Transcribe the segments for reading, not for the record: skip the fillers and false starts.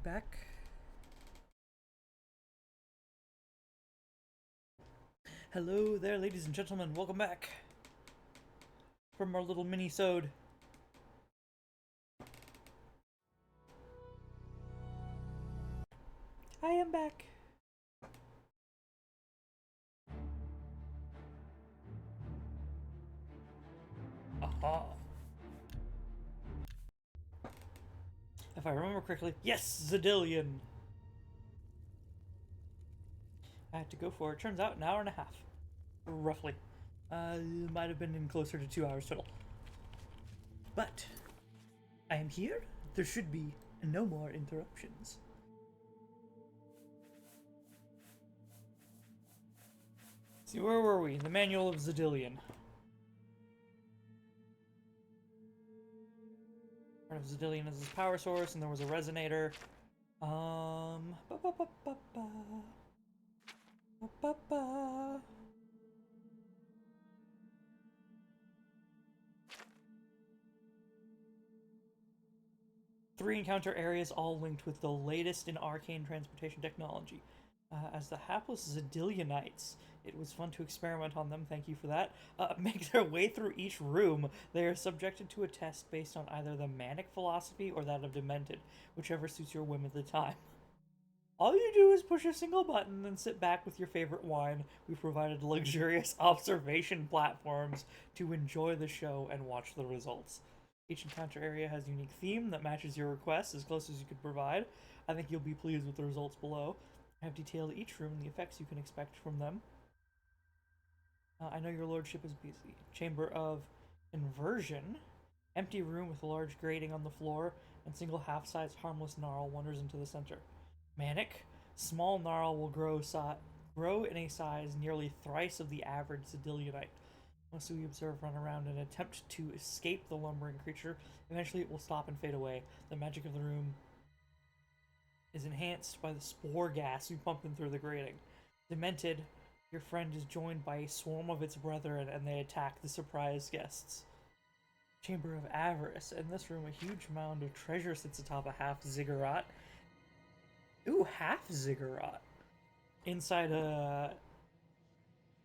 back. Hello there, ladies and gentlemen. Welcome back from our little mini-sode. I am back. Aha. If I remember correctly, yes, Zedillion. I had to go for it. Turns out an hour and a half, roughly. Might have been in closer to 2 hours total. But I am here. There should be no more interruptions. See, where were we? The Manual of Zedillion. Part of Zedillion is his power source, and there was a resonator. Three encounter areas, all linked with the latest in arcane transportation technology. As the hapless Zedillionites, it was fun to experiment on them, thank you for that, make their way through each room. They are subjected to a test based on either the manic philosophy or that of Demented, whichever suits your whim at the time. All you do is push a single button and sit back with your favorite wine. We've provided luxurious observation platforms to enjoy the show and watch the results. Each encounter area has a unique theme that matches your requests as close as you could provide. I think you'll be pleased with the results below. I have detailed each room and the effects you can expect from them. I know your lordship is busy. Chamber of Inversion. Empty room with a large grating on the floor, and single half-sized harmless gnarl wanders into the center. Manic. Small gnarl will grow in a size nearly thrice of the average Zedillionite. Once we observe run around and attempt to escape the lumbering creature, eventually it will stop and fade away. The magic of the room is enhanced by the spore gas we pump in through the grating. Demented, your friend is joined by a swarm of its brethren and they attack the surprise guests. Chamber of Avarice. In this room, a huge mound of treasure sits atop a half ziggurat. Ooh, half ziggurat. Inside a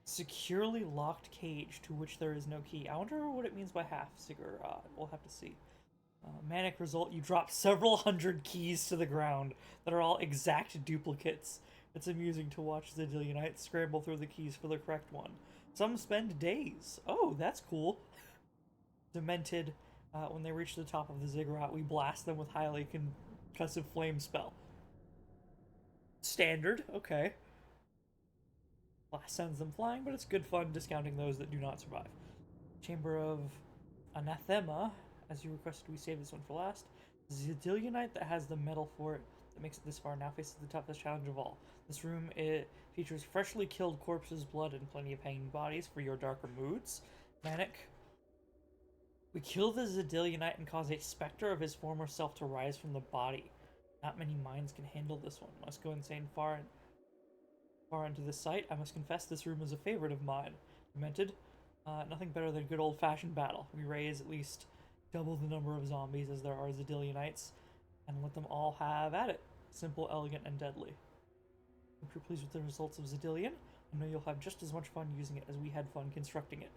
securely locked cage to which there is no key. I wonder what it means by half ziggurat. We'll have to see. Manic result, you drop several hundred keys to the ground that are all exact duplicates. It's amusing to watch the Zedillionites scramble through the keys for the correct one. Some spend days. Oh, that's cool. Demented, when they reach the top of the ziggurat, we blast them with highly concussive flame spell. Standard, okay. Blast sends them flying, but it's good fun discounting those that do not survive. Chamber of Anathema. As you requested, we save this one for last. Zedillionite that has the metal for it that makes it this far now faces the toughest challenge of all. This room, it features freshly killed corpses, blood, and plenty of hanging bodies for your darker moods. Manic. We kill the Zedillionite and cause a specter of his former self to rise from the body. Not many minds can handle this one. Must go insane far into the sight. I must confess this room is a favorite of mine. Demented. Nothing better than good old-fashioned battle. We raise at least double the number of zombies as there are Zedillionites, and let them all have at it. Simple, elegant, and deadly. If you're pleased with the results of Zedillion, I know you'll have just as much fun using it as we had fun constructing it.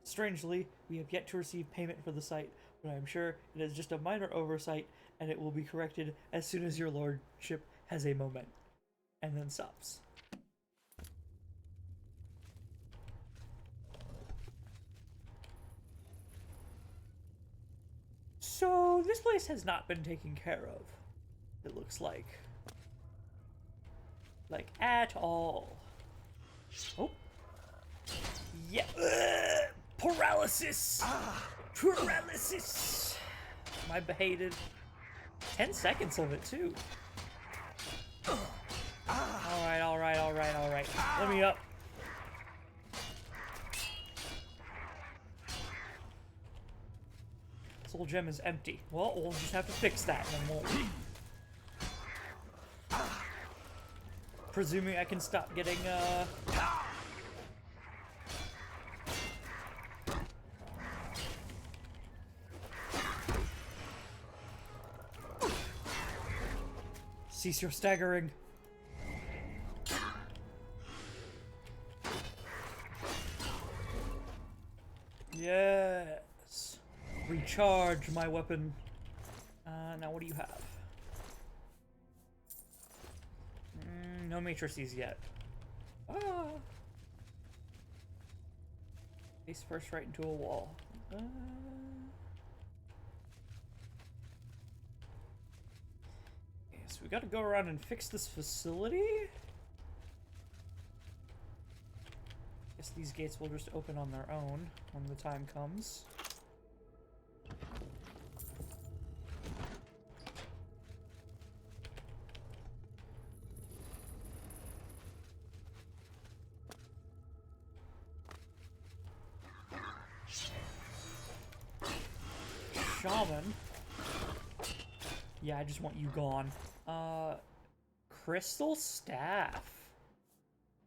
Strangely, we have yet to receive payment for the site, but I'm sure it is just a minor oversight, and it will be corrected as soon as your lordship has a moment. And then stops. So, this place has not been taken care of, it looks like. Like, at all. Oh. Yeah. Paralysis! Paralysis! My behated. 10 seconds of it, too. Alright. Let me up. Soul gem is empty. Well, we'll just have to fix that, then, won't we? Presuming I can stop getting, Cease your staggering. Yes. Recharge my weapon. Now what do you have? No matrices yet. Ah. Face first right into a wall. Okay, so we gotta go around and fix this facility. Guess these gates will just open on their own when the time comes. Shaman. Yeah, I just want you gone. Crystal staff.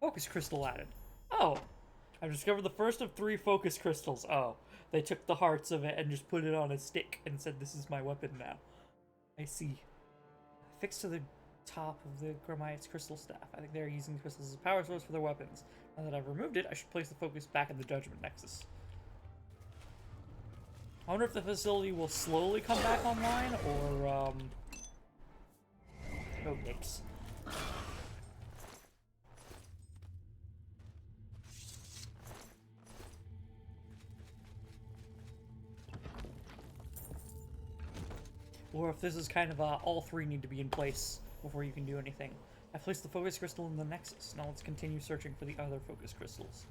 Focus crystal added. Oh, I've discovered the first of 3 focus crystals. Oh, they took the hearts of it and just put it on a stick and said, this is my weapon now. I see. Fixed to the top of the Gromite's crystal staff. I think they're using crystals as a power source for their weapons. Now that I've removed it, I should place the focus back in the Judgment Nexus. I wonder if the facility will slowly come back online, or, oh, yikes. Or if this is kind of all 3 need to be in place before you can do anything. I've placed the focus crystal in the Nexus. Now let's continue searching for the other focus crystals.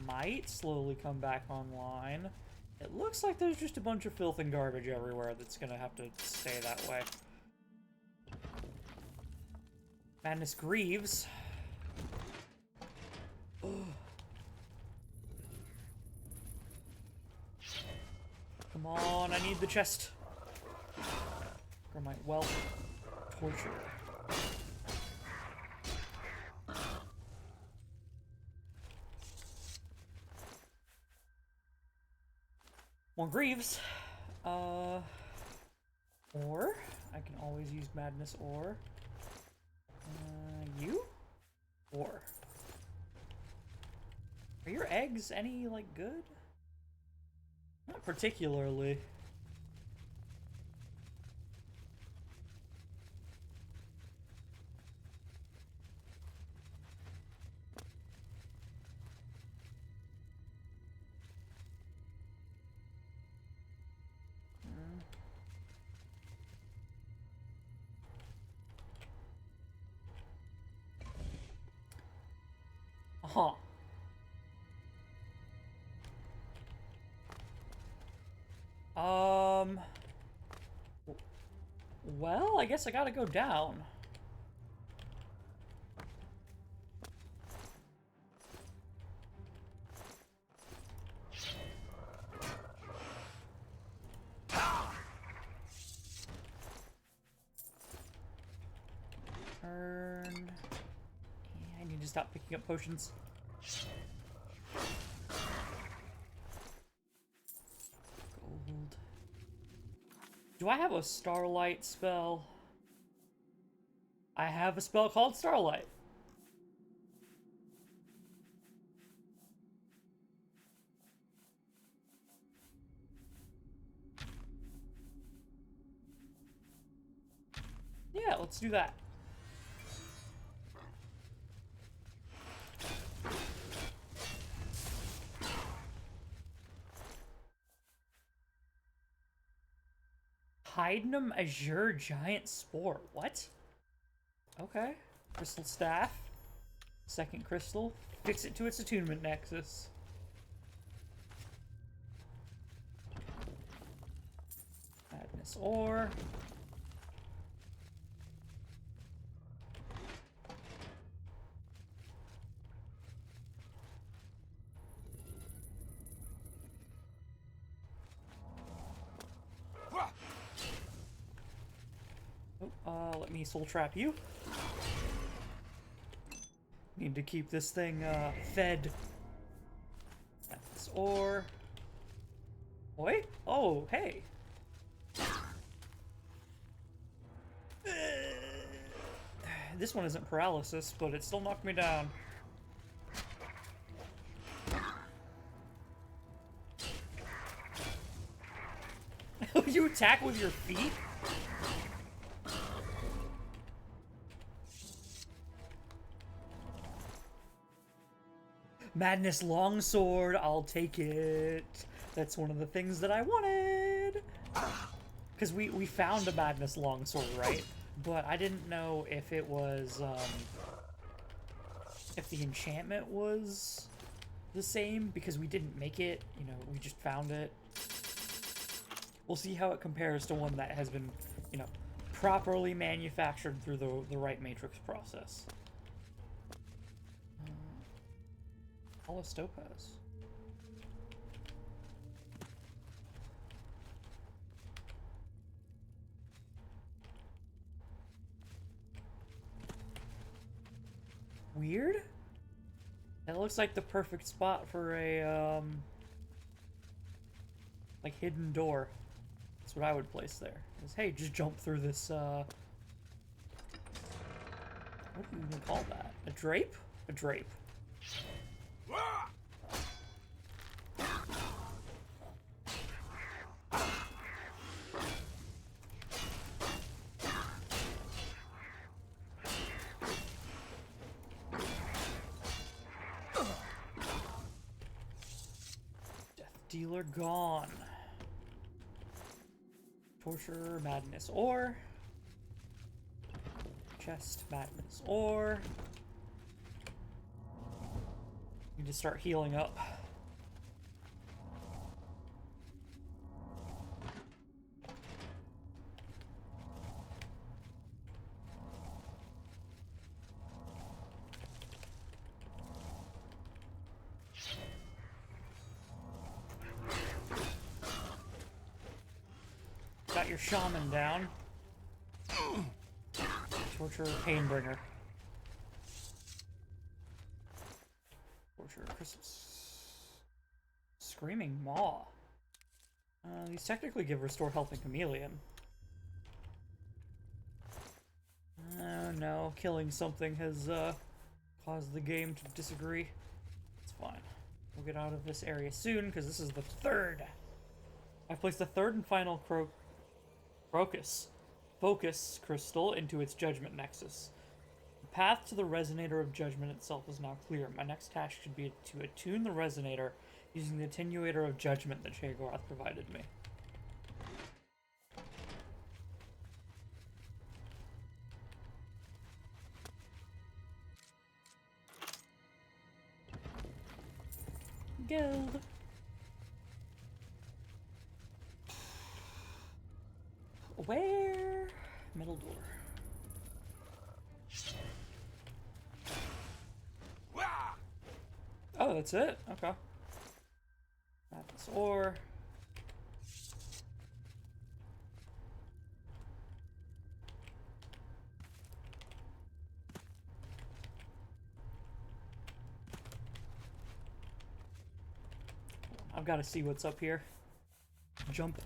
Might slowly come back online. It looks like there's just a bunch of filth and garbage everywhere that's gonna have to stay that way. Madness Greaves. Ugh. Come on, I need the chest. For my wealth. Torture. More Greaves. Or I can always use Madness Ore. You? Or are your eggs any, like, good? Not particularly. Huh. Well, I guess I gotta go down. Turn. I need to stop picking up potions. Gold. Do I have a Starlight spell? I have a spell called Starlight. Yeah, let's do that. Hydenum Azure Giant Spore. What? Okay. Crystal Staff. Second crystal. Fix it to its attunement nexus. Madness Ore. Let me soul trap you. Need to keep this thing fed. That's ore. Oi? Oh, hey. This one isn't paralysis, but it still knocked me down. You attack with your feet? Madness Longsword, I'll take it. That's one of the things that I wanted. Because we found a Madness Longsword, right? But I didn't know if it was, if the enchantment was the same, because we didn't make it, you know, we just found it. We'll see how it compares to one that has been, you know, properly manufactured through the right matrix process. Talos Topaz. Weird? That looks like the perfect spot for a, like, hidden door. That's what I would place there. Is, hey, just jump through this, what do you even call that? A drape? A drape. Dealer gone. Torture, madness, or chest, madness, or need to start healing up. Got your shaman down. Torture, painbringer. Torture, Christmas. Screaming Maw. These technically give restore health and chameleon. Oh no, killing something has caused the game to disagree. It's fine. We'll get out of this area soon, because this is the third. I've placed the third and final focus crystal into its judgment nexus. The path to the resonator of judgment itself is now clear. My next task should be to attune the resonator using the attenuator of judgment that Shagorath provided me. Guild. Where? Middle door. Oh, that's it? Okay. That's ore. I've got to see what's up here. Jump.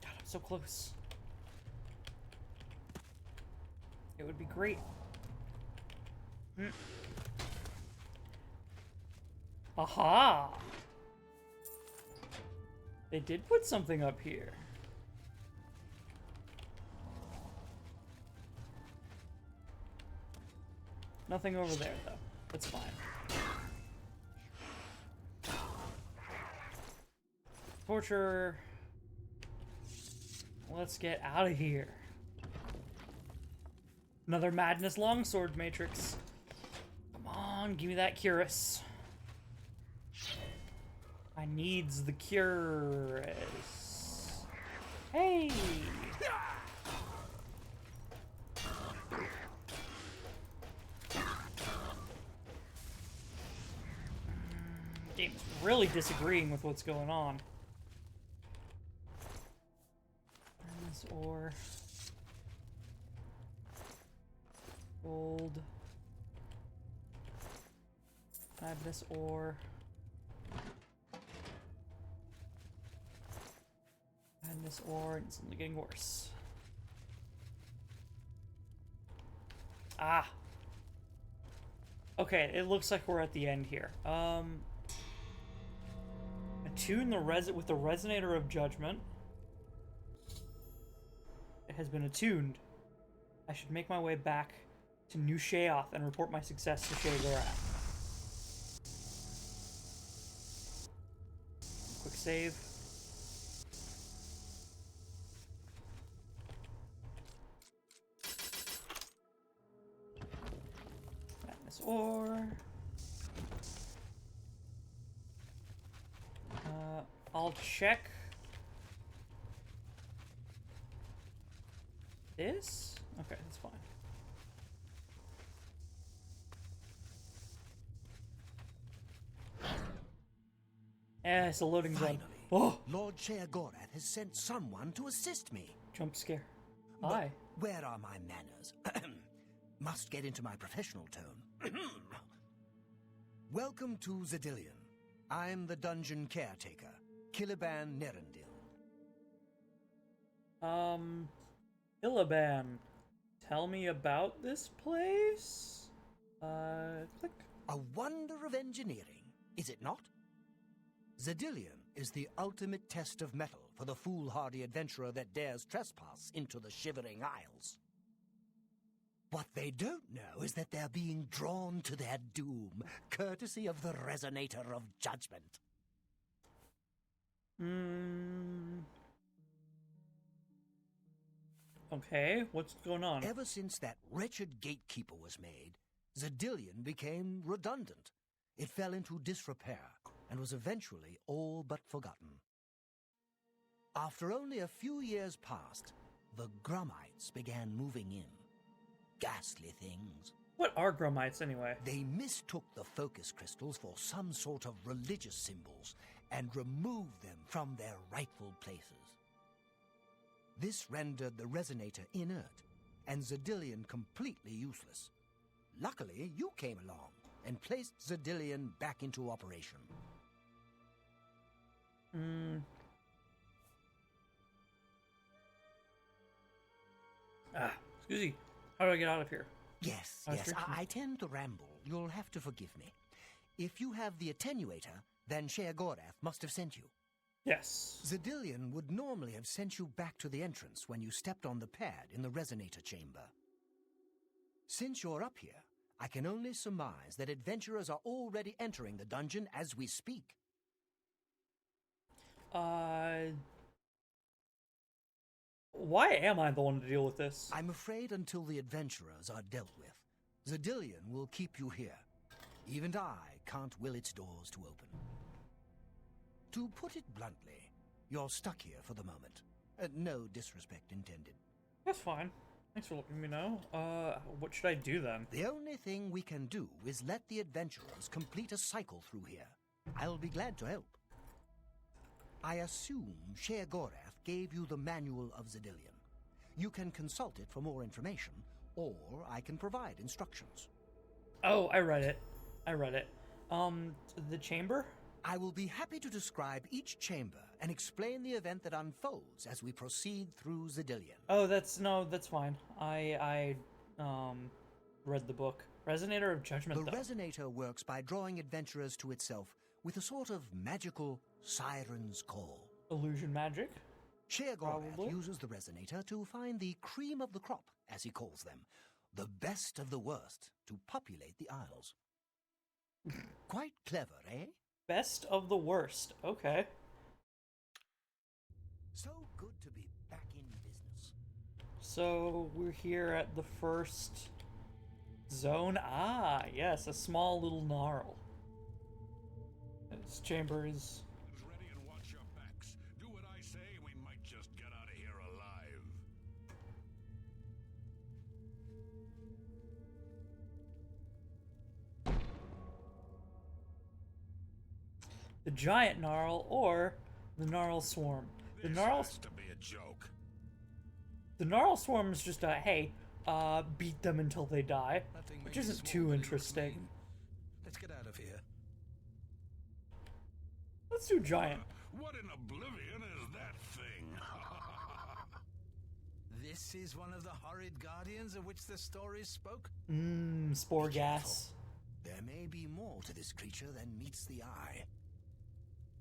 God, I'm so close. It would be great. Aha! They did put something up here. Nothing over there, though. That's fine. Torture. Let's get out of here. Another Madness Longsword Matrix. Come on, give me that Curus. I needs the Curus. Hey! Game's really disagreeing with what's going on. This ore. Gold. Madness ore. This ore and it's only getting worse. Ah! Okay, it looks like we're at the end here. Attune with the Resonator of Judgment. It has been attuned. I should make my way back to New Sheoth and report my success to Sheogorath. Quick save. Madness ore. I'll check this. Okay, that's fine. It's a loading zone. Oh! Lord Sheogorath has sent someone to assist me. Jump scare. But Hi. where are my manners? Must get into my professional tone. Welcome to Zedillion. I'm the dungeon caretaker, Caliban Nerendil. Caliban, tell me about this place? Click. A wonder of engineering, is it not? Zedillion is the ultimate test of mettle for the foolhardy adventurer that dares trespass into the Shivering Isles. What they don't know is that they're being drawn to their doom, courtesy of the Resonator of Judgment. Okay, what's going on? Ever since that wretched gatekeeper was made, Zedillion became redundant. It fell into disrepair and was eventually all but forgotten. After only a few years passed, the Grummites began moving in. Ghastly things. What are Grummites, anyway? They mistook the focus crystals for some sort of religious symbols and removed them from their rightful places. This rendered the Resonator inert and Zedillion completely useless. Luckily, you came along and placed Zedillion back into operation. Excuse me. How do I get out of here? Yes, I tend to ramble. You'll have to forgive me. If you have the attenuator, then Sheogorath must have sent you. Yes. Zedillion would normally have sent you back to the entrance when you stepped on the pad in the Resonator chamber. Since you're up here, I can only surmise that adventurers are already entering the dungeon as we speak. Why am I the one to deal with this? I'm afraid until the adventurers are dealt with, Zedillion will keep you here. Even I can't will its doors to open. To put it bluntly, you're stuck here for the moment. No disrespect intended. That's fine. Thanks for letting me know. What should I do then? The only thing we can do is let the adventurers complete a cycle through here. I'll be glad to help. I assume Sheogorath gave you the Manual of Zedillion. You can consult it for more information, or I can provide instructions. Oh, I read it. The chamber? I will be happy to describe each chamber and explain the event that unfolds as we proceed through Zedillion. Oh, that's fine. I read the book. Resonator of Judgment, The Resonator works by drawing adventurers to itself with a sort of magical siren's call. Illusion magic? Sheogorath uses the Resonator to find the cream of the crop, as he calls them, the best of the worst, to populate the Isles. Quite clever, eh? Best of the worst. Okay. So good to be back in business. So we're here at the first zone. Ah, yes, a small little gnarl. This chamber is... Ready and watch your backs. Do what I say, we might just get out of here alive. the giant gnarl or the gnarl swarm. The gnarl has to be a joke. The gnarl swarm is just a hey, beat them until they die, which isn't too interesting. Let's get out of here. Let's do giant. What in Oblivion is that thing? this is one of the horrid guardians of which the stories spoke? Spore Be gas. careful. There may be more to this creature than meets the eye.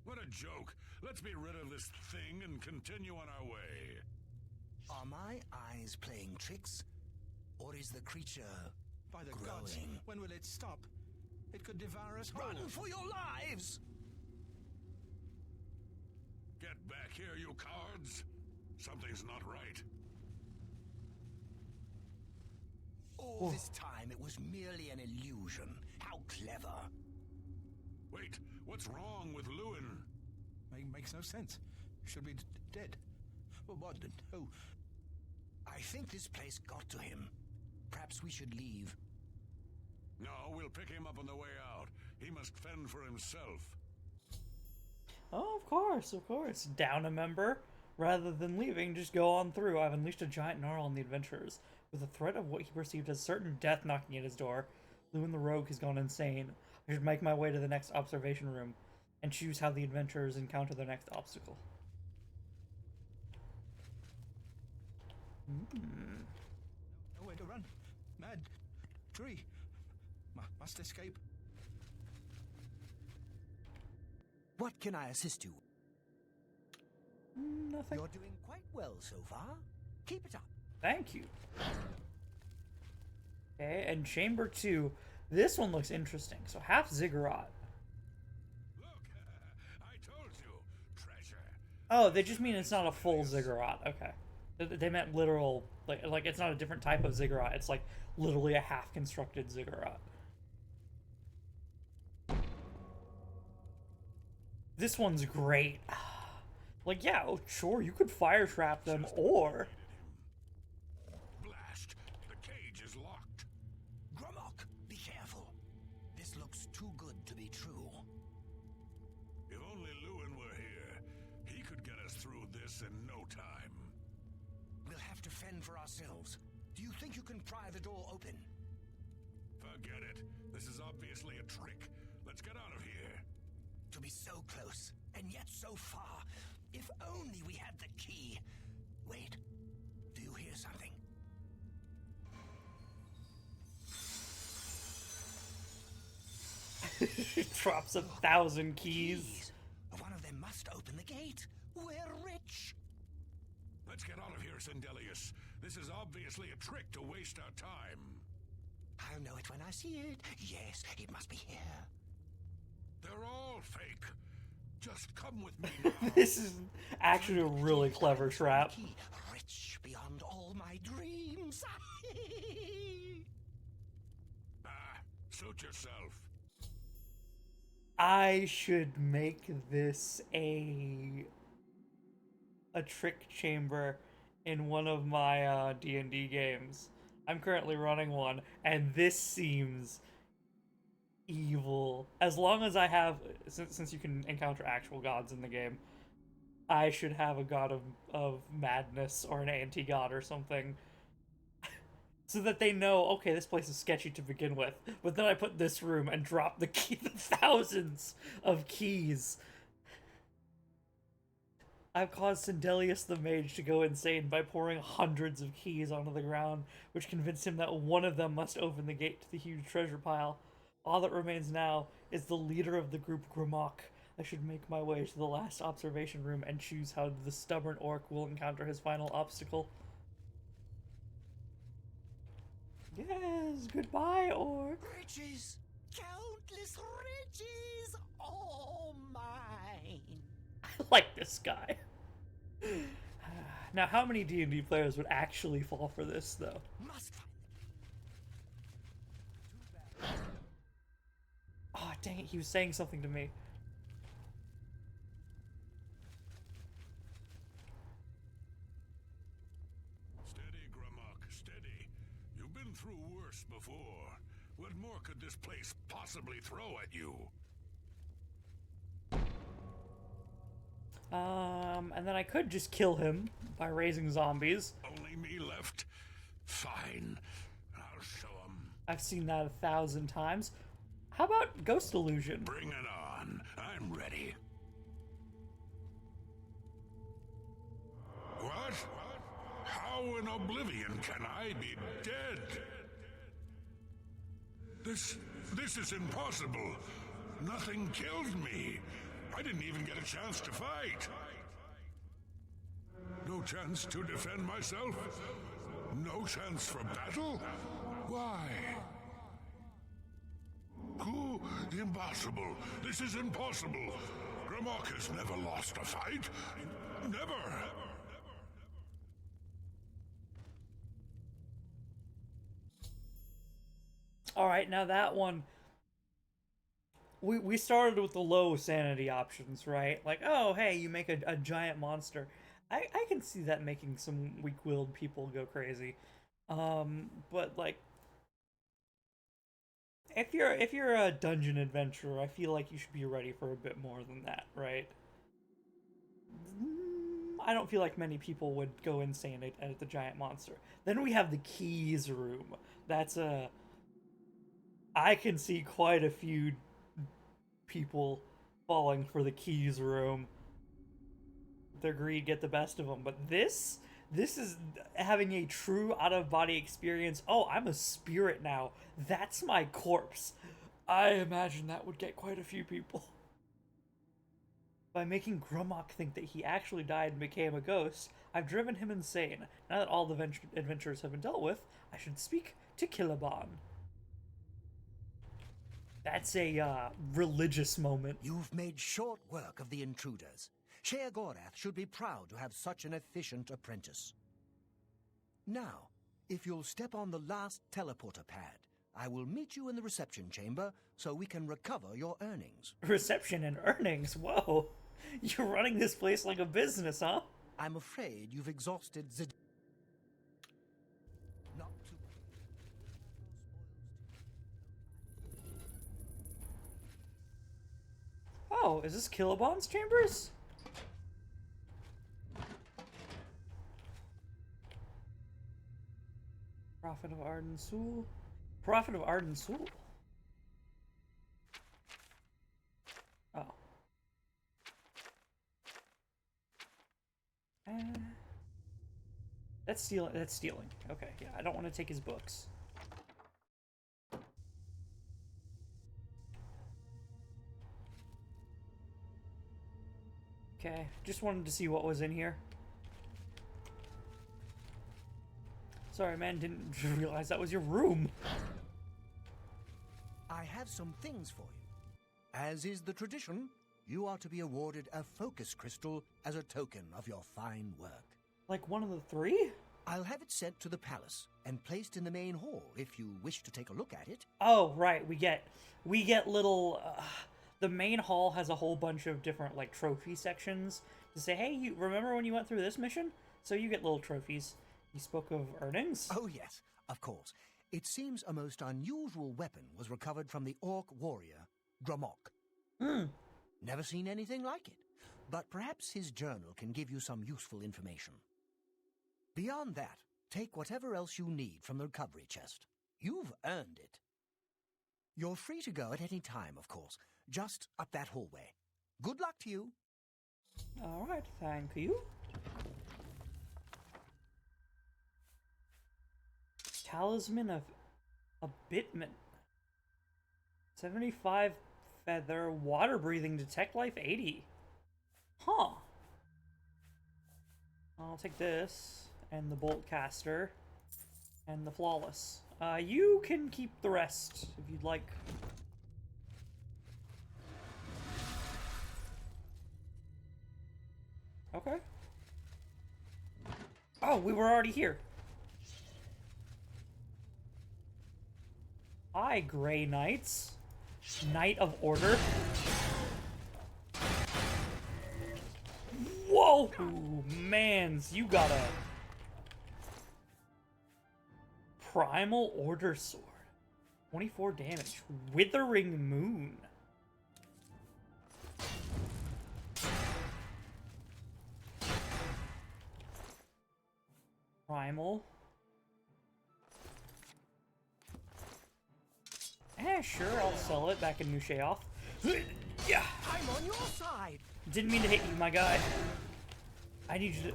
What a joke. Let's be rid of this thing and continue on our way. Are my eyes playing tricks? Or is the creature By the gods, growing? when will it stop? It could devour us whole. Run for your lives! Get back here, you cowards. Something's not right. All this time it was merely an illusion. How clever. Wait, what's wrong with Lewin? Makes no sense. Should be dead. Well, what? Who? I think this place got to him. Perhaps we should leave. No, we'll pick him up on the way out. He must fend for himself. Oh, of course, of course. Down a member. Rather than leaving, just go on through. I've unleashed a giant gnarl on the adventurers. With the threat of what he perceived as certain death knocking at his door, Lewin the Rogue has gone insane. I should make my way to the next observation room and choose how the adventurers encounter their next obstacle. Nowhere to run. Mad. Tree. Must escape. What can I assist you? Nothing. You're doing quite well so far. Keep it up. Thank you. Okay, and Chamber 2. This one looks interesting. So half ziggurat. Look, I told you, treasure. Oh, they just mean it's not a full ziggurat. Okay. They meant literal, like it's not a different type of ziggurat. It's like literally a half-constructed ziggurat. This one's great. Like, yeah, oh, sure, you could fire trap them, or... Blast! The cage is locked. Gromok, be careful. This looks too good to be true. If only Lewin were here, he could get us through this in no time. We'll have to fend for ourselves. Do you think you can pry the door open? Forget it. This is obviously a trick. Let's get out of here. To be so close, and yet so far. If only we had the key. Wait, do you hear something? Drops 1,000 keys. One of them must open the gate. We're rich. Let's get out of here, Sindelius. This is obviously a trick to waste our time. I'll know it when I see it. Yes, it must be here. They're all fake. Just come with me now. This is actually a really clever trap. Key, rich beyond all my dreams. Suit yourself. I should make this a trick chamber in one of my D&D games. I'm currently running one, and this seems evil. As long as I have, since you can encounter actual gods in the game, I should have a god of madness or an anti-god or something. So that they know, okay, this place is sketchy to begin with. But then I put this room and drop the key, the thousands of keys. I've caused Sindelius the Mage to go insane by pouring hundreds of keys onto the ground, which convinced him that one of them must open the gate to the huge treasure pile. All that remains now is the leader of the group, Gromok. I should make my way to the last observation room and choose how the stubborn orc will encounter his final obstacle. Yes, goodbye, orc. Riches, countless riches, all mine. I like this guy. Now, how many D&D players would actually fall for this, though? Must find Oh, dang it, he was saying something to me. Steady, Gromok, steady. You've been through worse before. What more could this place possibly throw at you? And then I could just kill him by raising zombies. Only me left? Fine. I'll show 'em. I've seen that 1,000 times. How about Ghost Illusion? Bring it on. I'm ready. What? How How in Oblivion can I be dead? This is impossible. Nothing killed me. I didn't even get a chance to fight. No chance to defend myself? No chance for battle? Why? Impossible. This is impossible. Grimok has never lost a fight. Never. Alright, now that one... We started with the low sanity options, right? Like, oh, hey, you make a giant monster. I can see that making some weak-willed people go crazy. But, like... If you're a dungeon adventurer, I feel like you should be ready for a bit more than that, right? I don't feel like many people would go insane at the giant monster. Then we have the keys room. That's I can see quite a few people falling for the keys room. Their greed get the best of them. But this is having a true out-of-body experience. Oh, I'm a spirit now. That's my corpse. I imagine that would get quite a few people. By making Grimok think that he actually died and became a ghost, I've driven him insane. Now that all the adventures have been dealt with, I should speak to Killaban. That's a religious moment. You've made short work of the intruders. Shea Gorath should be proud to have such an efficient apprentice. Now, if you'll step on the last teleporter pad, I will meet you in the reception chamber so we can recover your earnings. Reception and earnings? Whoa. You're running this place like a business, huh? I'm afraid you've exhausted Not too... Oh, is this Killaban's chambers? Prophet of Arden Sul. Prophet of Arden Sul. Oh. That's stealing. That's stealing. Okay, yeah, I don't want to take his books. Okay, just wanted to see what was in here. Sorry, man, didn't realize that was your room. I have some things for you. As is the tradition, you are to be awarded a focus crystal as a token of your fine work. Like one of the three? I'll have it sent to the palace and placed in the main hall if you wish to take a look at it. Oh, right, we get little... the main hall has a whole bunch of different, like, trophy sections to say, hey, you remember when you went through this mission? So you get little trophies. You spoke of earnings? Oh, yes, of course. It seems a most unusual weapon was recovered from the orc warrior, Grimok. Never seen anything like it, but perhaps his journal can give you some useful information. Beyond that, take whatever else you need from the recovery chest. You've earned it. You're free to go at any time, of course, just up that hallway. Good luck to you. All right, thank you. Talisman of Abitment. 75 feather, water breathing, detect life 80. Huh. I'll take this, and the bolt caster, and the flawless. You can keep the rest, if you'd like. Okay. Oh, we were already here. Hi, Grey Knights. Knight of Order. Whoa! Mans, you got a... Primal Order Sword. 24 damage. Withering Moon. Primal. Sure, I'll sell it back in New Sheoth. Yeah. I'm on your side. Didn't mean to hit you, my guy. I need you to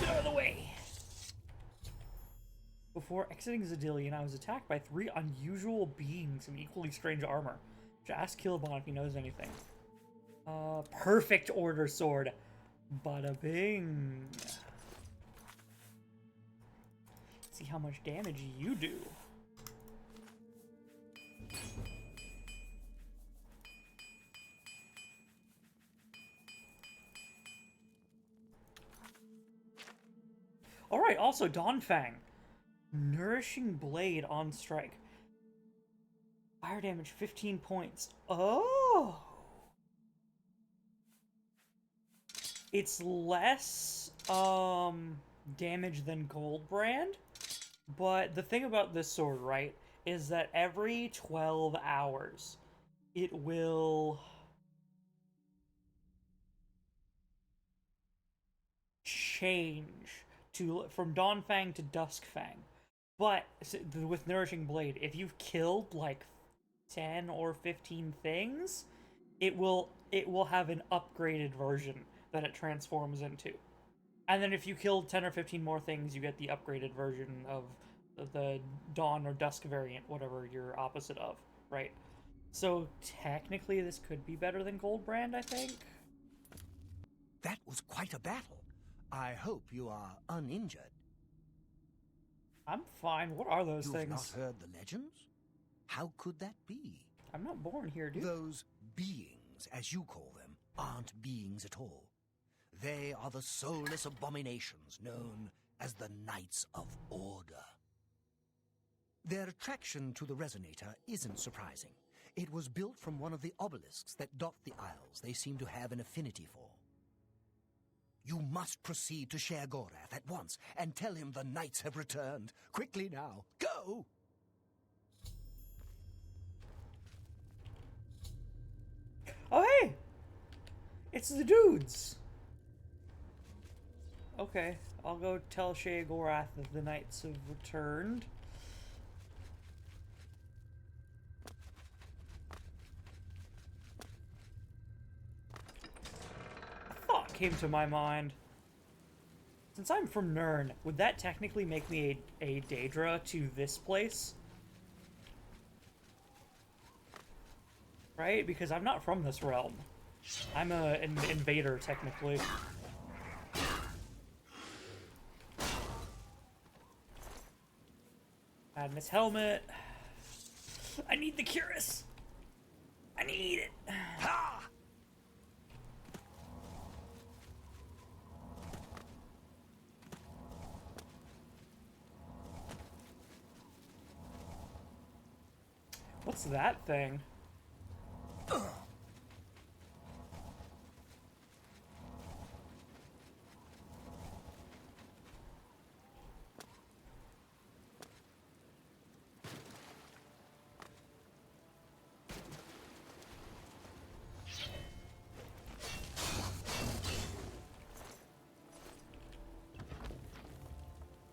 get out of the way. Before exiting Xedilian, I was attacked by 3 unusual beings in equally strange armor. Should ask Killabon if he knows anything. Perfect order sword. Bada bing. See how much damage you do. Alright, also Dawnfang. Nourishing Blade on strike. Fire damage 15 points. Oh! It's less damage than Goldbrand, but the thing about this sword, right, is that every 12 hours it will change from Dawnfang to Duskfang. But with Nourishing Blade, if you've killed like 10 or 15 things, it will have an upgraded version that it transforms into. And then if you kill 10 or 15 more things, you get the upgraded version of the Dawn or Dusk variant, whatever you're opposite of, right? So technically this could be better than Goldbrand, I think. That was quite a battle. I hope you are uninjured. I'm fine. What are those You've things? not heard the legends? How could that be? I'm not born here, dude. Those beings, as you call them, aren't beings at all. They are the soulless abominations known as the Knights of Order. Their attraction to the resonator isn't surprising. It was built from one of the obelisks that dot the isles they seem to have an affinity for. You must proceed to Sheogorath at once and tell him the knights have returned. Quickly now, go! Oh, hey! It's the dudes! Okay, I'll go tell Sheogorath that the knights have returned. A thought came to my mind. Since I'm from Nirn, would that technically make me a Daedra to this place? Right? Because I'm not from this realm. I'm an invader, technically. Madness helmet. I need the Curus. I need it. Ha! What's that thing?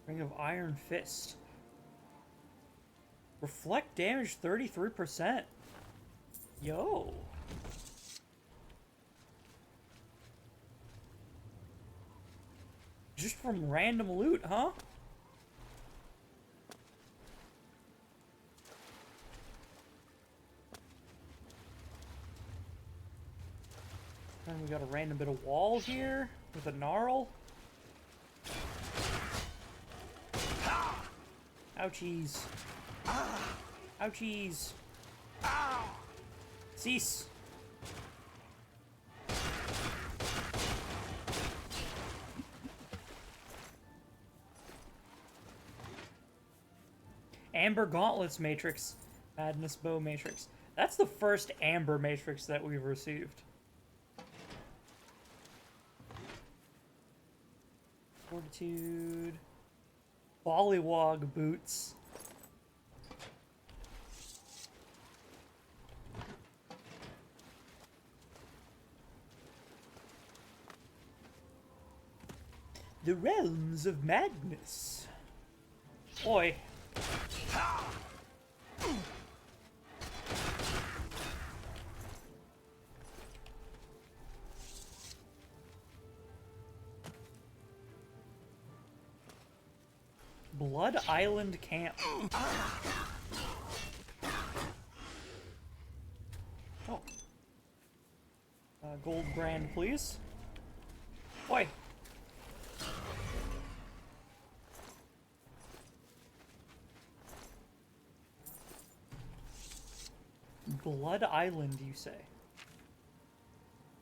Ring of Iron Fist. Reflect damage 33%. Yo. Just from random loot, huh? And we got a random bit of wall here with a gnarl. Ouchies. Ouchies. Cease. Amber Gauntlets Matrix. Madness Bow Matrix. That's the first Amber Matrix that we've received. Fortitude. Bollywog Boots. The Realms of Madness. Boy. Blood Island Camp. Oh. Gold brand, please. Oi. Blood Island, you say?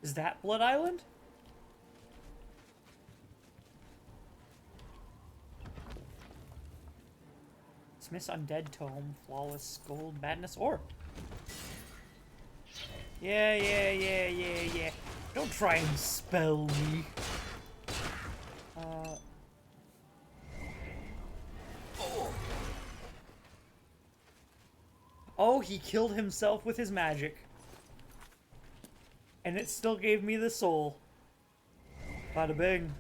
Is that Blood Island? Smith's Undead Tome, Flawless Gold, Madness Ore. Yeah. Don't try and spell me. Oh, he killed himself with his magic. And it still gave me the soul. Bada bing.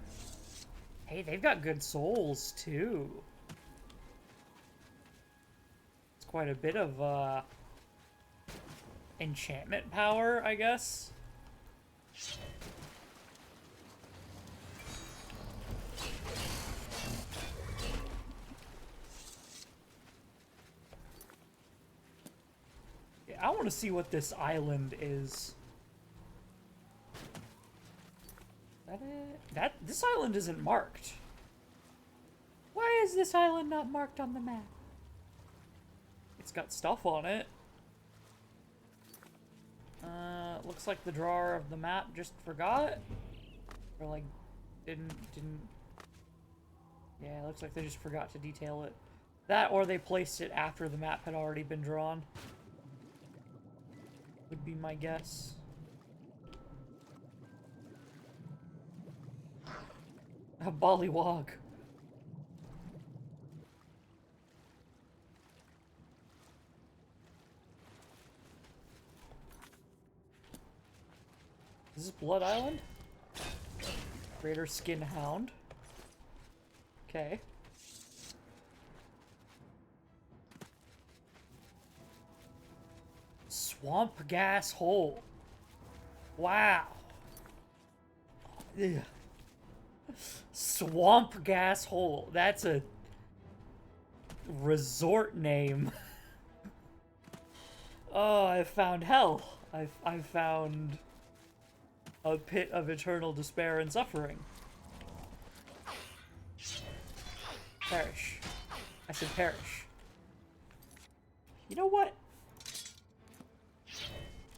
Hey, they've got good souls, too. It's quite a bit of, enchantment power, I guess. Yeah, I want to see what this island is. This island isn't marked. Why is this island not marked on the map? It's got stuff on it. Looks like the drawer of the map just forgot. Or like, didn't... Yeah, it looks like they just forgot to detail it. That, or they placed it after the map had already been drawn. Would be my guess. A bollywog. Is this Blood Island? Greater Skin Hound. Okay. Swamp Gas Hole. Wow. Ugh. Swamp Gas Hole. That's a resort name. Oh, I found hell. I found a pit of eternal despair and suffering. Perish. I said perish. You know what?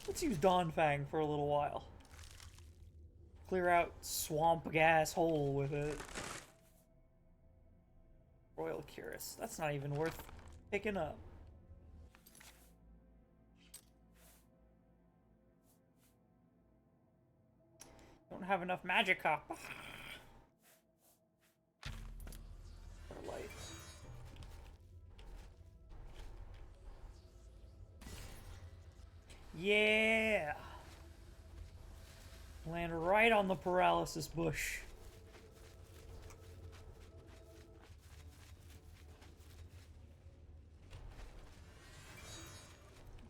Let's use Dawnfang for a little while. Clear out Swamp Gas Hole with it. Royal Cuirass. That's not even worth picking up. Don't have enough magicka. Light. Yeah! Land right on the paralysis bush.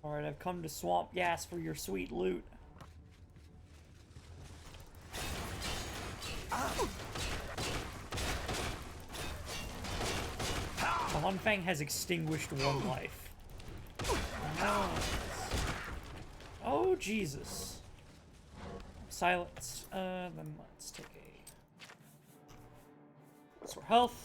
Alright, I've come to Swamp Gas for your sweet loot. Dawnfang has extinguished one life. Nice. Oh, Jesus. Silence. Then let's take a... What's for health?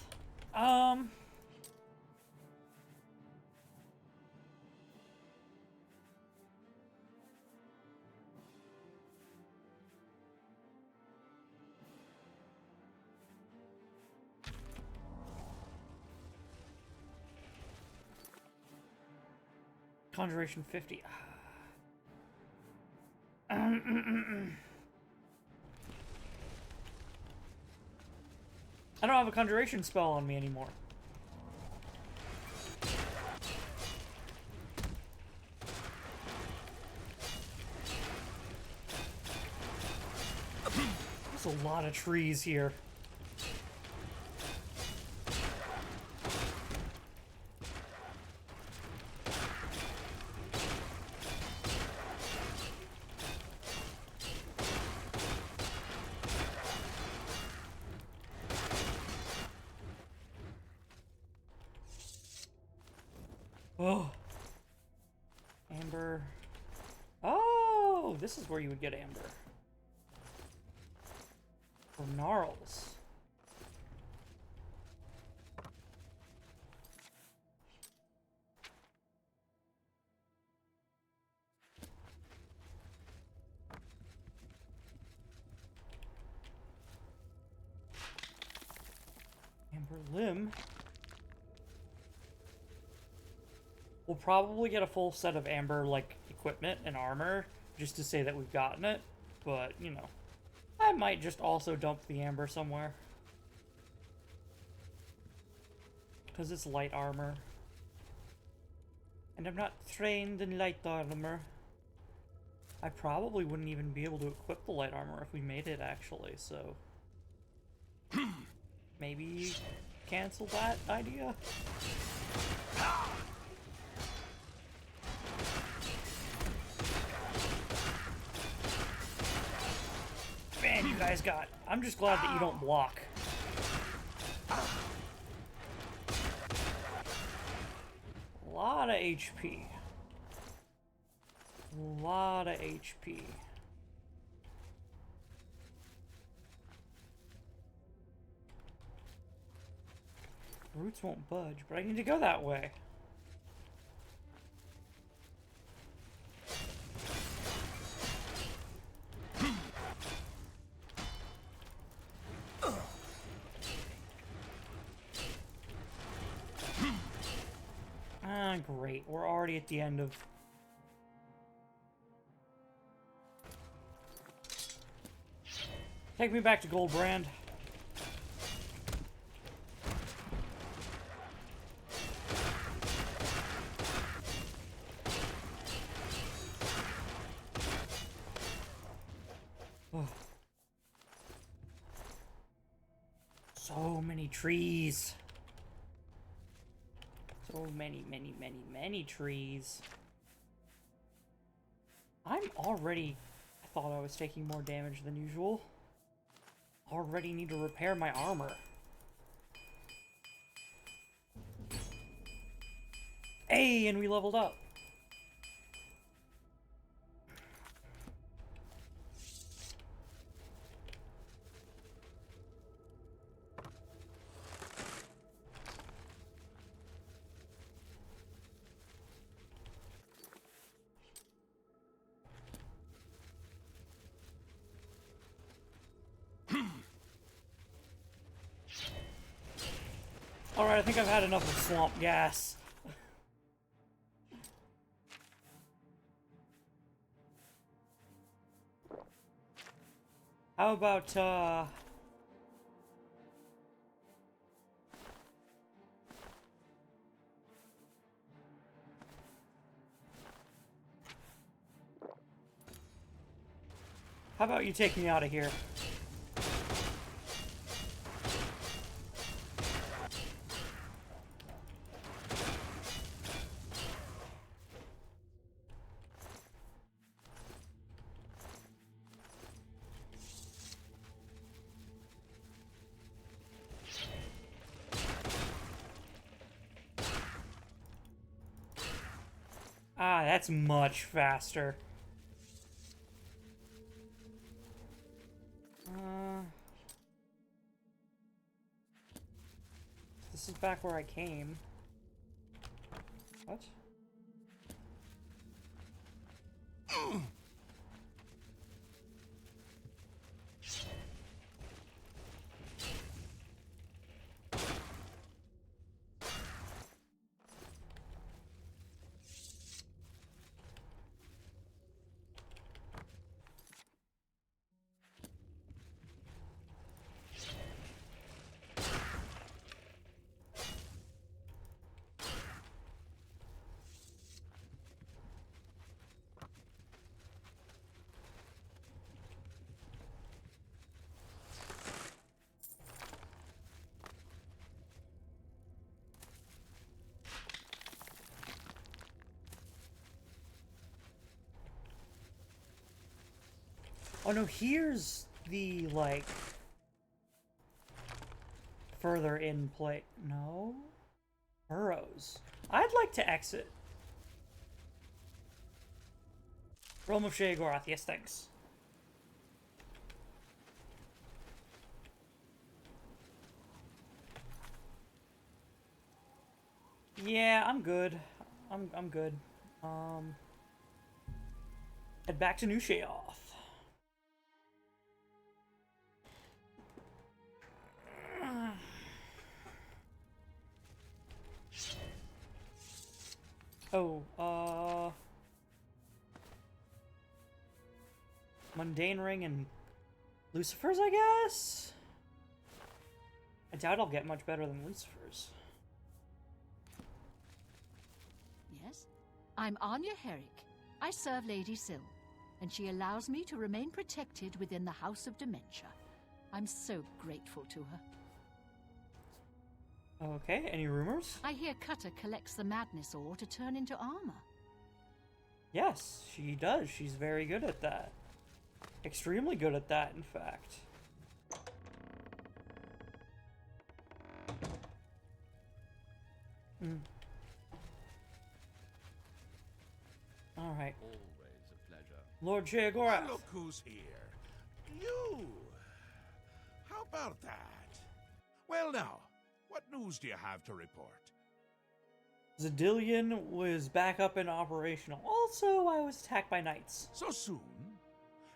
Conjuration 50. I don't have a conjuration spell on me anymore. There's a lot of trees here. amber. Oh, this is where you would get amber. For gnarls. Amber limb. We'll probably get a full set of amber, like, equipment and armor, just to say that we've gotten it. But, you know, I might just also dump the amber somewhere. Because it's light armor. And I'm not trained in light armor. I probably wouldn't even be able to equip the light armor if we made it, actually, so... maybe cancel that idea? Man, you guys got... I'm just glad that you don't block. A lot of HP. A lot of HP. Roots won't budge, but I need to go that way. Ah, great. We're already at the end of... Take me back to Goldbrand. Oh. So many trees. So many trees. I'm already... I thought I was taking more damage than usual. Already need to repair my armor. Hey, and we leveled up. Alright, I think I've had enough of swamp gas. How about, how about you take me out of here? Ah, that's much faster. This is back where I came. What? Oh no, here's the, like, further in play. No? Burrows. I'd like to exit. Realm of Sheogorath, yes thanks. Yeah, I'm good. I'm good. Head back to New Sheoth. Oh, Mundane Ring and Lucifer's, I guess? I doubt I'll get much better than Lucifer's. Yes? I'm Anya Herrick. I serve Lady Syl, and she allows me to remain protected within the House of Dementia. I'm so grateful to her. Okay, any rumors? I hear Cutter collects the Madness Ore to turn into armor. Yes, she does. She's very good at that. Extremely good at that, in fact. Alright. Always a pleasure. Lord Sheogorath. Look who's here. You! How about that? Well now, what news do you have to report? Xedilian was back up and operational. Also, I was attacked by knights. So soon?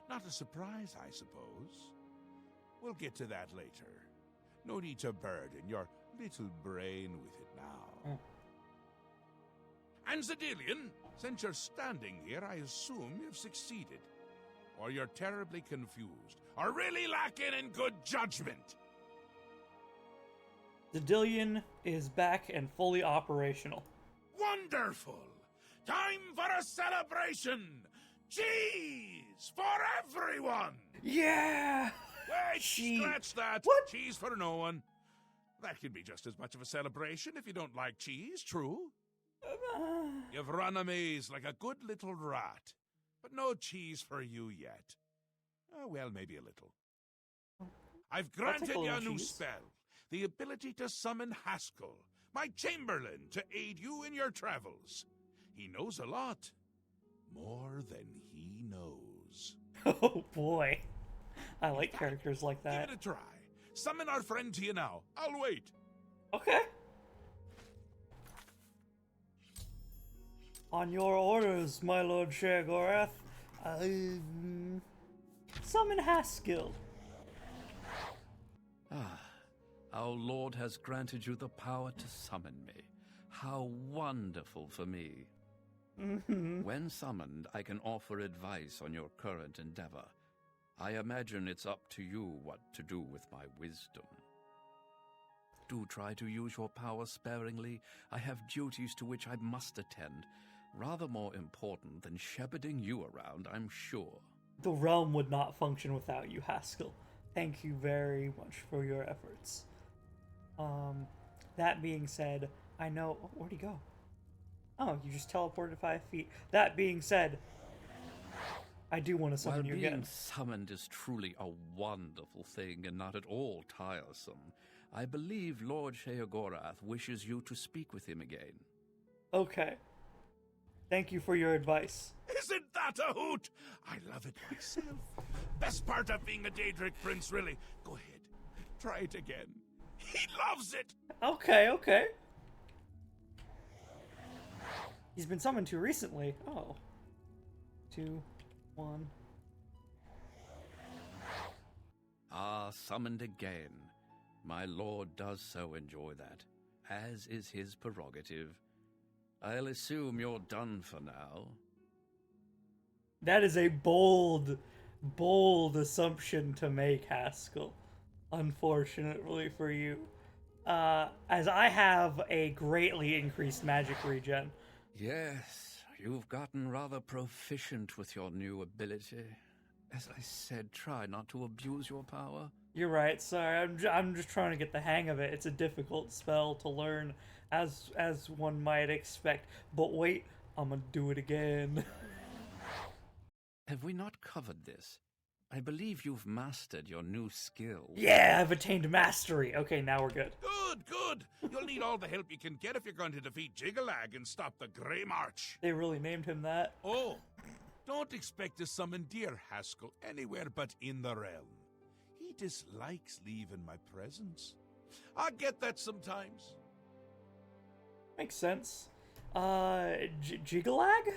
Not a surprise, I suppose. We'll get to that later. No need to burden your little brain with it now. And Xedilian, since you're standing here, I assume you've succeeded. Or you're terribly confused, or really lacking in good judgment. Xedilian is back and fully operational. Wonderful! Time for a celebration! Cheese for everyone! Yeah! Wait, Cheese. scratch that! What? Cheese for no one. That can be just as much of a celebration if you don't like cheese, true? You've run a maze like a good little rat, but no cheese for you yet. Well, maybe a little. I've granted you a new spell, the ability to summon Haskell, my Chamberlain, to aid you in your travels. He knows a lot. More than he knows. Oh boy. I like characters like that. Give it a try. Summon our friend to you now. I'll wait. Okay. On your orders, my Lord Sheogorath. Summon Haskell. Our Lord has granted you the power to summon me. How wonderful for me. When summoned, I can offer advice on your current endeavor. I imagine it's up to you what to do with my wisdom. Do try to use your power sparingly. I have duties to which I must attend. Rather more important than shepherding you around, I'm sure. The realm would not function without you, Haskell. Thank you very much for your efforts. That being said, I know... Oh, where'd he go? Oh, you just teleported 5 feet. That being said, I do want to summon you again. Being summoned is truly a wonderful thing and not at all tiresome. I believe Lord Sheogorath wishes you to speak with him again. Okay. Thank you for your advice. Isn't that a hoot? I love it myself. Best part of being a Daedric prince, really. Go ahead. Try it again. He loves it. Okay, okay. He's been summoned to recently. Oh. 2, 1. Ah, summoned again. My lord does so enjoy that, as is his prerogative. I'll assume you're done for now. That is a bold, bold assumption to make, Haskell. Unfortunately for you. As I have a greatly increased magic regen. Yes, you've gotten rather proficient with your new ability. As I said, try not to abuse your power. You're right, sorry. I'm just trying to get the hang of it. It's a difficult spell to learn, as one might expect. But wait, I'm gonna do it again. Have we not covered this? I believe you've mastered your new skill. Yeah, I've attained mastery. Okay, now we're good. Good, good. You'll need all the help you can get if you're going to defeat Jiggalag and stop the Grey March. They really named him that. Oh, Don't expect to summon dear Haskell anywhere but in the realm. He dislikes leaving my presence. I get that sometimes. Makes sense. Jigalag?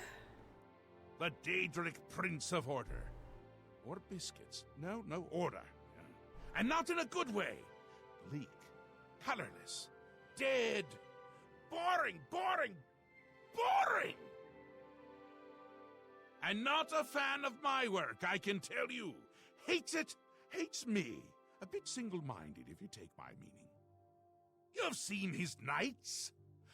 The Daedric Prince of Order. Or biscuits. No, order. And not in a good way. Bleak. Colorless. Dead. Boring. And not a fan of my work, I can tell you. Hates it, hates me. A bit single-minded, if you take my meaning. You've seen his knights.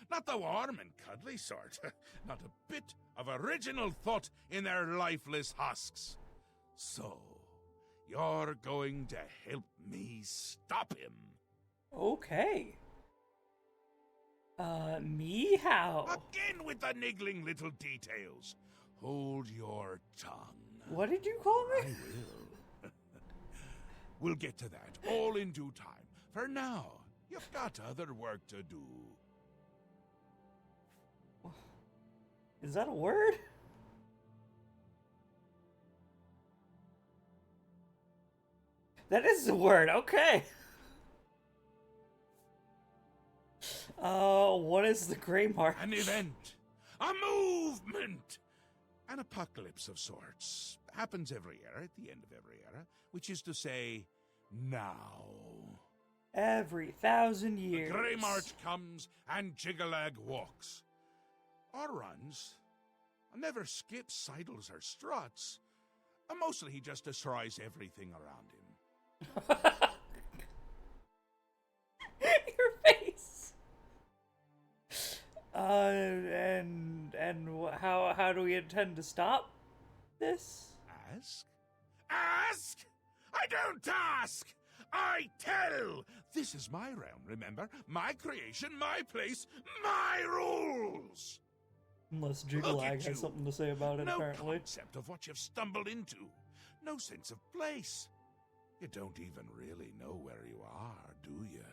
Not the warm and cuddly sort. Not a bit of original thought in their lifeless husks. So, you're going to help me stop him. Okay. Me? How? Again with the niggling little details. Hold your tongue. What did you call I me? will. We'll get to that, all in due time. For now, you've got other work to do. Is that a word? That is a word, okay. What is the Grey March? An event. A movement. An apocalypse of sorts. Happens every era, at the end of every era. Which is to say, now. Every 1,000 years. The Grey March comes and Jigalag walks. Or runs. Never skips, sidles, or struts. Mostly he just destroys everything around him. Your face. And how do we intend to stop this? Ask? I don't ask! I tell! This is my realm, remember? My creation, my place, my rules! Unless Look Jigalag at you. has something to say about it, No apparently. concept of what you've stumbled into. No sense of place. You don't even really know where you are, do you?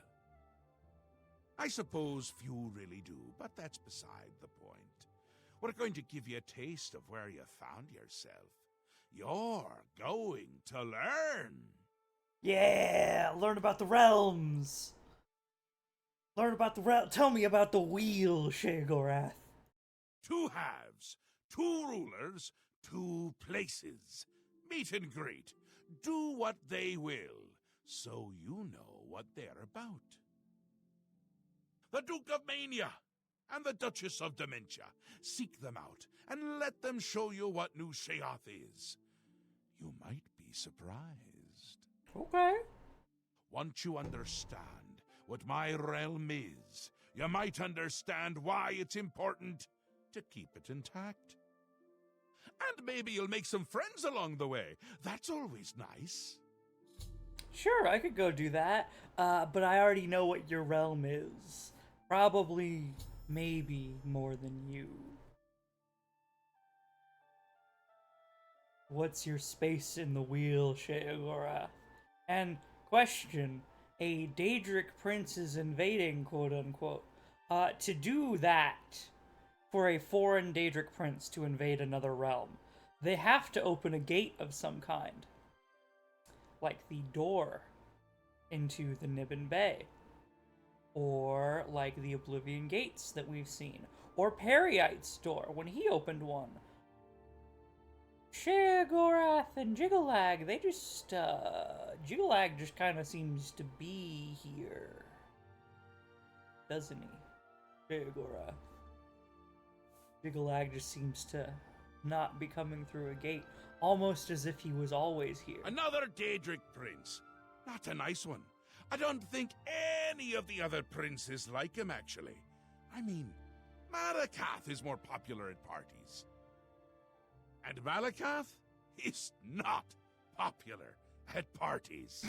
I suppose few really do, but that's beside the point. We're going to give you a taste of where you found yourself. You're going to learn. Yeah, learn about the realms. Tell me about the wheel, Sheogorath. 2 halves, 2 rulers, 2 places. Meet and greet. Do what they will, so you know what they're about. The Duke of Mania and the Duchess of Dementia. Seek them out and let them show you what New Sheoth is. You might be surprised. Okay. Once you understand what my realm is, you might understand why it's important to keep it intact. And maybe you'll make some friends along the way. That's always nice. Sure, I could go do that, but I already know what your realm is. Probably, maybe, more than you. What's your space in the wheel, Sheogorath? And question, a Daedric prince is invading, quote-unquote. To do that, for a foreign Daedric prince to invade another realm, they have to open a gate of some kind. Like the door into the Niben Bay. Or like the Oblivion gates that we've seen. Or Periite's door, when he opened one. Sheogorath and Jigalag, they just, Jigalag just kind of seems to be here. Doesn't he? Sheogorath. Jigalag just seems to not be coming through a gate, almost as if he was always here. Another Daedric prince. Not a nice one. I don't think any of the other princes like him, actually. I mean, Malakath is more popular at parties. And Malakath is not popular at parties.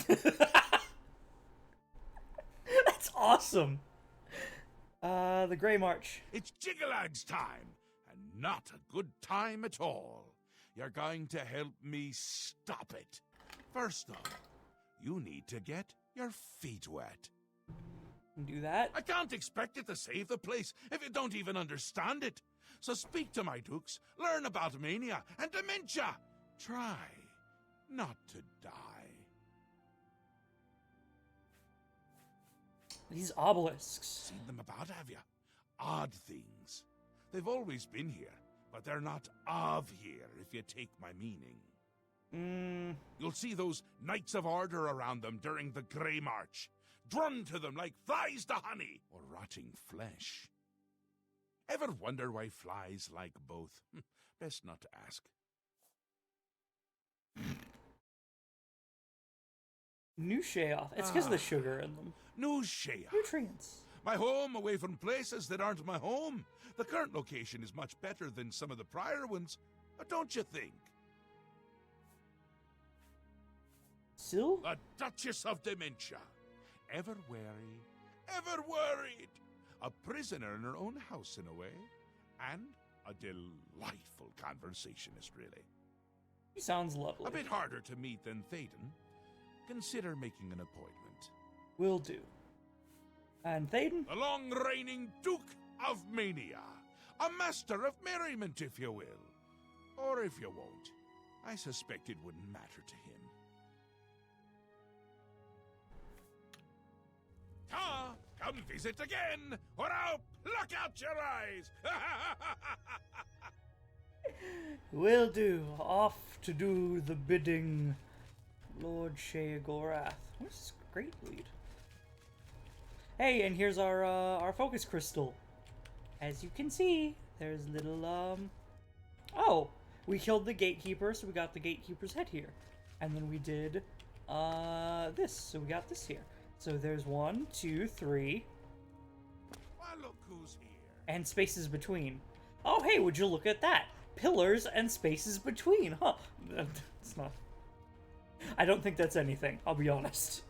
That's awesome! The Grey March. It's Jigalag's time, and not a good time at all. You're going to help me stop it. First off, you need to get your feet wet. Do that? I can't expect it to save the place if you don't even understand it. So speak to my dukes, learn about mania and dementia. Try not to die. These obelisks. Seen them about, have you? Odd things. They've always been here, but they're not of here, if you take my meaning. You'll see those Knights of Order around them during the Grey March. Drun to them like flies to honey, or rotting flesh. Ever wonder why flies like both? Best not to ask. New Sheoth. It's because of the sugar in them. New Shea. Nutrients. My home away from places that aren't my home. The current location is much better than some of the prior ones, don't you think? Sil? The Duchess of Dementia. Ever wary, ever worried. A prisoner in her own house in a way. And a delightful conversationist, really. He sounds lovely. A bit harder to meet than Thaden. Consider making an appointment. Will do. And Thaden? The long-reigning Duke of Mania. A master of merriment, if you will. Or if you won't. I suspect it wouldn't matter to him. Come visit again, or I'll pluck out your eyes! Will do. Off to do the bidding, Lord Sheogorath. Where's this great lead? Hey, and here's our focus crystal. As you can see, there's little oh, we killed the gatekeeper, so we got the gatekeeper's head here, and then we did this, so we got this here. So there's 1, 2, 3. Why, look who's here. And spaces between. Oh, hey, would you look at that? Pillars and spaces between, huh? It's not. I don't think that's anything, I'll be honest.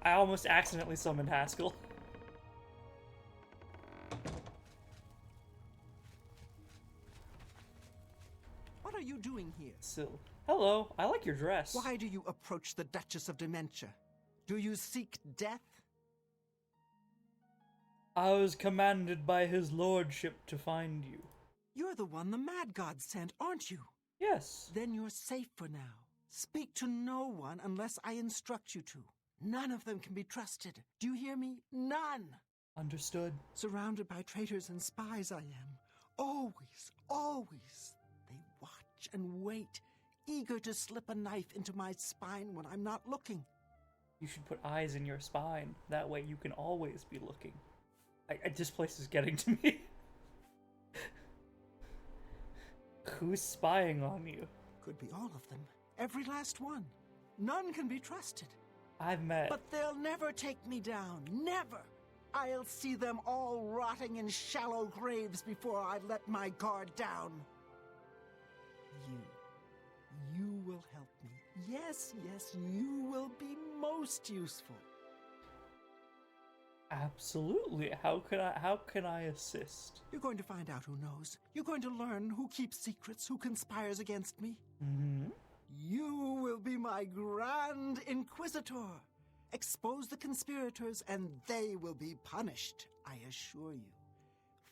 I almost accidentally summoned Haskell. What are you doing here? Sil. Hello, I like your dress. Why do you approach the Duchess of Dementia? Do you seek death? I was commanded by his lordship to find you. You're the one the Mad God sent, aren't you? Yes. Then you're safe for now. Speak to no one unless I instruct you to. None of them can be trusted. Do you hear me? None! Understood. Surrounded by traitors and spies I am. Always, always. They watch and wait, eager to slip a knife into my spine when I'm not looking. You should put eyes in your spine. That way you can always be looking. This place is getting to me. Who's spying on you? Could be all of them. Every last one. None can be trusted. I've met. But they'll never take me down. Never! I'll see them all rotting in shallow graves before I let my guard down. You will help me. Yes, yes, you will be most useful. Absolutely. How can I assist? You're going to find out who knows. You're going to learn who keeps secrets, who conspires against me. Mm-hmm. You will be my Grand Inquisitor. Expose the conspirators and they will be punished, I assure you.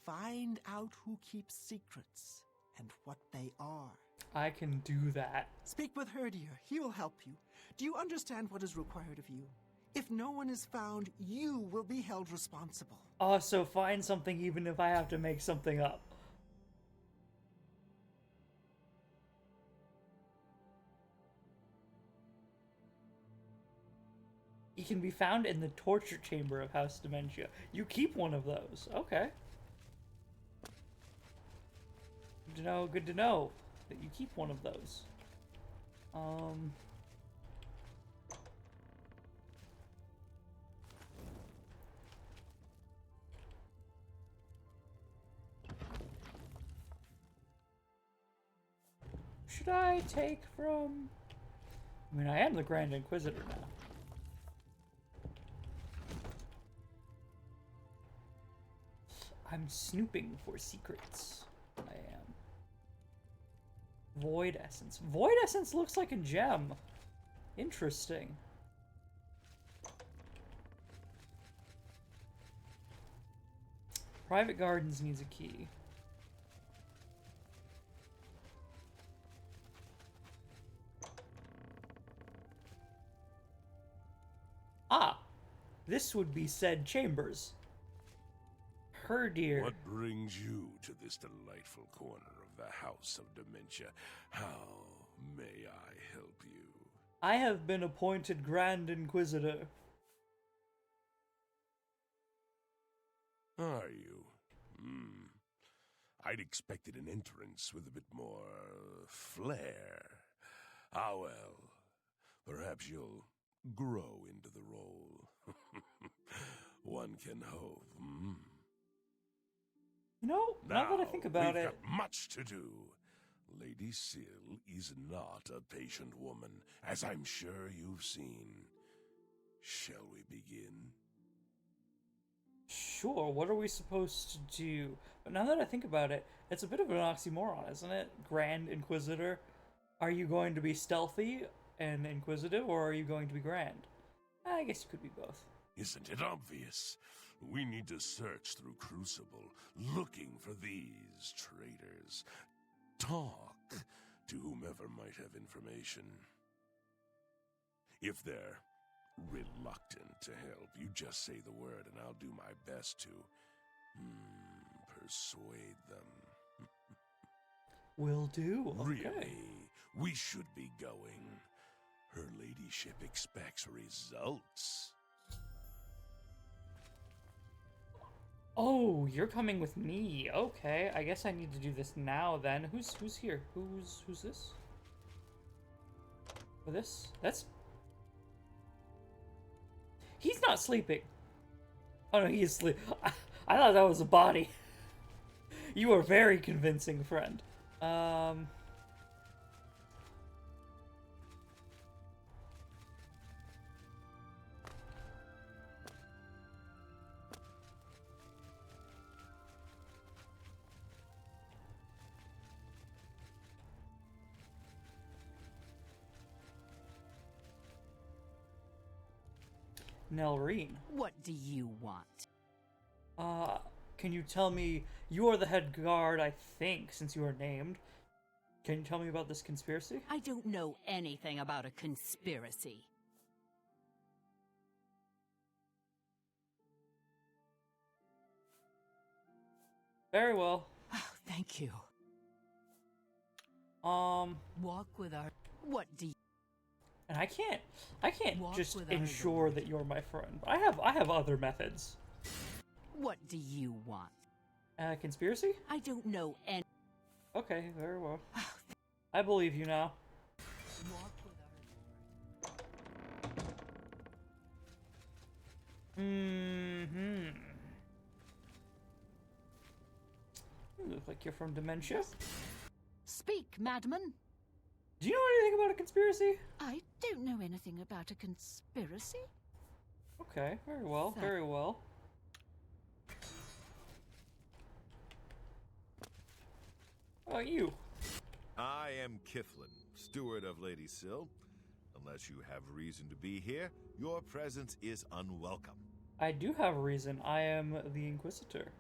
Find out who keeps secrets and what they are. I can do that. Speak with Herdier. He will help you. Do you understand what is required of you? If no one is found, you will be held responsible. Oh, so find something even if I have to make something up. He can be found in the torture chamber of House Dementia. You keep one of those. Okay. Good to know that you keep one of those. Should I take from... I mean, I am the Grand Inquisitor now. I'm snooping for secrets. I am. Void Essence. Void Essence looks like a gem. Interesting. Private Gardens needs a key. Ah! This would be said chambers. Her dear. What brings you to this delightful corner of the House of Dementia? How may I help you? I have been appointed Grand Inquisitor. Are you? I'd expected an entrance with a bit more flair. Ah, well. Perhaps you'll grow into the role. One can hope. You know, now that I think about we've it... got much to do. Lady Syl is not a patient woman, as I'm sure you've seen. Shall we begin? Sure, what are we supposed to do? But now that I think about it, it's a bit of an oxymoron, isn't it? Grand Inquisitor. Are you going to be stealthy and inquisitive, or are you going to be grand? I guess you could be both. Isn't it obvious? We need to search through Crucible, looking for these traitors. Talk to whomever might have information. If they're reluctant to help, you just say the word and I'll do my best to persuade them. Will do. Okay. Really, we should be going. Her ladyship expects results. Oh, you're coming with me. Okay, I guess I need to do this now then. Who's here? Who's this? For this? That's... He's not sleeping. Oh no, he is sleep. I thought that was a body. You are very convincing, friend. Nelreen. What do you want? Can you tell me, you are the head guard, I think, since you are named. Can you tell me about this conspiracy? I don't know anything about a conspiracy. Very well. Oh, thank you. Walk with our... What do you... And I can't Walk just with our ensure Lord. that you're my friend. I have other methods. What do you want? Conspiracy? I don't know any... Okay, very well. Oh, I believe you now. walk with our... You look like you're from Dementia. Speak, madman. Do you know anything about a conspiracy? I don't know anything about a conspiracy. Okay, very well, very well. How about you? I am Kiflin, steward of Lady Syl. Unless you have reason to be here, your presence is unwelcome. I do have a reason. I am the Inquisitor.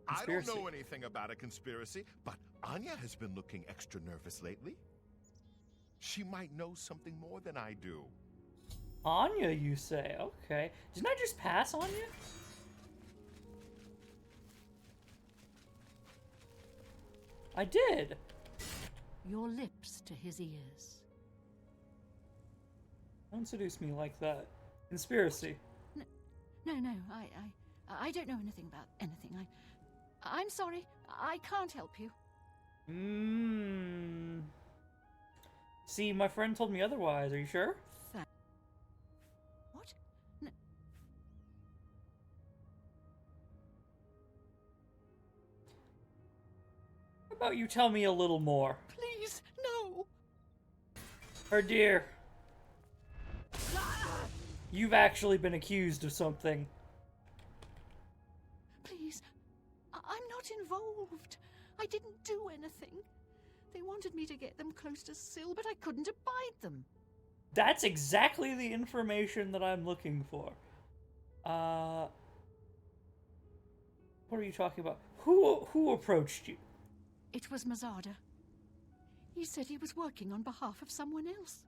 I don't Conspiracy. know anything about a conspiracy, but Anya has been looking extra nervous lately. She might know something more than I do. Anya, you say? Okay. Didn't I just pass Anya? I did. Your lips to his ears. Don't seduce me like that. Conspiracy. No, I don't know anything about anything. I'm sorry. I can't help you. See, my friend told me otherwise. Are you sure? What? No. How about you tell me a little more? Please, no. Her dear. You've actually been accused of something. Please. I'm not involved. I didn't do anything. They wanted me to get them close to Syl, but I couldn't abide them. That's exactly the information that I'm looking for. What are you talking about? Who approached you? It was Mazada. He said he was working on behalf of someone else.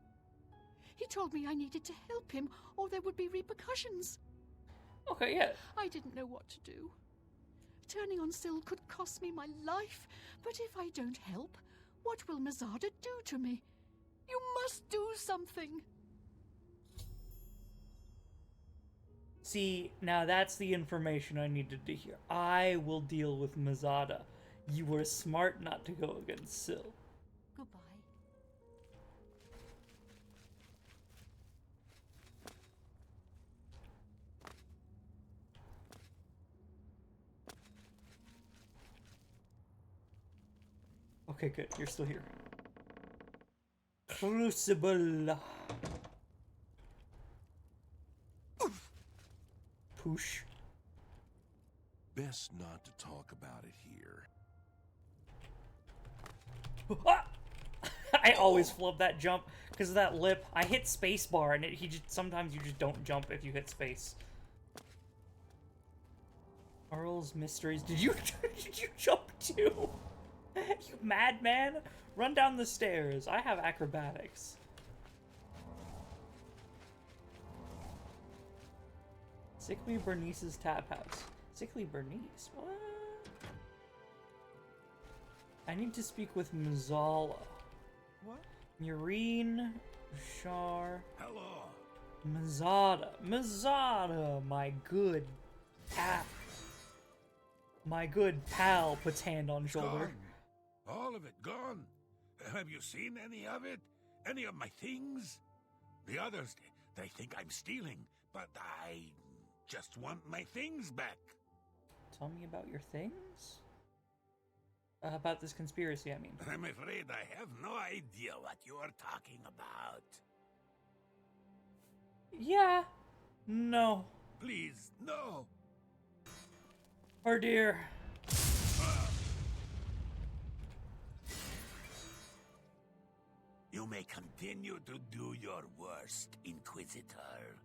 He told me I needed to help him or there would be repercussions. Okay, yeah. I didn't know what to do. Turning on Syl could cost me my life, but if I don't help, what will Mazada do to me? You must do something. See, now that's the information I needed to hear. I will deal with Mazada. You were smart not to go against Syl. Goodbye. Okay, good. You're still here. Crucible. Poosh. Best not to talk about it here. Ah! I always flub that jump because of that lip. I hit spacebar and sometimes you just don't jump if you hit space. Earl's Mysteries. Did you jump too? You madman! Run down the stairs. I have acrobatics. Sickly Bernice's tap house. Sickly Bernice? What? I need to speak with Mazala. What? Murine, Shar, Hello. Mazada. Mazada, my good pal puts hand on shoulder. Gone. All of it gone. Have you seen any of it? Any of my things? The others, they think I'm stealing, but I just want my things back. Tell me about your things? About this conspiracy, I mean. I'm afraid I have no idea what you are talking about. Yeah. No. Please, no. Oh dear. You may continue to do your worst, Inquisitor.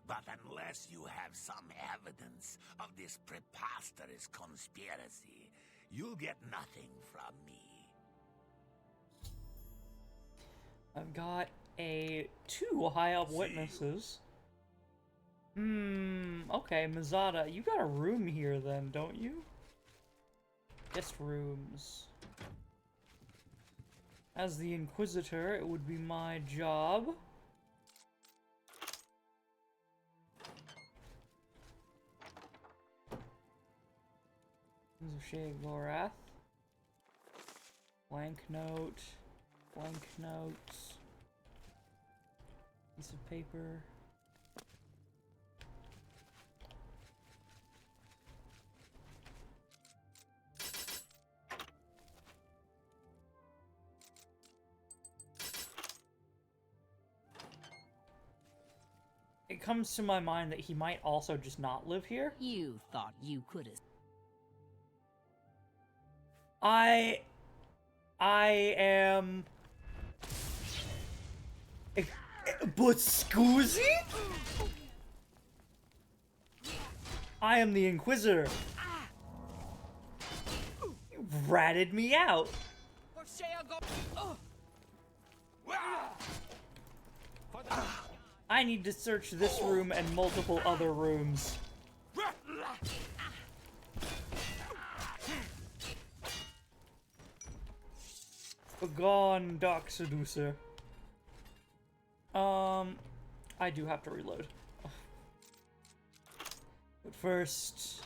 But unless you have some evidence of this preposterous conspiracy, you'll get nothing from me. I've got two high up witnesses. Okay, Mazada, you got a room here then, don't you? Guest rooms. As the Inquisitor, it would be my job. Shea Gorath. Blank note. Blank notes. Piece of paper. It comes to my mind that he might also just not live here. You thought you could have. I am... But scusi? I am the Inquisitor. You ratted me out. I need to search this room and multiple other rooms. Begone, Dark Seducer. I do have to reload. But first...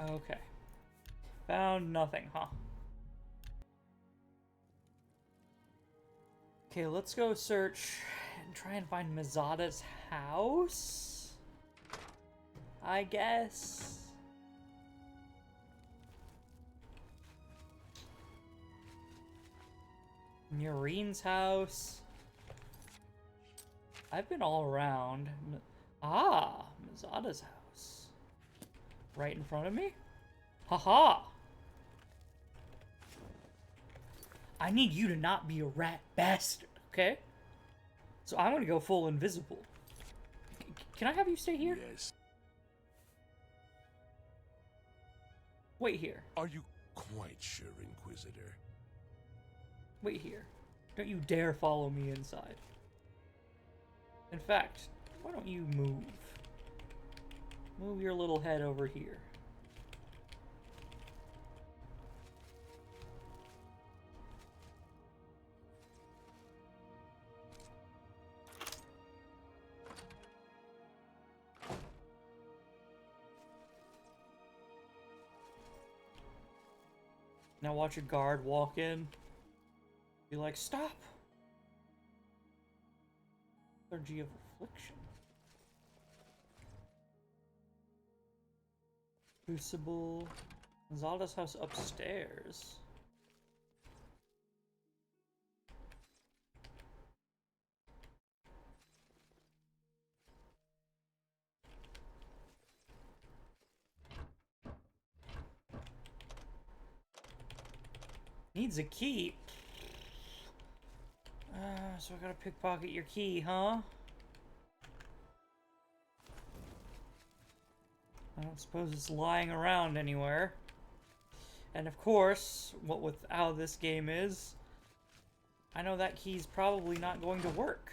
Okay. Found nothing, huh? Okay, let's go search and try and find Mazada's house, I guess. Murine's house. I've been all around. Mazada's house. Right in front of me? Haha! I need you to not be a rat bastard, okay? So I'm gonna go full invisible. Can I have you stay here? Yes. Wait here. Are you quite sure, Inquisitor? Wait here. Don't you dare follow me inside. In fact, why don't you move? Move your little head over here. Now watch a guard walk in. Be like, stop! Clergy of Affliction. Crucible. Zelda's house upstairs. Needs a key. So I gotta pickpocket your key, huh? I don't suppose it's lying around anywhere. And of course, what with how this game is, I know that key's probably not going to work.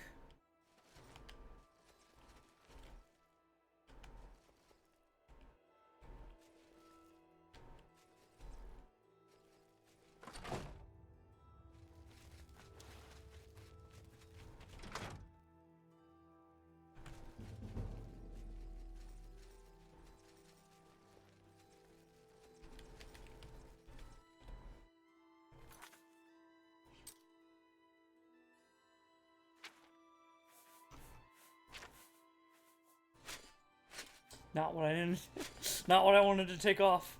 Not what I didn't. Not what I wanted to take off.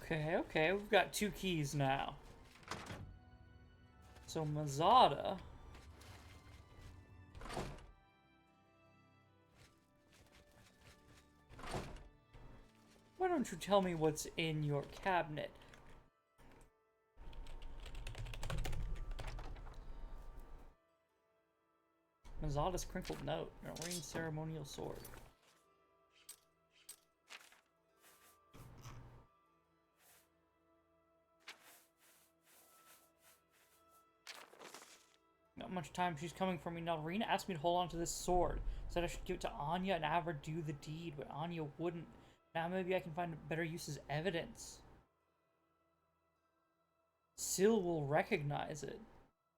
Okay, we've got 2 keys now. So Mazada. Why don't you tell me what's in your cabinet? Mazada's crinkled note. Noreen ceremonial sword. Not much time. She's coming for me. Noreen asked me to hold on to this sword. Said I should give it to Anya and have her do the deed, but Anya wouldn't. Now maybe I can find better use as evidence. Syl will recognize it.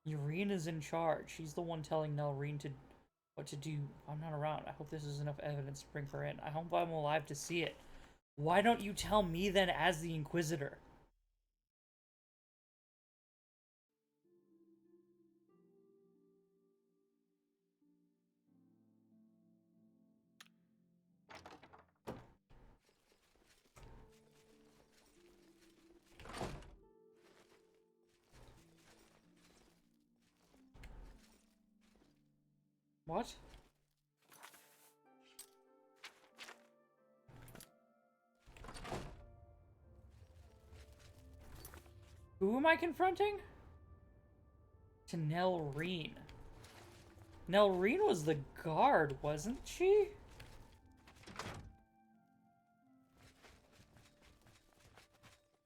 Urina's in charge. She's the one telling Nelreen what to do. I'm not around. I hope this is enough evidence to bring her in. I hope I'm alive to see it. Why don't you tell me then as the Inquisitor? What? Who am I confronting? To Nelreen. Nelreen was the guard, wasn't she?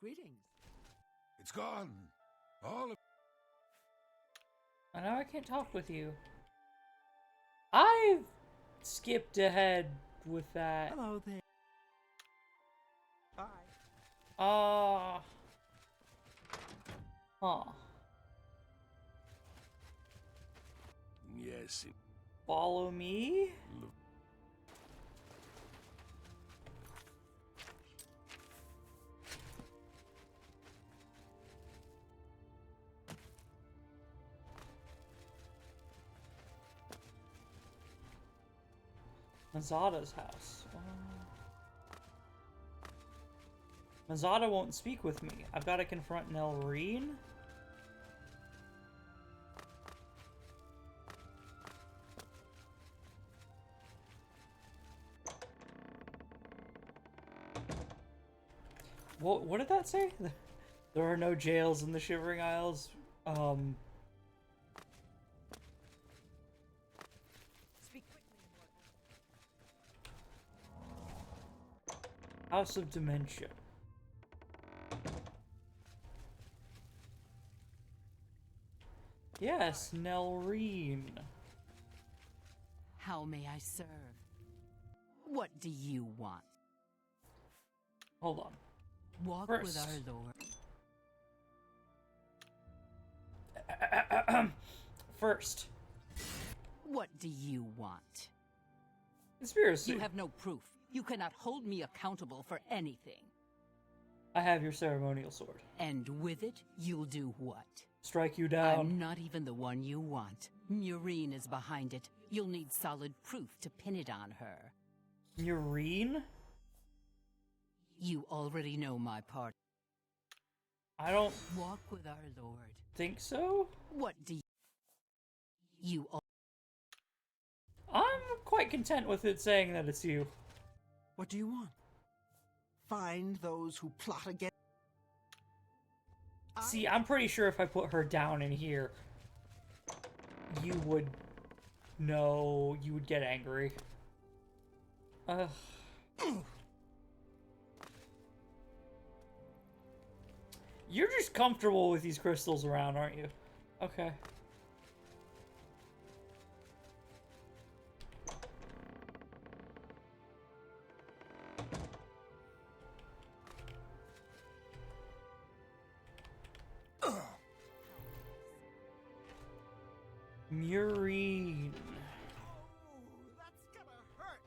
Greetings. It's gone. All of I know I can't talk with you. I've skipped ahead with that. Hello there. Bye. Huh. Yes. Follow me? Look. Mazada's house. Mazada won't speak with me. I've got to confront Nelreen. What did that say? There are no jails in the Shivering Isles. Speak quickly, House of Dementia. Yes, Nelreen. How may I serve? What do you want? Hold on. Walk First. with our Lord. First, What do you want? conspiracy. You have no proof. You cannot hold me accountable for anything. I have your ceremonial sword. And with it, you'll do what? Strike you down. I'm not even the one you want. Murine is behind it. You'll need solid proof to pin it on her. Murine? You already know my part. I don't Walk with our Lord. think so. What do you... I'm quite content with it saying that it's you. What do you want? Find those who plot against... See, I'm pretty sure if I put her down in here, you would know, you would get angry. Ugh. You're just comfortable with these crystals around, aren't you? Okay. Murine. that's gonna hurt!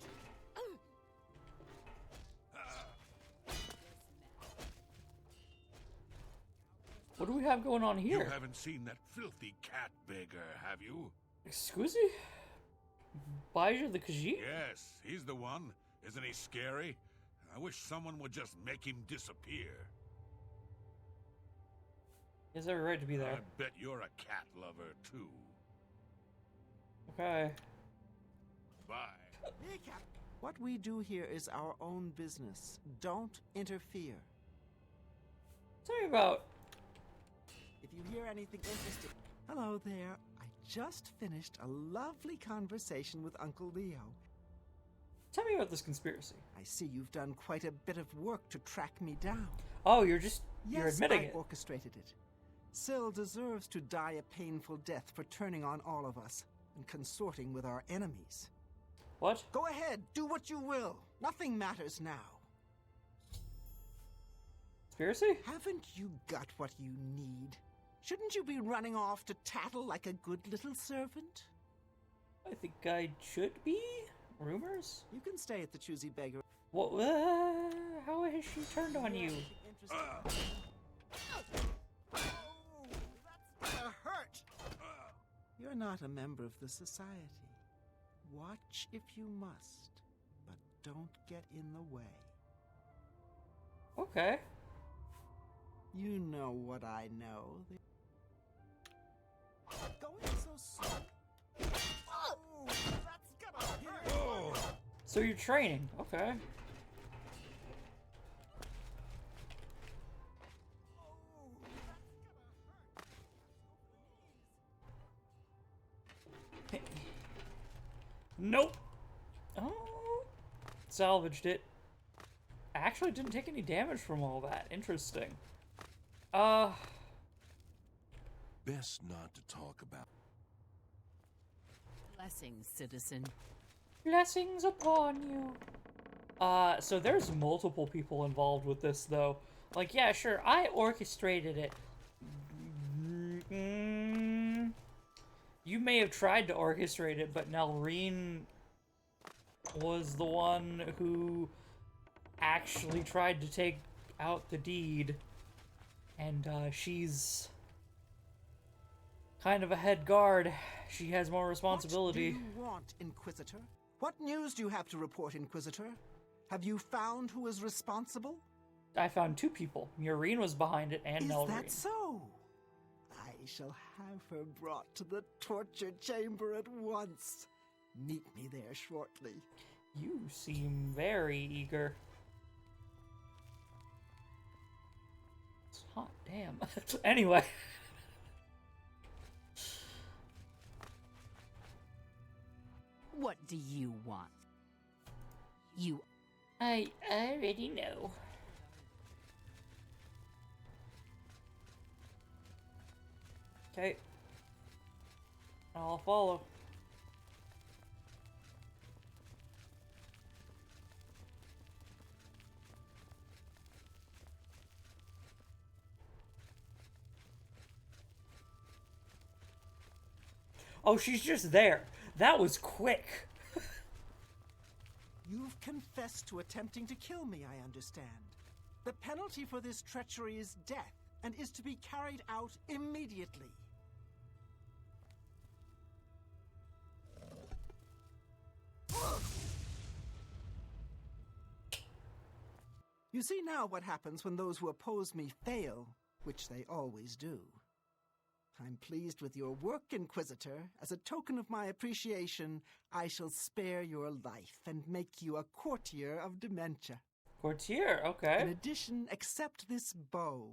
What do we have going on You here? haven't seen that filthy cat beggar, have you? Excuse me? Baja the Khajiit? Yes, he's the one. Isn't he scary? I wish someone would just make him disappear. He has every right to be there. I bet you're a cat lover, too. Okay. Bye. What we do here is our own business. Don't interfere. Tell me about... If you hear anything interesting... Hello there. I just finished a lovely conversation with Uncle Leo. Tell me about this conspiracy. I see you've done quite a bit of work to track me down. Oh, you're admitting I it. orchestrated it. Syl deserves to die a painful death for turning on all of us and consorting with our enemies. What? Go ahead, do what you will. Nothing matters now. Conspiracy? Haven't you got what you need? Shouldn't you be running off to tattle like a good little servant? I think I should be. Rumors? You can stay at the Choosy Beggar. What? How has she turned on you? That's gonna hurt! You're not a member of the society. Watch if you must, but don't get in the way. Okay. You know what I know. Going so slow. Oh, that's gonna hurt! Oh! So you're training. Okay. Nope. Oh. Salvaged it. Actually didn't take any damage from all that. Interesting. Best not to talk about. Blessings, citizen. Blessings upon you. So there's multiple people involved with this, though. Like, yeah, sure, I orchestrated it. You may have tried to orchestrate it, but Nelreen was the one who actually tried to take out the deed. And, she's kind of a head guard. She has more responsibility. What do you want, Inquisitor? What news do you have to report, Inquisitor? Have you found who is responsible? I found two people. Murine was behind it, and Nelreen. Is that so? I shall have her brought to the torture chamber at once. Meet me there shortly. You seem very eager. Hot damn. Anyway. What do you want? You... I already know. Okay. I'll follow. Oh, she's just there. That was quick. You've confessed to attempting to kill me, I understand. The penalty for this treachery is death, and is to be carried out immediately. You see now what happens when those who oppose me fail, which they always do. I'm pleased with your work, Inquisitor. As a token of my appreciation, I shall spare your life and make you a courtier of dementia. Courtier, okay. In addition, accept this bow.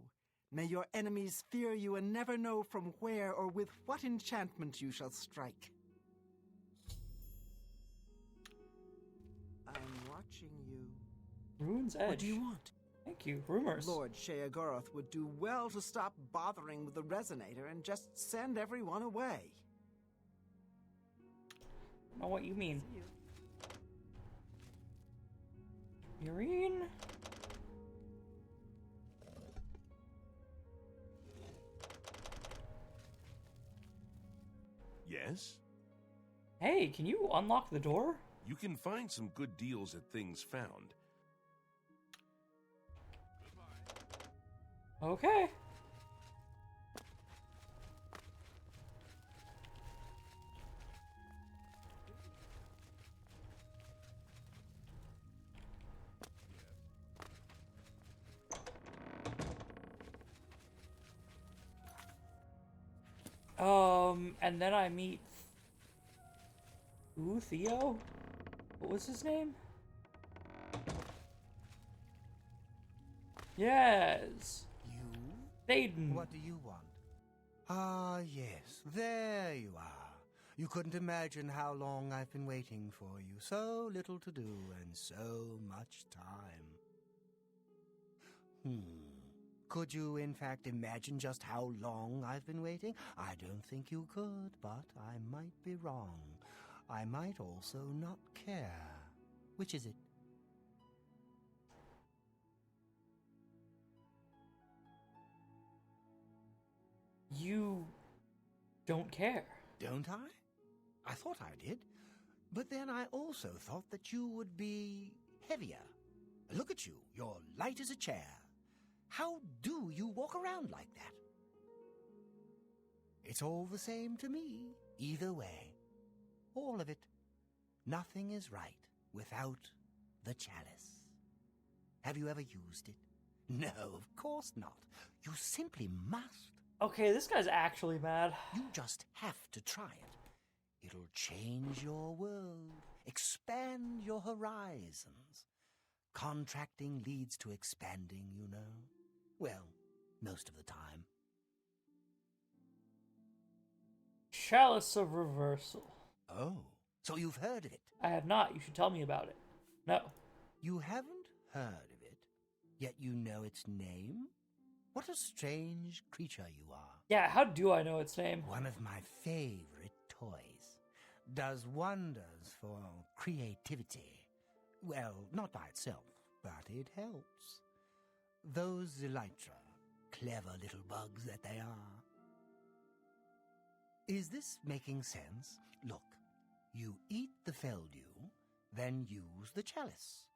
May your enemies fear you and never know from where or with what enchantment you shall strike. I'm watching you. Ruin's Edge. What do you want? Thank you. Rumors. Lord Sheogorath would do well to stop bothering with the resonator and just send everyone away. I know what you mean. Irene? Yes? Hey, can you unlock the door? You can find some good deals at things found. Okay. And then I meet... Ooh, Theo? What was his name? Yes. You? Thaden. What do you want? Ah, yes. There you are. You couldn't imagine how long I've been waiting for you. So little to do and so much time. Could you, in fact, imagine just how long I've been waiting? I don't think you could, but I might be wrong. I might also not care. Which is it? You don't care. Don't I? I thought I did. But then I also thought that you would be heavier. Look at you. You're light as a chair. How do you walk around like that? It's all the same to me, either way. All of it. Nothing is right without the chalice. Have you ever used it? No, of course not. You simply must. Okay, this guy's actually mad. You just have to try it. It'll change your world, expand your horizons. Contracting leads to expanding, you know. Well, most of the time. Chalice of Reversal. Oh, so you've heard of it? I have not. You should tell me about it. No. You haven't heard of it, yet you know its name? What a strange creature you are. Yeah, how do I know its name? One of my favorite toys. Does wonders for creativity. Well, not by itself, but it helps. Those elytra, clever little bugs that they are. Is this making sense? Look, you eat the feldew, then use the chalice,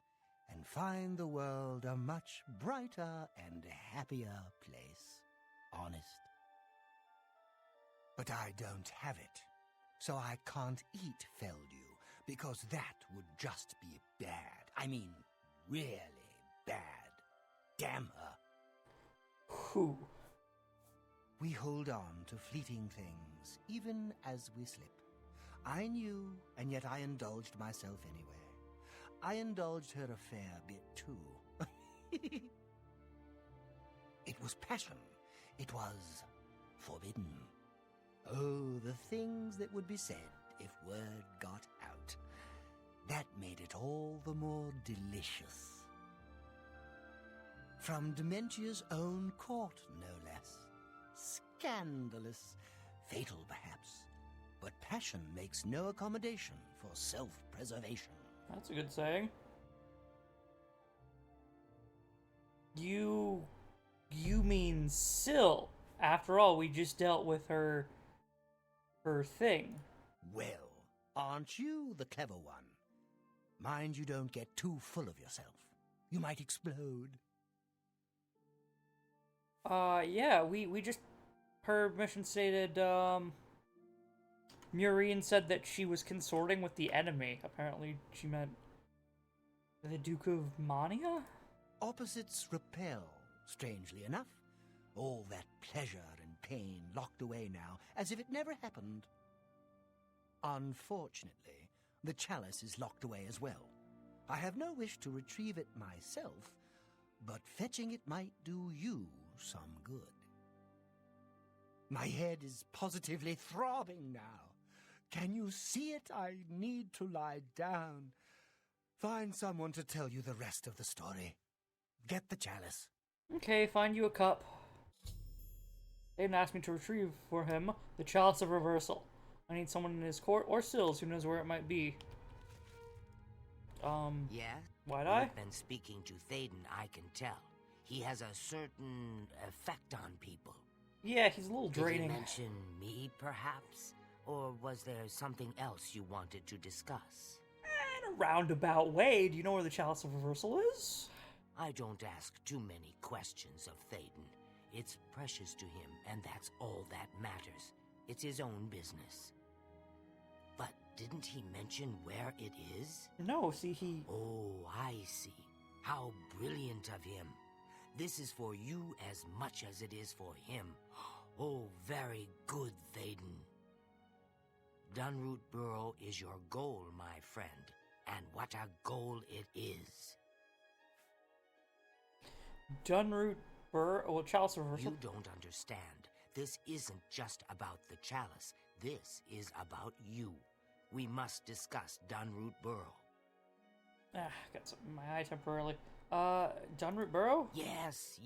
and find the world a much brighter and happier place. Honest. But I don't have it, so I can't eat feldew, because that would just be bad. I mean, really bad. Damn her. Who? We hold on to fleeting things, even as we slip. I knew, and yet I indulged myself anyway. I indulged her a fair bit, too. It was passion. It was forbidden. Oh, the things that would be said if word got out. That made it all the more delicious. From Dementia's own court, no less. Scandalous. Fatal, perhaps. But passion makes no accommodation for self-preservation. That's a good saying. You mean Syl. After all, we just dealt with her thing. Well, aren't you the clever one? Mind you don't get too full of yourself. You might explode. Yeah, we just... Her mission stated, Murine said that she was consorting with the enemy. Apparently, she meant the Duke of Mania? Opposites repel, strangely enough. All that pleasure and pain locked away now, as if it never happened. Unfortunately, the chalice is locked away as well. I have no wish to retrieve it myself, but fetching it might do you some good. My head is positively throbbing now. Can you see it? I need to lie down. Find someone to tell you the rest of the story. Get the chalice. Okay, find you a cup. Aiden asked me to retrieve for him the Chalice of Reversal. I need someone in his court or Syl's who knows where it might be. Yeah? Wide-Eye? You've been speaking to Thaden, I can tell. He has a certain effect on people. Yeah, he's a little draining. Did you mention me, perhaps? Or was there something else you wanted to discuss? In a roundabout way, do you know where the Chalice of Reversal is? I don't ask too many questions of Thaden. It's precious to him, and that's all that matters. It's his own business. But didn't he mention where it is? No, see, he... Oh, I see. How brilliant of him. This is for you as much as it is for him. Oh, very good, Thaden. Dunroot Burrow is your goal, my friend. And what a goal it is. Dunroot Burrow... Chalice of Reversal? You don't understand. This isn't just about the chalice. This is about you. We must discuss Dunroot Burrow. Got something in my eye temporarily. Dunroot Burrow? Yes,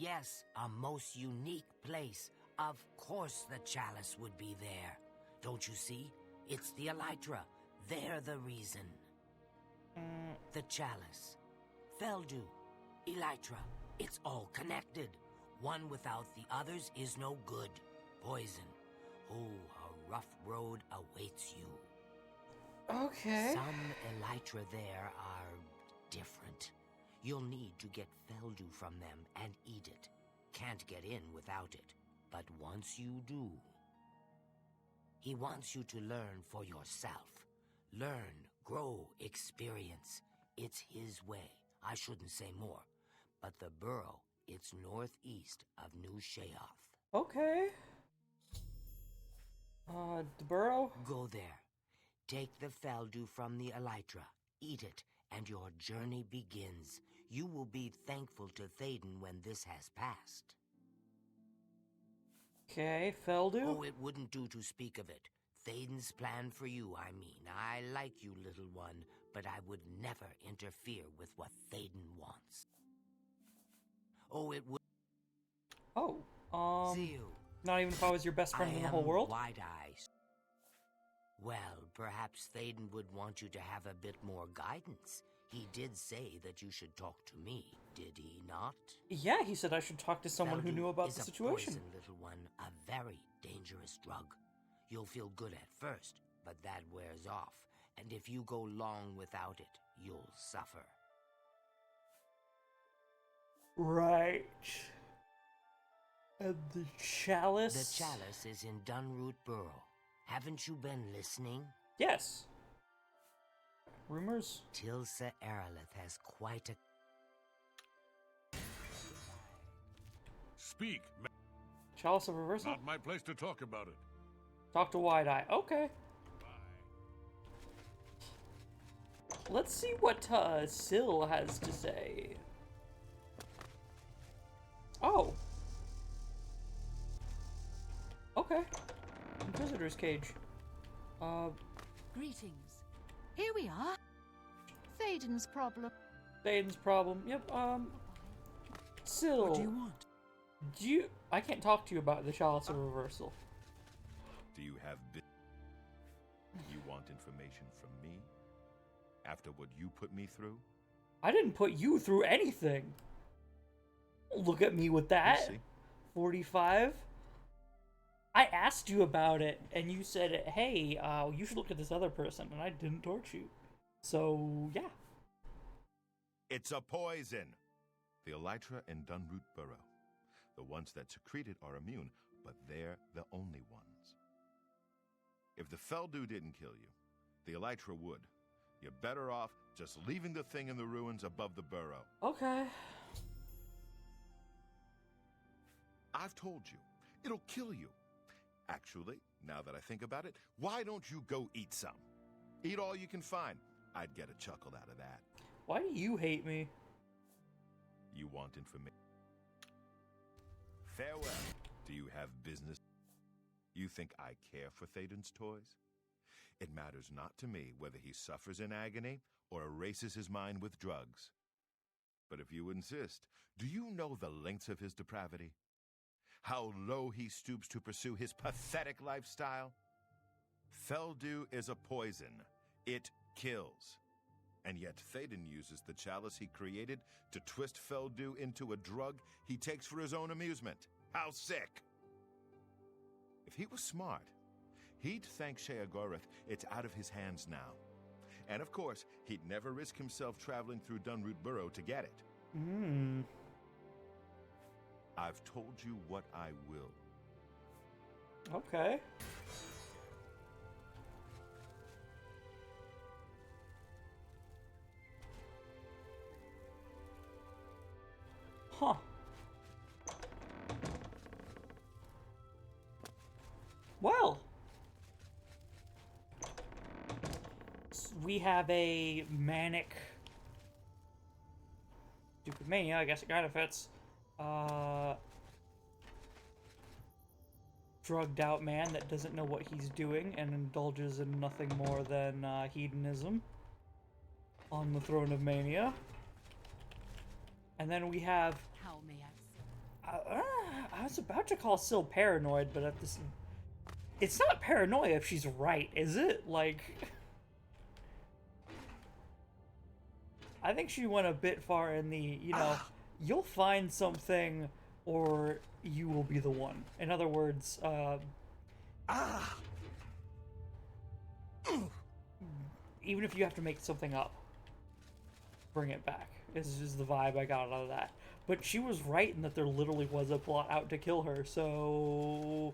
a most unique place. Of course the chalice would be there. Don't you see? It's the Elytra. They're the reason. The chalice. Feldu. Elytra. It's all connected. One without the others is no good. Poison. Oh, a rough road awaits you. Okay. Some Elytra there are different. You'll need to get Feldu from them and eat it. Can't get in without it. But once you do... He wants you to learn for yourself. Learn, grow, experience. It's his way. I shouldn't say more. But the burrow, it's northeast of New Sheoth. Okay. The burrow? Go there. Take the Feldu from the Elytra. Eat it, and your journey begins. You will be thankful to Thaden when this has passed. Okay, Feldu? Oh, it wouldn't do to speak of it. Thaden's plan for you, I mean. I like you, little one, but I would never interfere with what Thaden wants. Oh, it would... Oh, See you. Not even if I was your best friend in the whole world? Wide-Eye. Well, perhaps Thaden would want you to have a bit more guidance. He did say that you should talk to me, did he not? Yeah, he said I should talk to someone who Feldu knew about is the a situation. poison, little one, a very dangerous drug. You'll feel good at first, but that wears off. And if you go long without it, you'll suffer. Right. And the chalice? The chalice is in Dunroot Burrow. Haven't you been listening? Yes. Rumors? Tilsa Erlith has quite a... Speak, Chalice of Reversal? not my place to talk about it. Talk to Wide-Eye. Okay. Let's see what Syl has to say. Oh. Okay. Inquisitor's cage. Greetings. Here we are. Thaden's problem. Thaden's problem. Yep, Syl. What do you want? I can't talk to you about the Chalice of Reversal. Do you have you want information from me? After what you put me through? I didn't put you through anything. Look at me with that. 45. I asked you about it, and you said, hey, you should look at this other person, and I didn't torch you. So, yeah. It's a poison! The elytra and Dunroot burrow. The ones that secrete it are immune, but they're the only ones. If the Feldu didn't kill you, the elytra would. You're better off just leaving the thing in the ruins above the burrow. Okay. I've told you, it'll kill you. Actually, now that I think about it, why don't you go eat some? Eat all you can find. I'd get a chuckle out of that. Why do you hate me? You want information? Farewell. Do you have business? You think I care for Thaden's toys? It matters not to me whether he suffers in agony or erases his mind with drugs. But if you insist, do you know the lengths of his depravity? How low he stoops to pursue his pathetic lifestyle? Feldu is a poison. It kills. And yet Thaden uses the chalice he created to twist Feldu into a drug he takes for his own amusement. How sick! If he was smart, he'd thank Sheogorath it's out of his hands now. And of course, he'd never risk himself traveling through Dunroot Burrow to get it. I've told you what I will. Okay. Huh. Well. We have a manic stupid mania, I guess it kind of fits. Drugged out man that doesn't know what he's doing and indulges in nothing more than hedonism on the throne of mania. And then we have... How may I? I was about to call Syl paranoid, but at this... It's not paranoia if she's right, is it? Like... I think she went a bit far in the, you know, you'll find something or you will be the one. In other words, even if you have to make something up, bring it back. This is the vibe I got out of that. But she was right in that there literally was a plot out to kill her, so...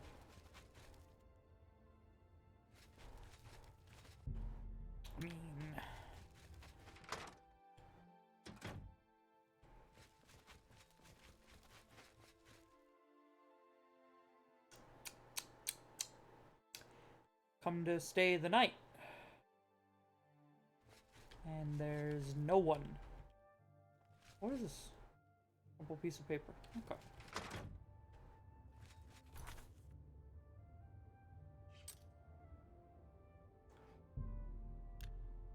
I mean... Come to stay the night. And there's no one. What is this? Simple piece of paper. Okay.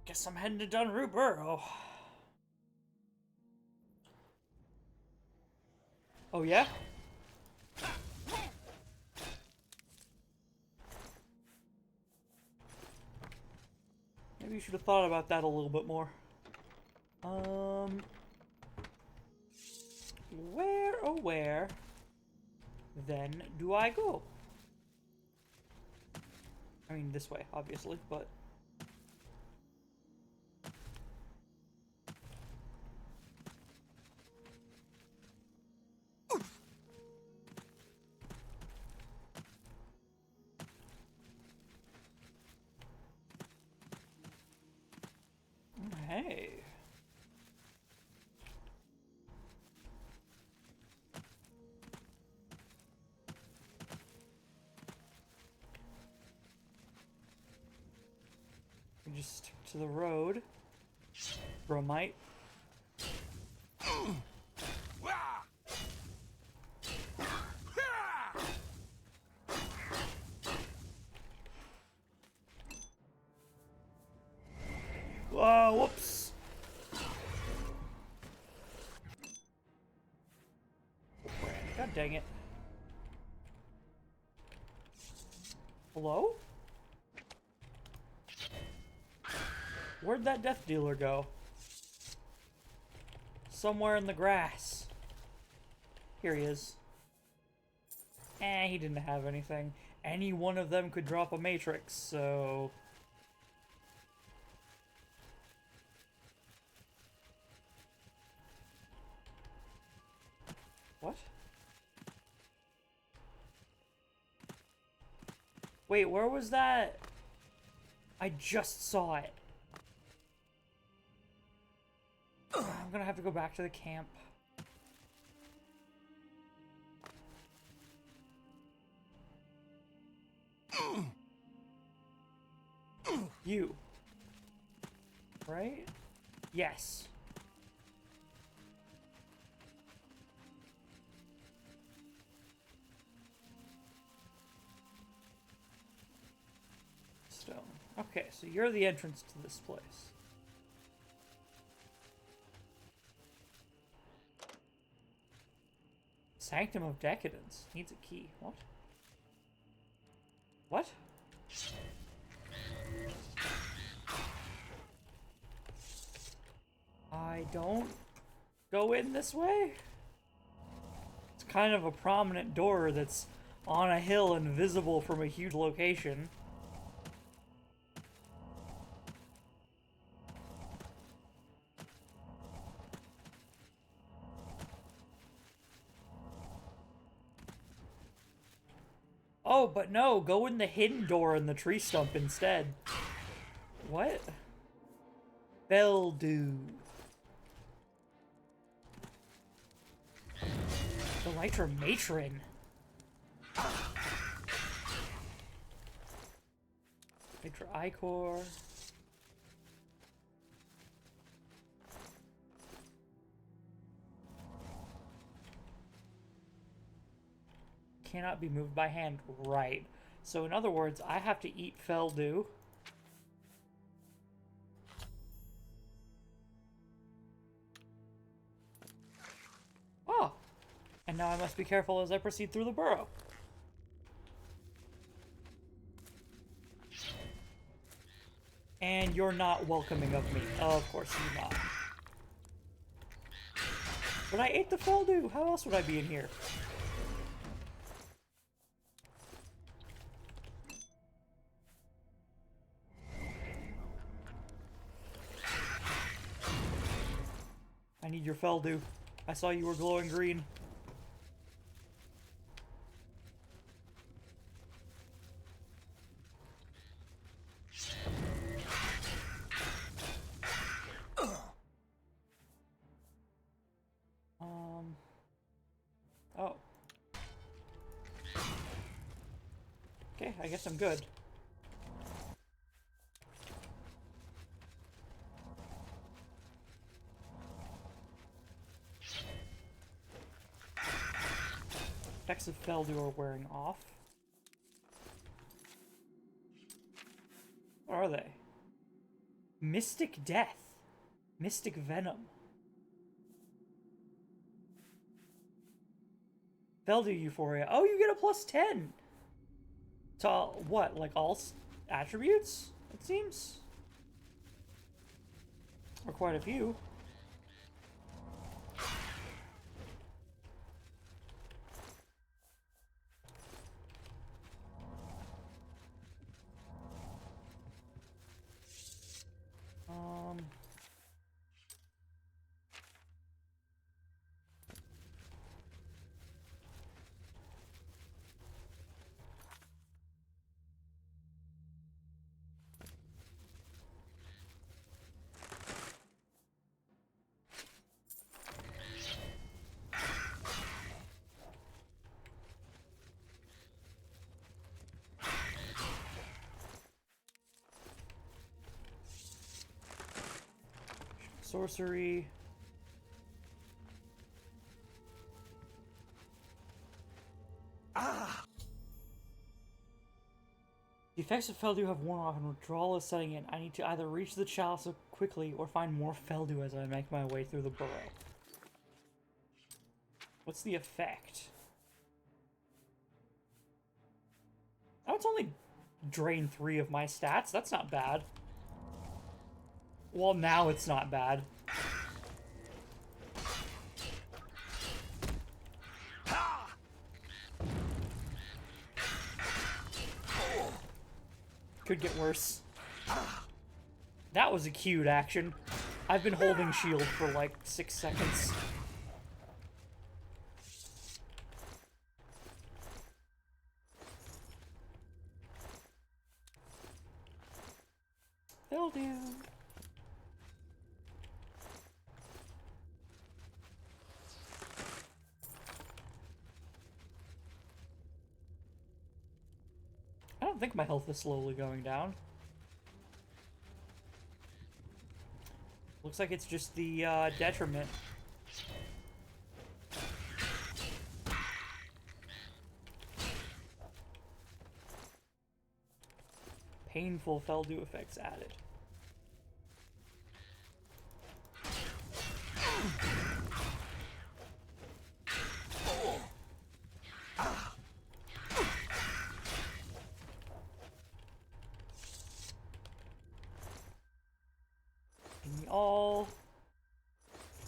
Guess I'm heading to Dunroot Burrow. Oh yeah? Maybe you should have thought about that a little bit more. Where, oh where, then do I go? I mean, this way, obviously, but... Hey. We just stick to the road. Bromite. Oh, whoops. God dang it. Hello? Where'd that death dealer go? Somewhere in the grass. Here he is. He didn't have anything. Any one of them could drop a matrix, so... What? Wait, where was that? I just saw it. I'm gonna have to go back to the camp. You. Right? Yes. Stone. Okay, so you're the entrance to this place. Sanctum of Decadence. Needs a key. What? What? I don't go in this way? It's kind of a prominent door that's on a hill and visible from a huge location. Oh, but no, go in the hidden door in the tree stump instead. What? Beldu. The Elytra Matron. Elytra Ichor. Cannot be moved by hand. Right. So in other words, I have to eat Feldu. Oh! And now I must be careful as I proceed through the burrow. And you're not welcoming of me. Of course you're not. But I ate the Feldu! How else would I be in here? I need your Feldu. I saw you were glowing green. Oh. Okay, I guess I'm good. Effects of Feldu are wearing off. What are they? Mystic Death. Mystic Venom. Feldu Euphoria. Oh, you get a +10! To what? Like all attributes? It seems? Or quite a few. Sorcery. Ah! The effects of Feldu have worn off and withdrawal is setting in. I need to either reach the chalice quickly or find more Feldu as I make my way through the burrow. What's the effect? Oh, it's only drained 3 of my stats. That's not bad. Well, now it's not bad. Could get worse. That was a cute action. I've been holding shield for like 6 seconds. They'll do. I don't think my health is slowly going down. Looks like it's just the detriment. Painful Feldu effects added. Give me all.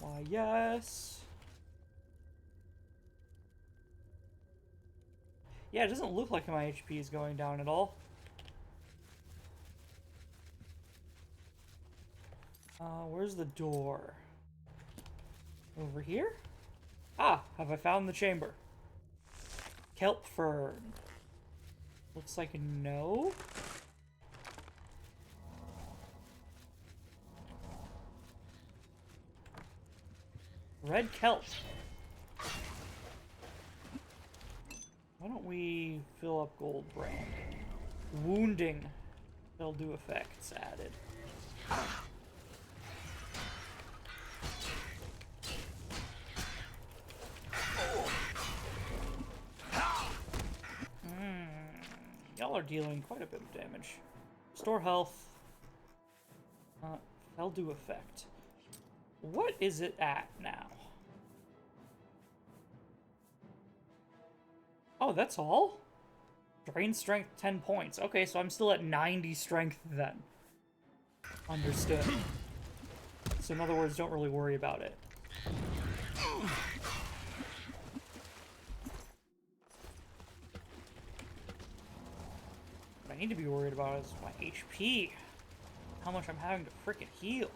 Why, yes. Yeah, it doesn't look like my HP is going down at all. Where's the door? Over here? Ah, have I found the chamber? Kelp fern. Looks like a no. Red kelp. Why don't we fill up gold brand? Wounding. They'll do effects added. Y'all are dealing quite a bit of damage. Restore health. They'll do effect. What is it at now? Oh, that's all? Drain strength 10 points. Okay, so I'm still at 90 strength then. Understood. So in other words, don't really worry about it. What I need to be worried about is my HP. How much I'm having to frickin' heal.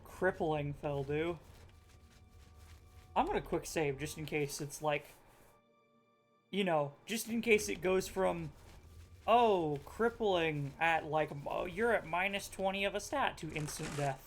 Crippling Feldu. I'm gonna quick save just in case it's like, you know, just in case it goes from, oh, crippling at like, oh, you're at minus 20 of a stat to instant death.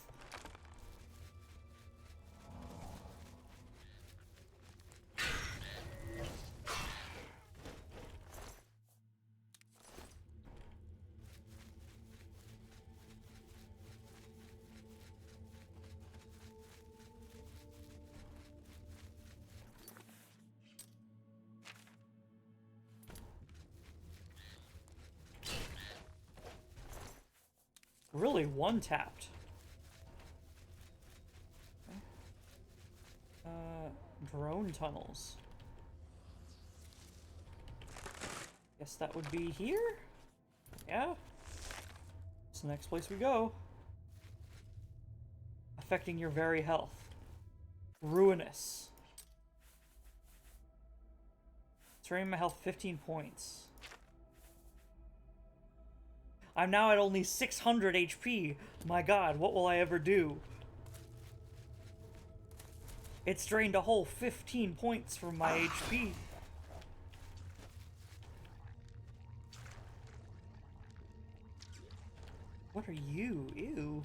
Really one-tapped. Drone tunnels. Guess that would be here? Yeah. It's the next place we go. Affecting your very health. Ruinous. Draining my health 15 points. I'm now at only 600 HP. My god, what will I ever do? It's drained a whole 15 points from my HP. What are you? Ew.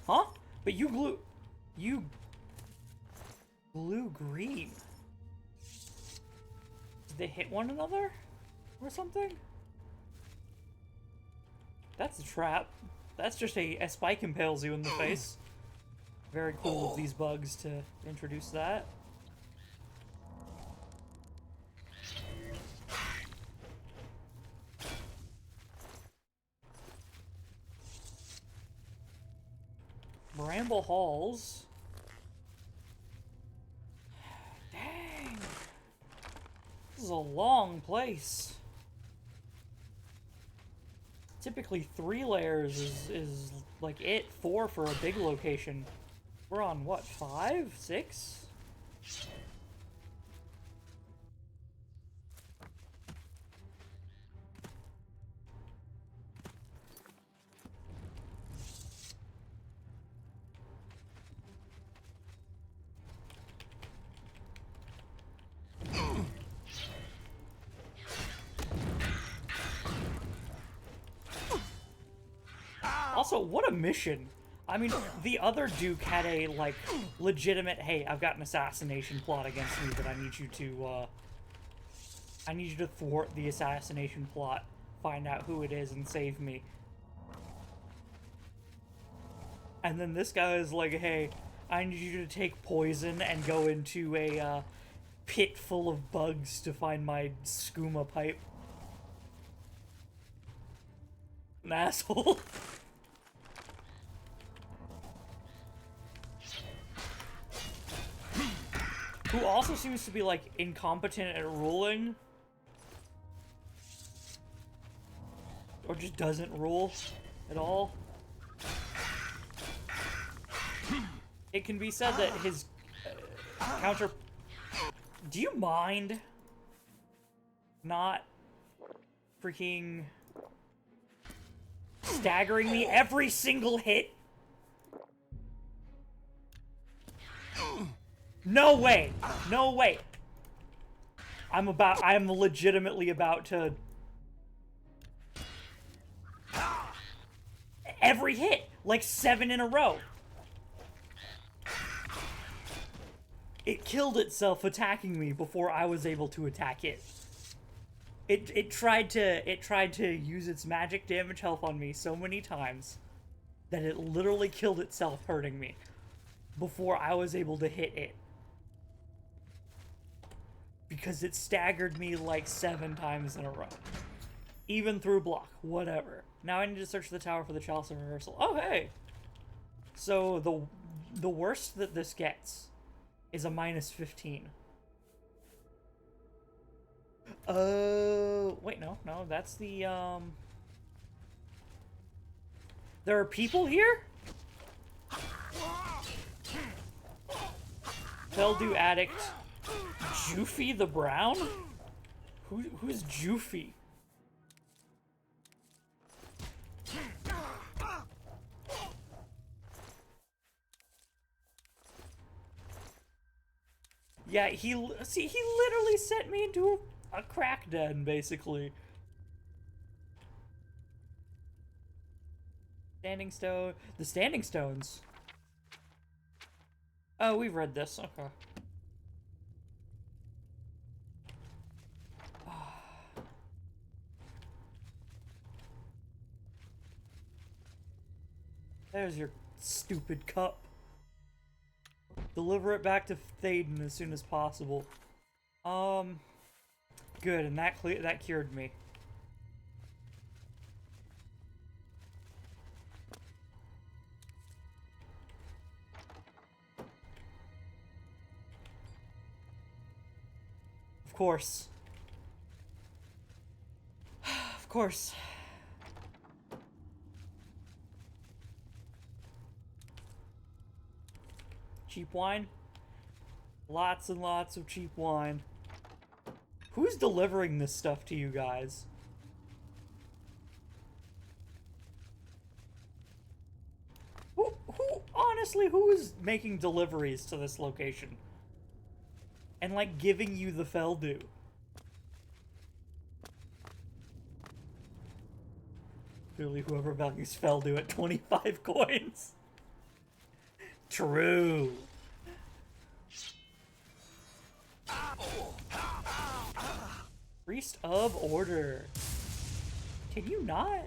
Huh? But you glue... You... glue green. Did they hit one another? Or something? That's a trap. That's just a spike impales you in the face. Very cool of these bugs to introduce that. Bramble Halls. Dang. This is a long place. Typically 3 layers is like it. 4 for a big location. We're on what, 5? 6? Also, what a mission. I mean, the other Duke had a, like, legitimate, hey, I've got an assassination plot against me, but I need you to thwart the assassination plot, find out who it is, and save me. And then this guy is like, hey, I need you to take poison and go into a, pit full of bugs to find my skooma pipe. An asshole. Who also seems to be, like, incompetent at ruling. Or just doesn't rule at all. It can be said that his counter... Do you mind not freaking staggering me every single hit? No way! No way! I'm legitimately about to... Every hit! Like 7 in a row! It killed itself attacking me before I was able to attack it. It tried to use its magic damage health on me so many times that it literally killed itself hurting me before I was able to hit it. Because it staggered me like 7 times in a row. Even through block, whatever. Now I need to search the tower for the Chalice of Reversal. Oh, hey! So, the worst that this gets is a -15. Wait, no, that's the, There are people here? Feldu Addict. Joofy the Brown? Who's Joofy? Yeah, he literally sent me into a crack den, basically. Standing Stone. The Standing Stones. Oh, we've read this. Okay. There's your stupid cup. Deliver it back to Thaden as soon as possible. Good, and that cured me. Of course. Of course. Cheap wine? Lots and lots of cheap wine. Who's delivering this stuff to you guys? Honestly, who is making deliveries to this location? And, like, giving you the Feldu? Clearly whoever values Feldu at 25 coins. True. Priest of Order. Can you not?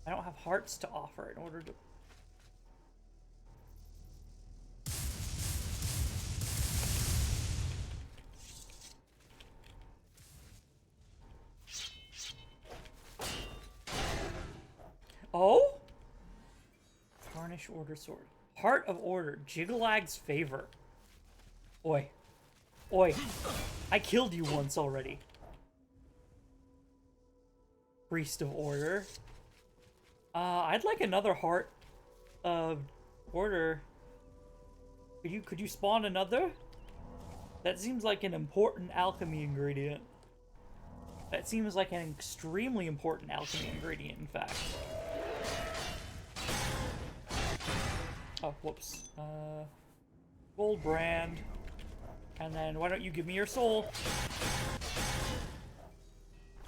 I don't have hearts to offer in order to... Oh? Tarnish Order Sword. Heart of Order. Jigalag's favor. Oi. Oi. I killed you once already. Priest of Order. I'd like another Heart of Order. Could you spawn another? That seems like an important alchemy ingredient. That seems like an extremely important alchemy ingredient, in fact. Oh, whoops. Gold brand. And then why don't you give me your soul?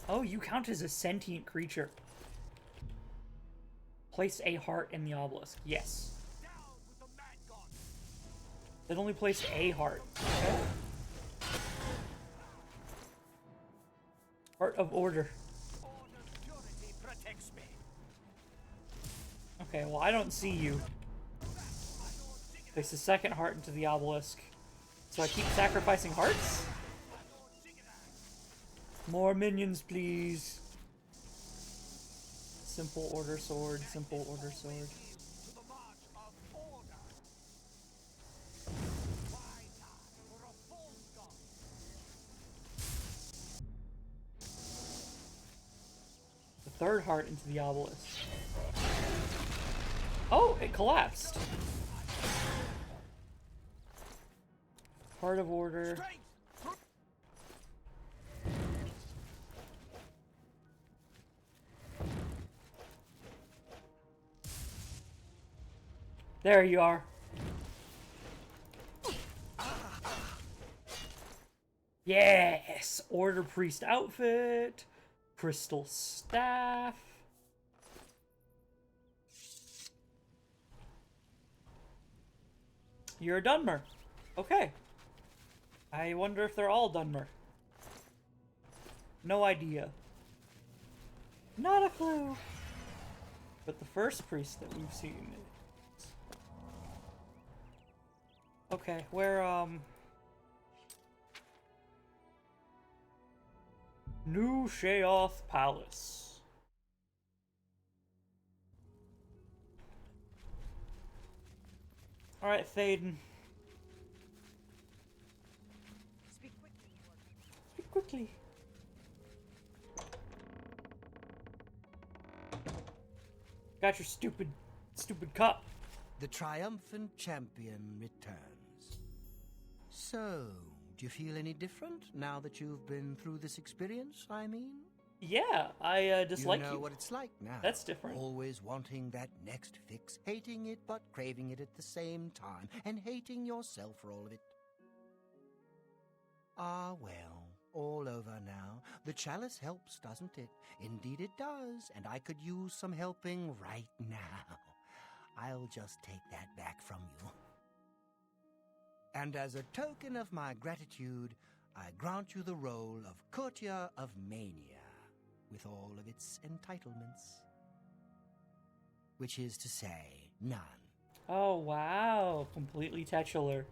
Oh, you count as a sentient creature. Place a heart in the obelisk. Yes. Then only place a heart. Okay. Heart of Order. Okay, well, I don't see you. Place the second heart into the obelisk. So I keep sacrificing hearts? More minions, please. Simple Order Sword, Simple Order Sword. The third heart into the obelisk. Oh, it collapsed. Heart of Order. There you are. Yes! Order Priest outfit. Crystal staff. You're a Dunmer. Okay. I wonder if they're all Dunmer. No idea. Not a clue. But the first priest that we've seen. Okay, where, New Sheoth Palace. Alright, Thaden. Speak quickly. Got your stupid cup. The triumphant champion returns. So, do you feel any different now that you've been through this experience, I mean? Yeah, I dislike you. You know what it's like now. That's different. Always wanting that next fix, hating it but craving it at the same time, and hating yourself for all of it. Ah, well, all over now. The chalice helps, doesn't it? Indeed it does, and I could use some helping right now. I'll just take that back from you. And as a token of my gratitude, I grant you the role of Courtier of Mania, with all of its entitlements. Which is to say, none. Oh, wow. Completely titular.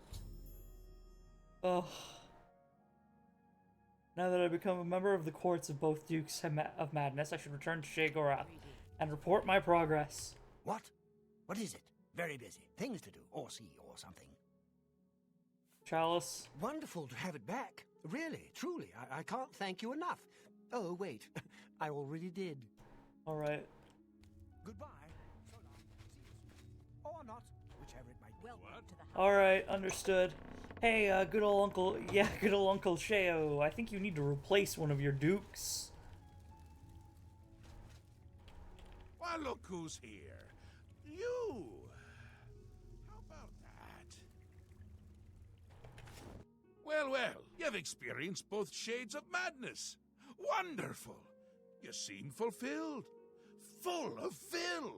Ugh. Now that I've become a member of the courts of both Dukes of Madness, I should return to Sheogorath and report my progress. What? What is it? Very busy. Things to do, or see, or something. Chalice. Wonderful to have it back. Really, truly, I can't thank you enough. Oh, wait. I already did. Alright. Goodbye. So long. See you soon. Or not, whichever it might be. Alright, understood. Hey, good old Uncle Sheo, I think you need to replace one of your dukes. Well, look who's here. You! How about that? Well, you've experienced both shades of madness. Wonderful! You seem fulfilled. Full of fill.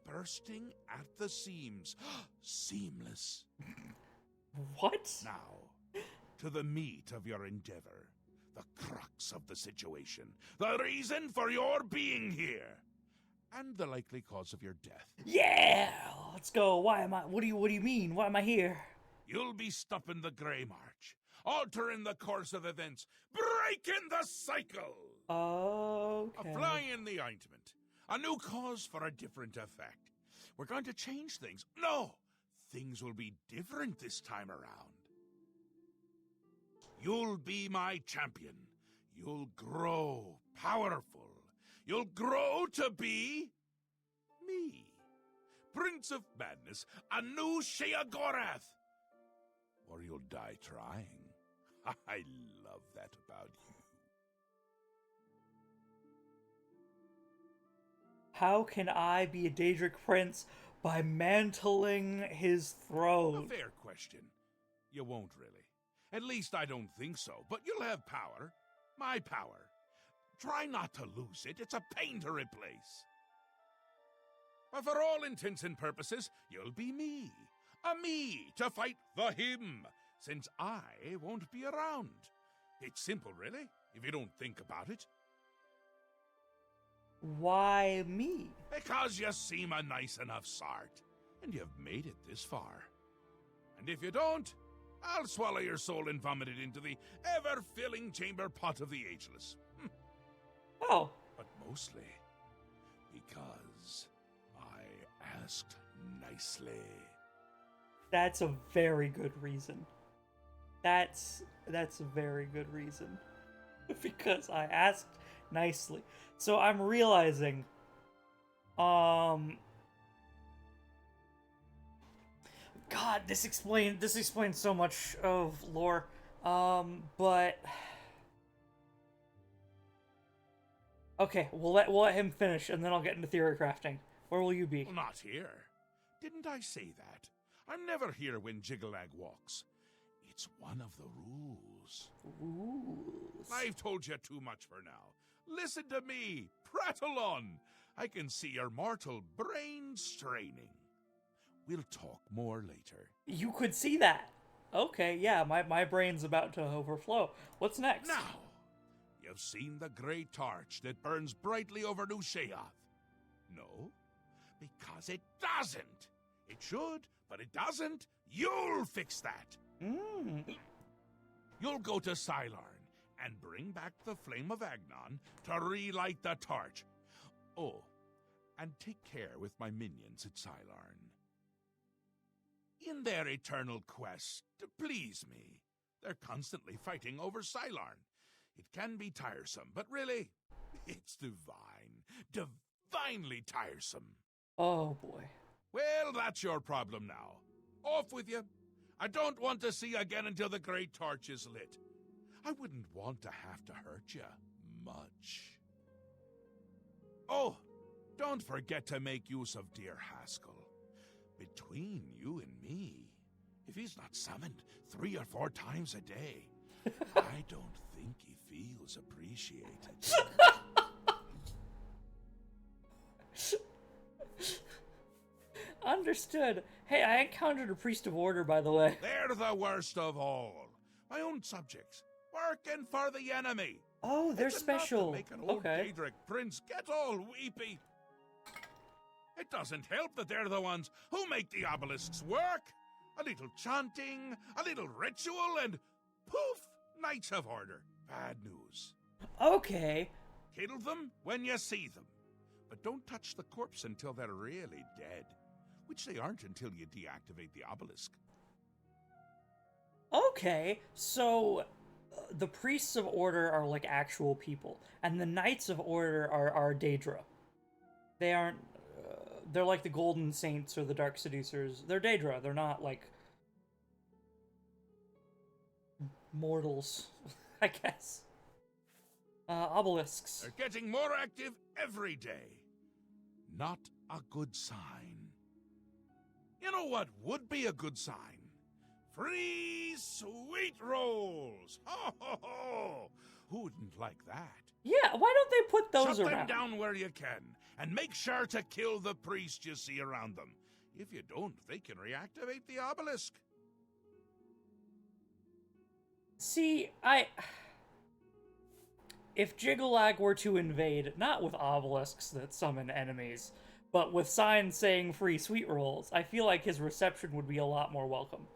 Bursting at the seams. Seamless. What? Now, to the meat of your endeavor. The crux of the situation. The reason for your being here. And the likely cause of your death. Yeah! Let's go. Why am I... What do you mean? Why am I here? You'll be stopping the Grey March. Altering the course of events. Breaking the cycle! Okay. A fly in the ointment. A new cause for a different effect. We're going to change things. No! Things will be different this time around. You'll be my champion. You'll grow powerful. You'll grow to be... me. Prince of Madness, a new Sheogorath. Or you'll die trying. I love that about you. How can I be a Daedric prince by mantling his throne? A fair question. You won't really. At least I don't think so, but you'll have power. My power. Try not to lose it. It's a pain to replace. But for all intents and purposes, you'll be me. A me to fight the him, since I won't be around. It's simple, really, if you don't think about it. Why me? Because you seem a nice enough sort, and you've made it this far. And if you don't, I'll swallow your soul and vomit it into the ever-filling chamber pot of the ageless. Oh. But mostly because I asked nicely. That's a very good reason. That's a very good reason. Because I asked nicely. So I'm realizing God, this explains so much of lore. But okay, we'll let him finish, and then I'll get into theory crafting. Where will you be? Well, not here. Didn't I say that? I'm never here when Jiggalag walks. It's one of the rules. Rules. I've told you too much for now. Listen to me. Prattle on. I can see your mortal brain straining. We'll talk more later. You could see that. Okay, yeah, my brain's about to overflow. What's next? Now, you've seen the great torch that burns brightly over New Sheoth. No, because it doesn't. It should, but it doesn't. You'll fix that. You'll go to Cylorn and bring back the flame of Agnon to relight the torch. Oh, and take care with my minions at Cylorn. In their eternal quest to please me, they're constantly fighting over Cylorn. It can be tiresome, but really, it's divine. Divinely tiresome. Oh, boy. Well, that's your problem now. Off with you. I don't want to see you again until the great torch is lit. I wouldn't want to have to hurt you much. Oh, don't forget to make use of dear Haskell. Between you and me, if he's not summoned 3 or 4 times a day, I don't think he feels appreciated. Understood. Hey, I encountered a priest of order, by the way. They're the worst of all. My own subjects, working for the enemy. Oh, they're It's special. enough to make an old Okay. Daedric prince get all weepy. It doesn't help that they're the ones who make the obelisks work. A little chanting, a little ritual, and poof, Knights of Order. Bad news. Okay. Kill them when you see them. But don't touch the corpse until they're really dead. Which they aren't until you deactivate the obelisk. Okay, so the priests of order are like actual people, and the knights of order are Daedra. They aren't. They're like the Golden Saints or the Dark Seducers. They're Daedra. They're not like mortals, I guess. Obelisks. They're getting more active every day. Not a good sign. You know what would be a good sign? Free sweet rolls! Ho, ho, ho! Who wouldn't like that? Yeah, why don't they put those Shut around. them down where you can, and make sure to kill the priest you see around them. If you don't, they can reactivate the obelisk. See, if Jiggalag were to invade, not with obelisks that summon enemies, but with signs saying free sweet rolls, I feel like his reception would be a lot more welcome.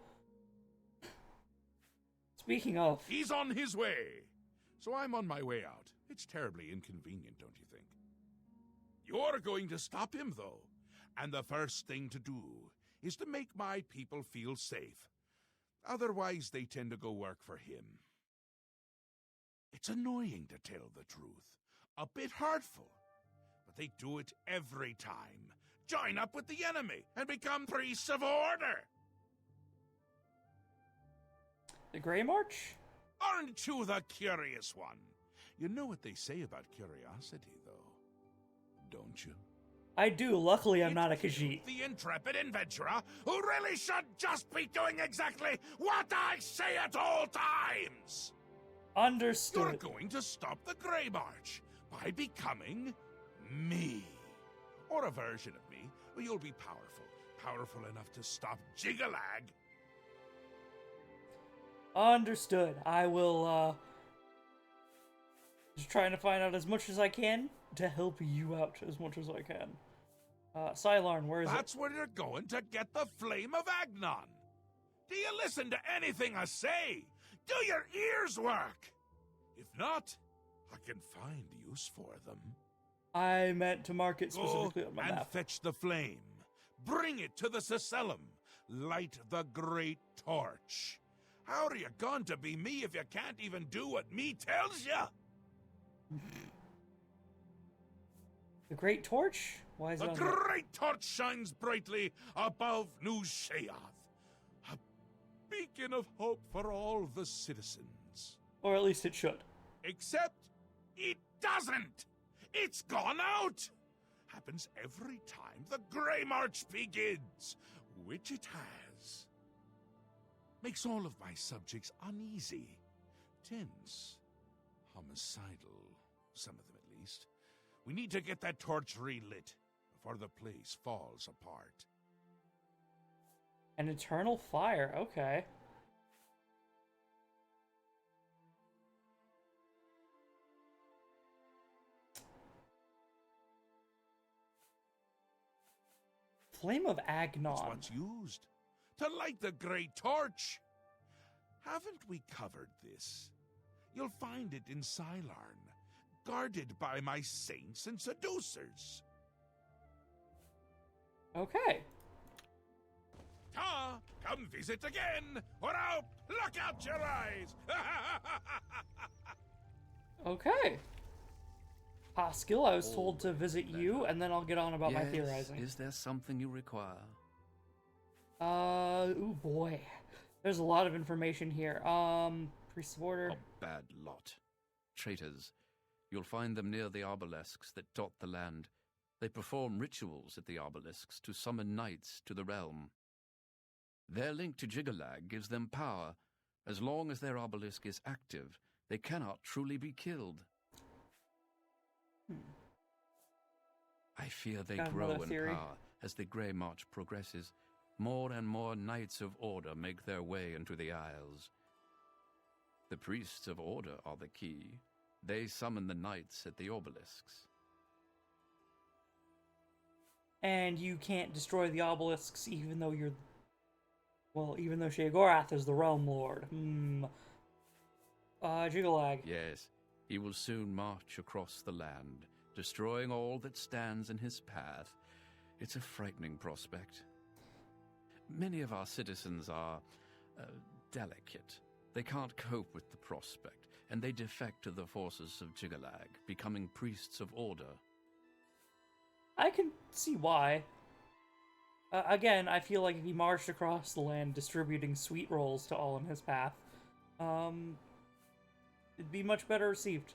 Speaking of... He's on his way. So I'm on my way out. It's terribly inconvenient, don't you think? You're going to stop him, though. And the first thing to do is to make my people feel safe. Otherwise, they tend to go work for him. It's annoying to tell the truth. A bit hurtful. But they do it every time. Join up with the enemy and become priests of order. The Grey March? Aren't you the curious one? You know what they say about curiosity, though, don't you? I do. Luckily, I'm not a Khajiit. The intrepid adventurer who really should just be doing exactly what I say at all times. Understood. You're going to stop the Grey March by becoming me. Or a version of me, where you'll be powerful. Powerful enough to stop Jiggalag. Understood. I will, just trying to find out as much as I can to help you out as much as I can. Sylarn, where is it? That's where you're going to get the Flame of Agnon. Do you listen to anything I say? Do your ears work? If not, I can find use for them. I meant to mark it specifically on my and map. fetch the flame. Bring it to the Cecellum. Light the great torch. How are you going to be me if you can't even do what me tells you? The Great Torch? Why is The it on there? great torch shines brightly above New Sheath, a beacon of hope for all the citizens. Or at least it should. Except it doesn't. It's gone out. Happens every time the Grey March begins, which it has. Makes all of my subjects uneasy, tense, homicidal, some of them at least. We need to get that torch relit before the place falls apart. An eternal fire, okay. Flame of Agnon. It's what's used to light the great torch. Haven't we covered this? You'll find it in Sylarn, guarded by my saints and seducers. Okay. Ta! Come visit again, or I'll pluck out your eyes! Okay. Skill, I was told to visit you, and then I'll get on about my theorizing. Is there something you require? Ooh boy. There's a lot of information here. Priest of Order. A bad lot. Traitors. You'll find them near the obelisks that dot the land. They perform rituals at the obelisks to summon knights to the realm. Their link to Jiggalag gives them power. As long as their obelisk is active, they cannot truly be killed. I fear they grow in power as the Grey March progresses. More and more Knights of Order make their way into the Isles. The Priests of Order are the key. They summon the Knights at the obelisks. And you can't destroy the obelisks even though you're... Well, even though Sheogorath is the Realm Lord. Jiggalag. Yes, he will soon march across the land, destroying all that stands in his path. It's a frightening prospect. Many of our citizens are delicate. They can't cope with the prospect, and they defect to the forces of Jiggalag, becoming priests of order. I can see why. Again, I feel like if he marched across the land distributing sweet rolls to all in his path, it'd be much better received.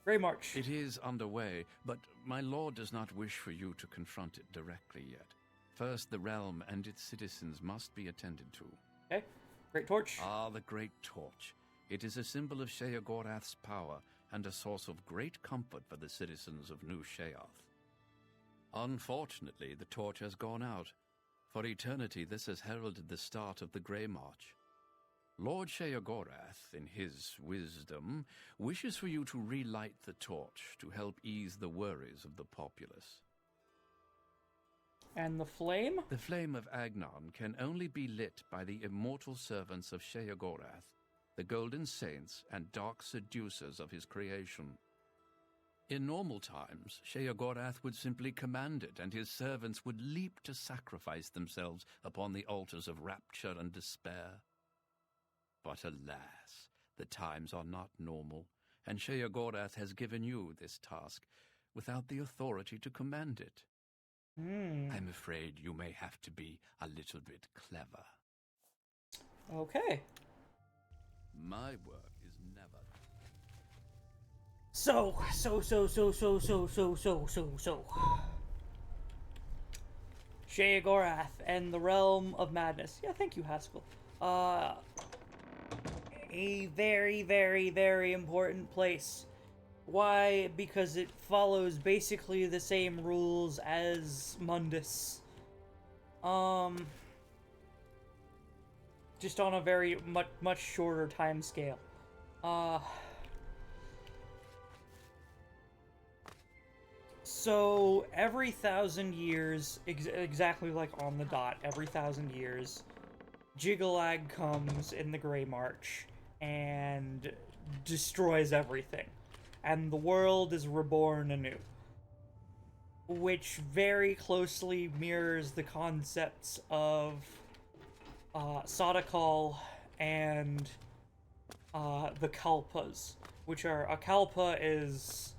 Grey March. It is underway, but my lord does not wish for you to confront it directly yet. First, the realm and its citizens must be attended to. Okay. Great Torch. Ah, the Great Torch. It is a symbol of Sheogorath's power, and a source of great comfort for the citizens of New Sheoth. Unfortunately, the torch has gone out. For eternity, this has heralded the start of the Grey March. Lord Sheogorath, in his wisdom, wishes for you to relight the torch to help ease the worries of the populace. And the flame? The flame of Agnon can only be lit by the immortal servants of Sheogorath, the golden saints and dark seducers of his creation. In normal times, Sheogorath would simply command it, and his servants would leap to sacrifice themselves upon the altars of rapture and despair. But alas, the times are not normal, and Sheogorath has given you this task without the authority to command it. I'm afraid you may have to be a little bit clever. Okay. My work is never... So. Sheogorath and the Realm of Madness. Yeah, thank you, Haskell. A very, very, very important place. Why? Because it follows basically the same rules as Mundus. Just on a very much shorter time scale. So every 1,000 years, exactly like on the dot, every 1,000 years, Jiggalag comes in the Grey March and destroys everything. And the world is reborn anew. Which very closely mirrors the concepts of Sadakal and the Kalpas. Which are, a Kalpa is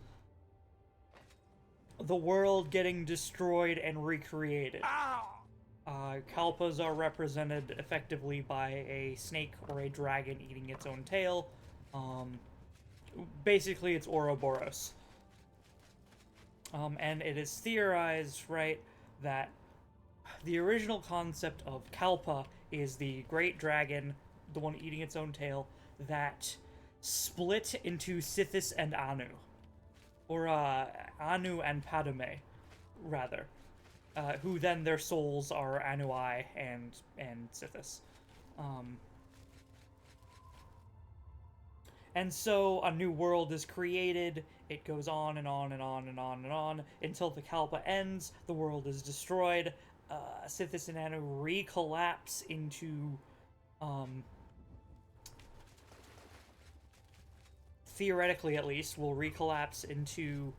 the world getting destroyed and recreated. Kalpas are represented effectively by a snake or a dragon eating its own tail. Basically, it's Ouroboros. And it is theorized, right, that the original concept of Kalpa is the great dragon, the one eating its own tail, that split into Sithis and Anu. Or, Anu and Padme, rather. Who then their souls are Anui and Sithis. And so a new world is created. It goes on and on and on and on and on until the Kalpa ends. The world is destroyed. Sithis and Anu recollapse into, theoretically at least, will recollapse into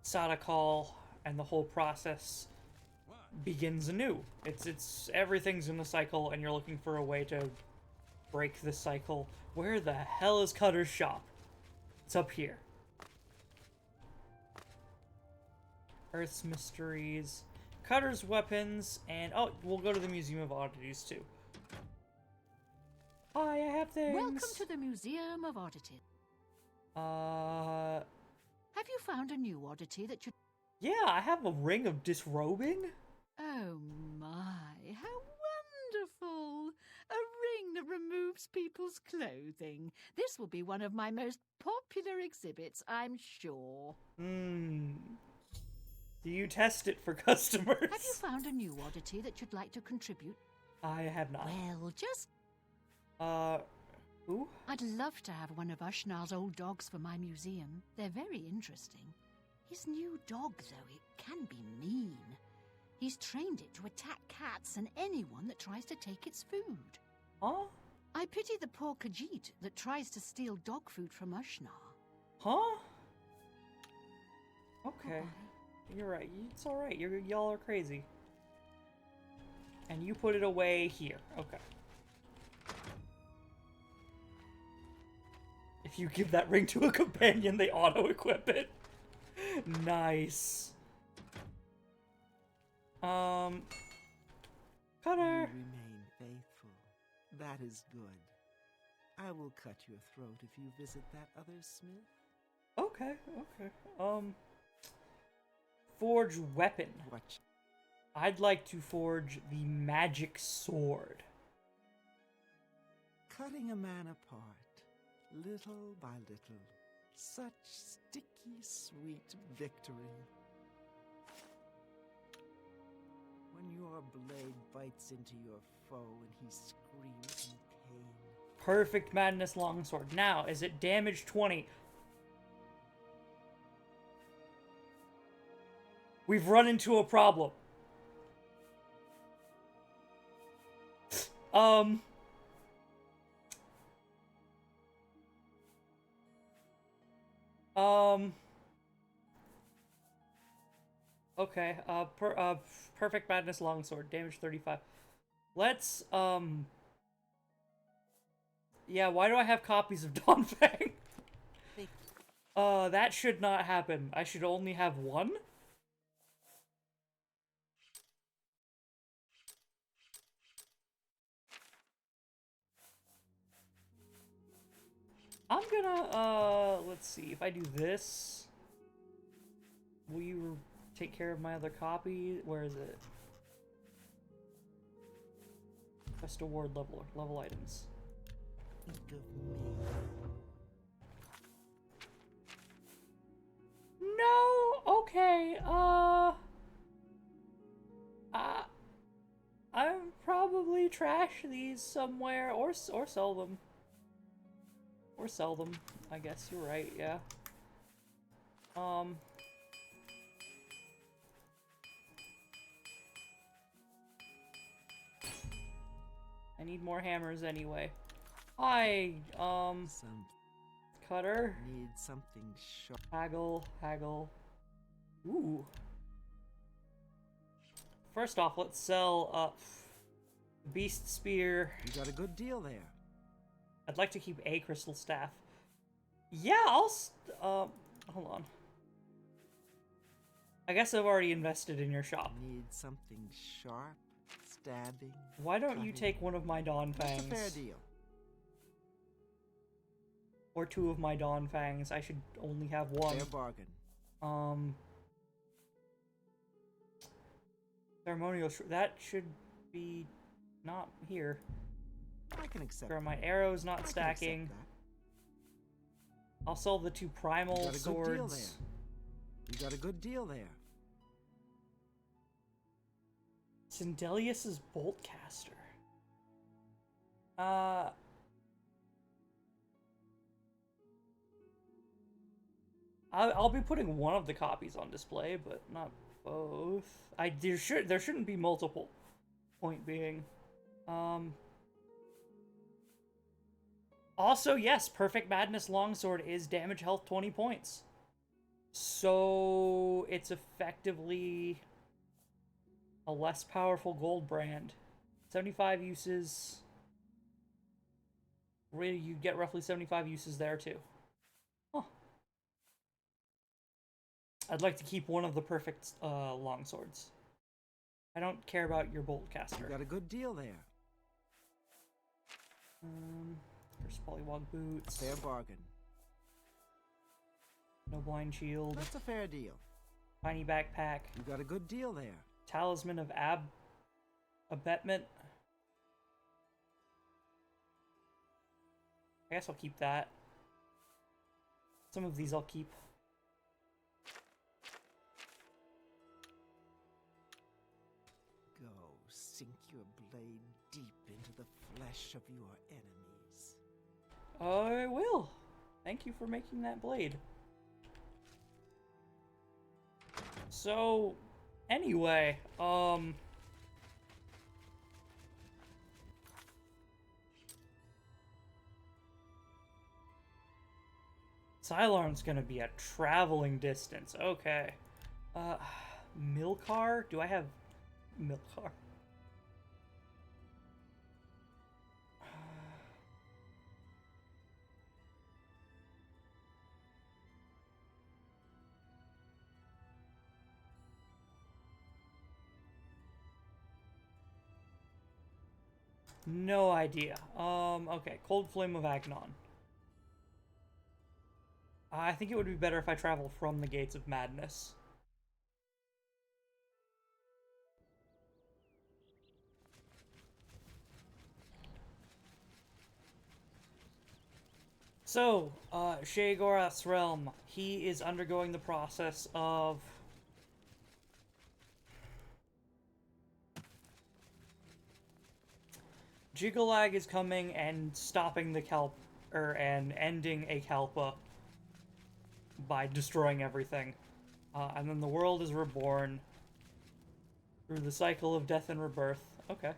Sadakal, and the whole process begins anew. It's everything's in the cycle, and you're looking for a way to break the cycle. Where the hell is Cutter's shop? It's up here. Earth's Mysteries, Cutter's Weapons, and oh, we'll go to the Museum of Oddities too. Hi, I have things. Welcome to the Museum of Oddities. Have you found a new oddity that you... Yeah, I have a ring of disrobing. Oh my, how wonderful! A ring that removes people's clothing. This will be one of my most popular exhibits, I'm sure. Do you test it for customers? Have you found a new oddity that you'd like to contribute? I have not. Well, just... who? I'd love to have one of Ushnar's old dogs for my museum. They're very interesting. His new dog, though, it can be mean. He's trained it to attack cats and anyone that tries to take its food. Huh? I pity the poor Khajiit that tries to steal dog food from Ushnar. Huh? Okay. You're right. It's alright. Y'all are crazy. And you put it away here. Okay. If you give that ring to a companion, they auto-equip it. Nice. Cutter. You remain faithful. That is good. I will cut your throat if you visit that other smith. Okay, okay. Forge weapon. Watch. I'd like to forge the magic sword. Cutting a man apart. little by little. Such sticky, sweet victory. When your blade bites into your foe and he screams in pain. Perfect Madness Longsword. Now, is it damage 20? We've run into a problem. Okay, Perfect Madness Longsword, damage 35. Let's, yeah, why do I have copies of Dawnfang? That should not happen. I should only have one? I'm gonna, let's see, if I do this, will you take care of my other copy? Where is it? Quest award level items. Think of me. No, okay, I'm probably trash these somewhere, or sell them. Or sell them, I guess you're right, yeah. I need more hammers anyway. Cutter. Need something sharp. Haggle. Ooh. First off, let's sell, Beast Spear. You got a good deal there. I'd like to keep a crystal staff. Yeah, I'll hold on. I guess I've already invested in your shop. Need something sharp, stabbing. Why don't you take one of my Dawn Fangs? That's a fair deal. Or two of my Dawn Fangs. I should only have one. Fair bargain. Ceremonial that should be not here. I can accept. My arrows not stacking. I'll sell the two primal swords. You got a good deal there. Sindelius's Boltcaster. I'll be putting one of the copies on display, but not both. There shouldn't be multiple. Point being. Also, yes, Perfect Madness Longsword is damage health 20 points. So it's effectively a less powerful gold brand. 75 uses. Really, you get roughly 75 uses there too. Huh. I'd like to keep one of the perfect longswords. I don't care about your Boltcaster. You got a good deal there. First Pollywog boots. Fair bargain. No blind shield. That's a fair deal. Tiny backpack. You got a good deal there. Talisman of Abetment. I guess I'll keep that. Some of these I'll keep. Go sink your blade deep into the flesh of your enemies. I will. Thank you for making that blade. So, anyway, Cylon's gonna be a traveling distance. Okay. Milcar? Do I have Milcar? No idea. Okay. Cold Flame of Agnon. I think it would be better if I traveled from the Gates of Madness. So, Sheogorath's realm, he is undergoing the process of Jiggalag is coming and stopping the and ending a Kalpa by destroying everything. And then the world is reborn through the cycle of death and rebirth. Okay.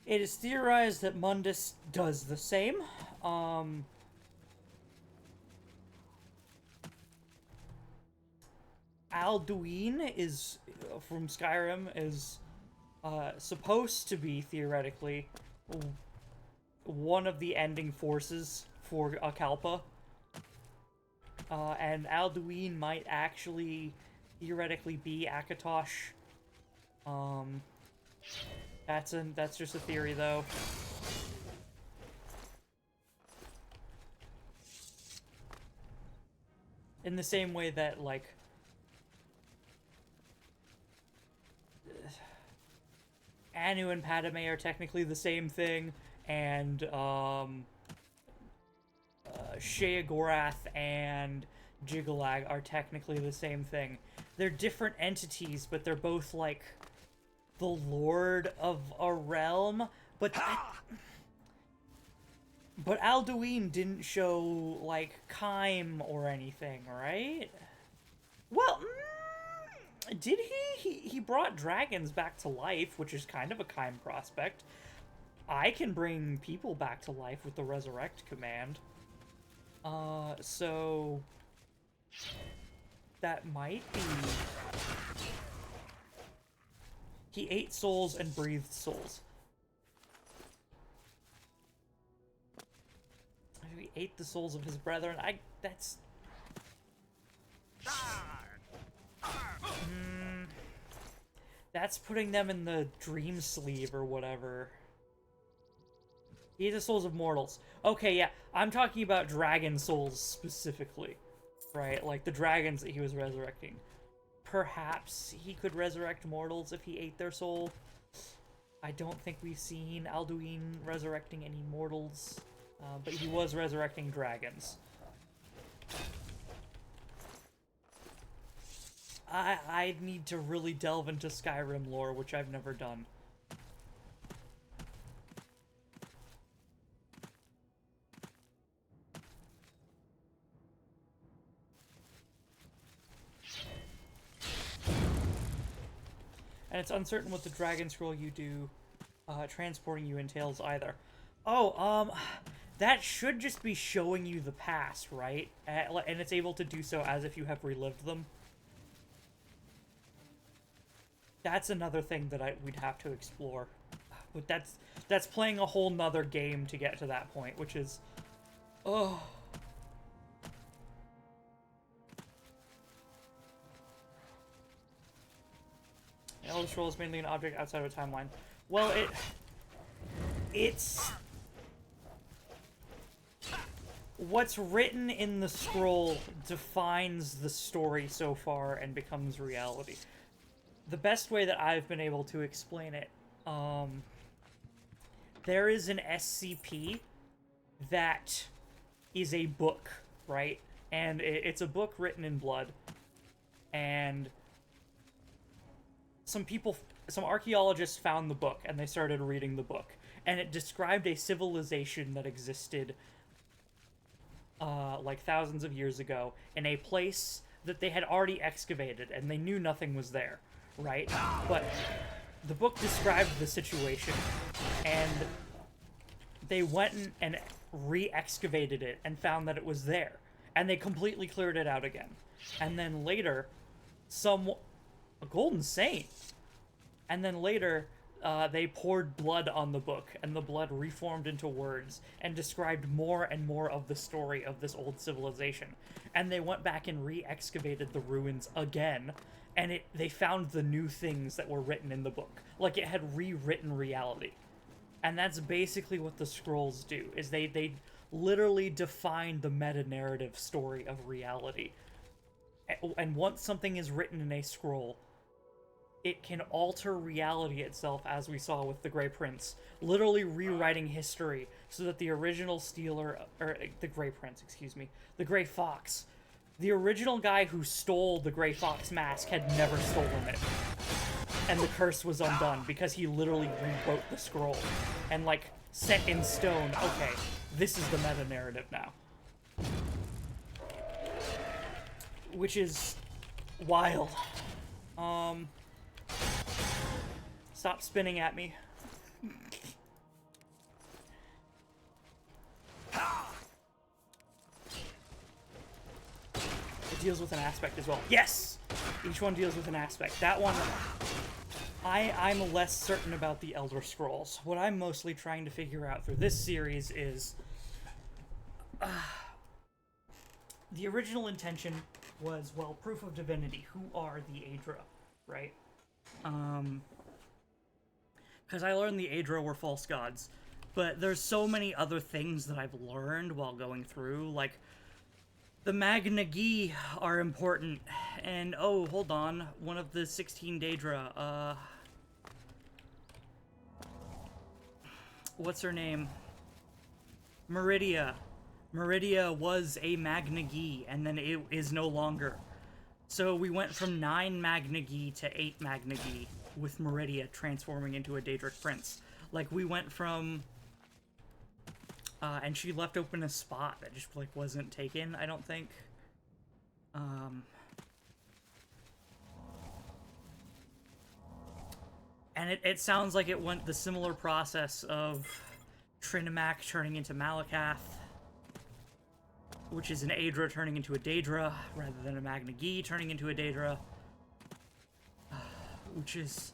It is theorized that Mundus does the same. Alduin is, from Skyrim, is supposed to be, theoretically, one of the ending forces for a Kalpa. And Alduin might actually, theoretically, be Akatosh. That's just a theory, though. In the same way that, like, Anu and Padme are technically the same thing, and Sheogorath and Jiggalag are technically the same thing. They're different entities, but they're both, like, the lord of a realm, but Alduin didn't show, like, Kime or anything, right? Well, did he? He brought dragons back to life, which is kind of a Kime prospect. I can bring people back to life with the Resurrect command. So that might be... He ate souls and breathed souls. He ate the souls of his brethren. That's... That's putting them in the dream sleeve or whatever. He ate the souls of mortals. Okay, yeah. I'm talking about dragon souls specifically. Right? Like the dragons that he was resurrecting. Perhaps he could resurrect mortals if he ate their soul. I don't think we've seen Alduin resurrecting any mortals. But he was resurrecting dragons. I need to really delve into Skyrim lore, which I've never done. And it's uncertain what the dragon scroll you do transporting you entails either. Oh, that should just be showing you the past, right? And it's able to do so as if you have relived them. That's another thing that we'd have to explore. But that's playing a whole nother game to get to that point, which is... Oh... Elder Scroll is mainly an object outside of a timeline. Well, it's... What's written in the scroll defines the story so far and becomes reality. The best way that I've been able to explain it, there is an SCP that is a book, right? And it's a book written in blood. And some archaeologists found the book, and they started reading the book. And it described a civilization that existed, like thousands of years ago, in a place that they had already excavated, and they knew nothing was there. Right? But the book described the situation, and they went and re-excavated it and found that it was there. And they completely cleared it out again. And then later, a golden saint. And then later, they poured blood on the book, and the blood reformed into words and described more and more of the story of this old civilization. And they went back and re-excavated the ruins again, and they found the new things that were written in the book. Like, it had rewritten reality. And that's basically what the scrolls do, is they literally define the meta-narrative story of reality. And once something is written in a scroll, it can alter reality itself, as we saw with the Grey Prince, literally rewriting history so that the original stealer, or the Grey Prince, excuse me, the Grey Fox, the original guy who stole the Grey Fox mask had never stolen it. And the curse was undone because he literally rewrote the scroll and, like, set in stone, okay, this is the meta-narrative now. Which is wild. Stop spinning at me. It deals with an aspect as well. Yes! Each one deals with an aspect. That one, I'm less certain about the Elder Scrolls. What I'm mostly trying to figure out through this series is... the original intention was, well, proof of divinity. Who are the Aedra, right? Because I learned the Aedra were false gods. But there's so many other things that I've learned while going through, like... the Magna Gi are important, and oh, hold on, one of the 16 Daedra, what's her name? Meridia. Meridia was a Magna Gi, and then it is no longer. So we went from 9 Magna Gi to 8 Magna Gi, with Meridia transforming into a Daedric Prince. Like, we went from... and she left open a spot that just, like, wasn't taken, I don't think. And it sounds like it went the similar process of Trinimac turning into Malakath, which is an Aedra turning into a Daedra, rather than a Magna Gi turning into a Daedra. Which is...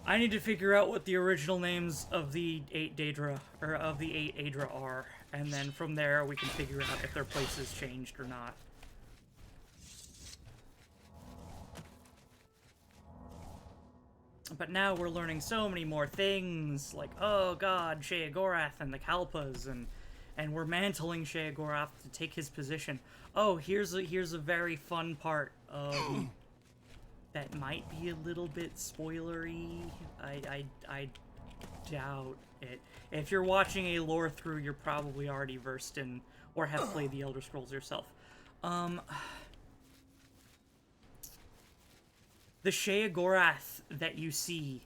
I need to figure out what the original names of the 8 Daedra, or of the 8 Aedra are, and then from there we can figure out if their places changed or not. But now we're learning so many more things, like, oh god, Sheogorath and the Kalpas, and we're mantling Sheogorath to take his position. Oh, here's a very fun part of... that might be a little bit spoilery. I doubt it. If you're watching a lore through, you're probably already versed in, or have played the Elder Scrolls yourself. The Sheogorath that you see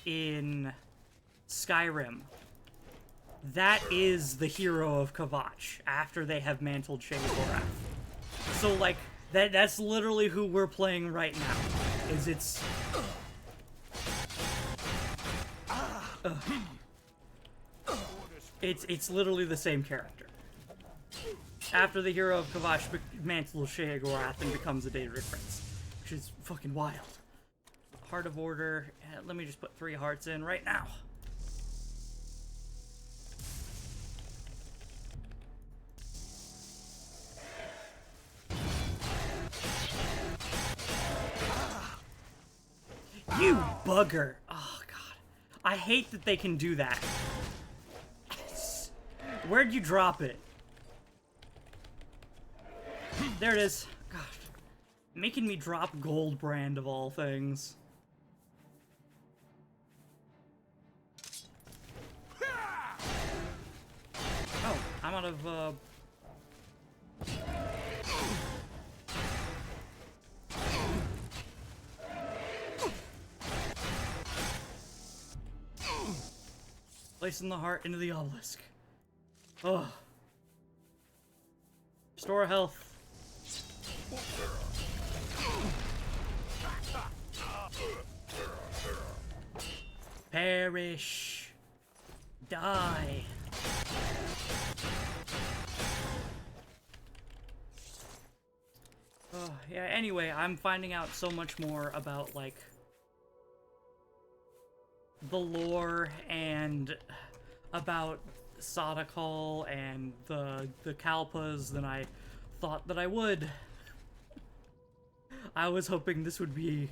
in Skyrim, that is the hero of Kvatch after they have mantled Sheogorath. So, like, that's literally who we're playing right now. It's literally the same character. After the hero of Kvatch mantles Sheogorath and becomes a Daedric Prince, which is fucking wild. Heart of Order. Let me just put 3 hearts in right now. You bugger! Oh god. I hate that they can do that. Where'd you drop it? There it is. God. Making me drop Goldbrand of all things. Oh, I'm out of, placing the heart into the obelisk. Oh. Restore health. Perish. Die. Oh, yeah, anyway, I'm finding out so much more about, like, the lore and about Sadakal and the Kalpas than I thought that I would. I was hoping this would be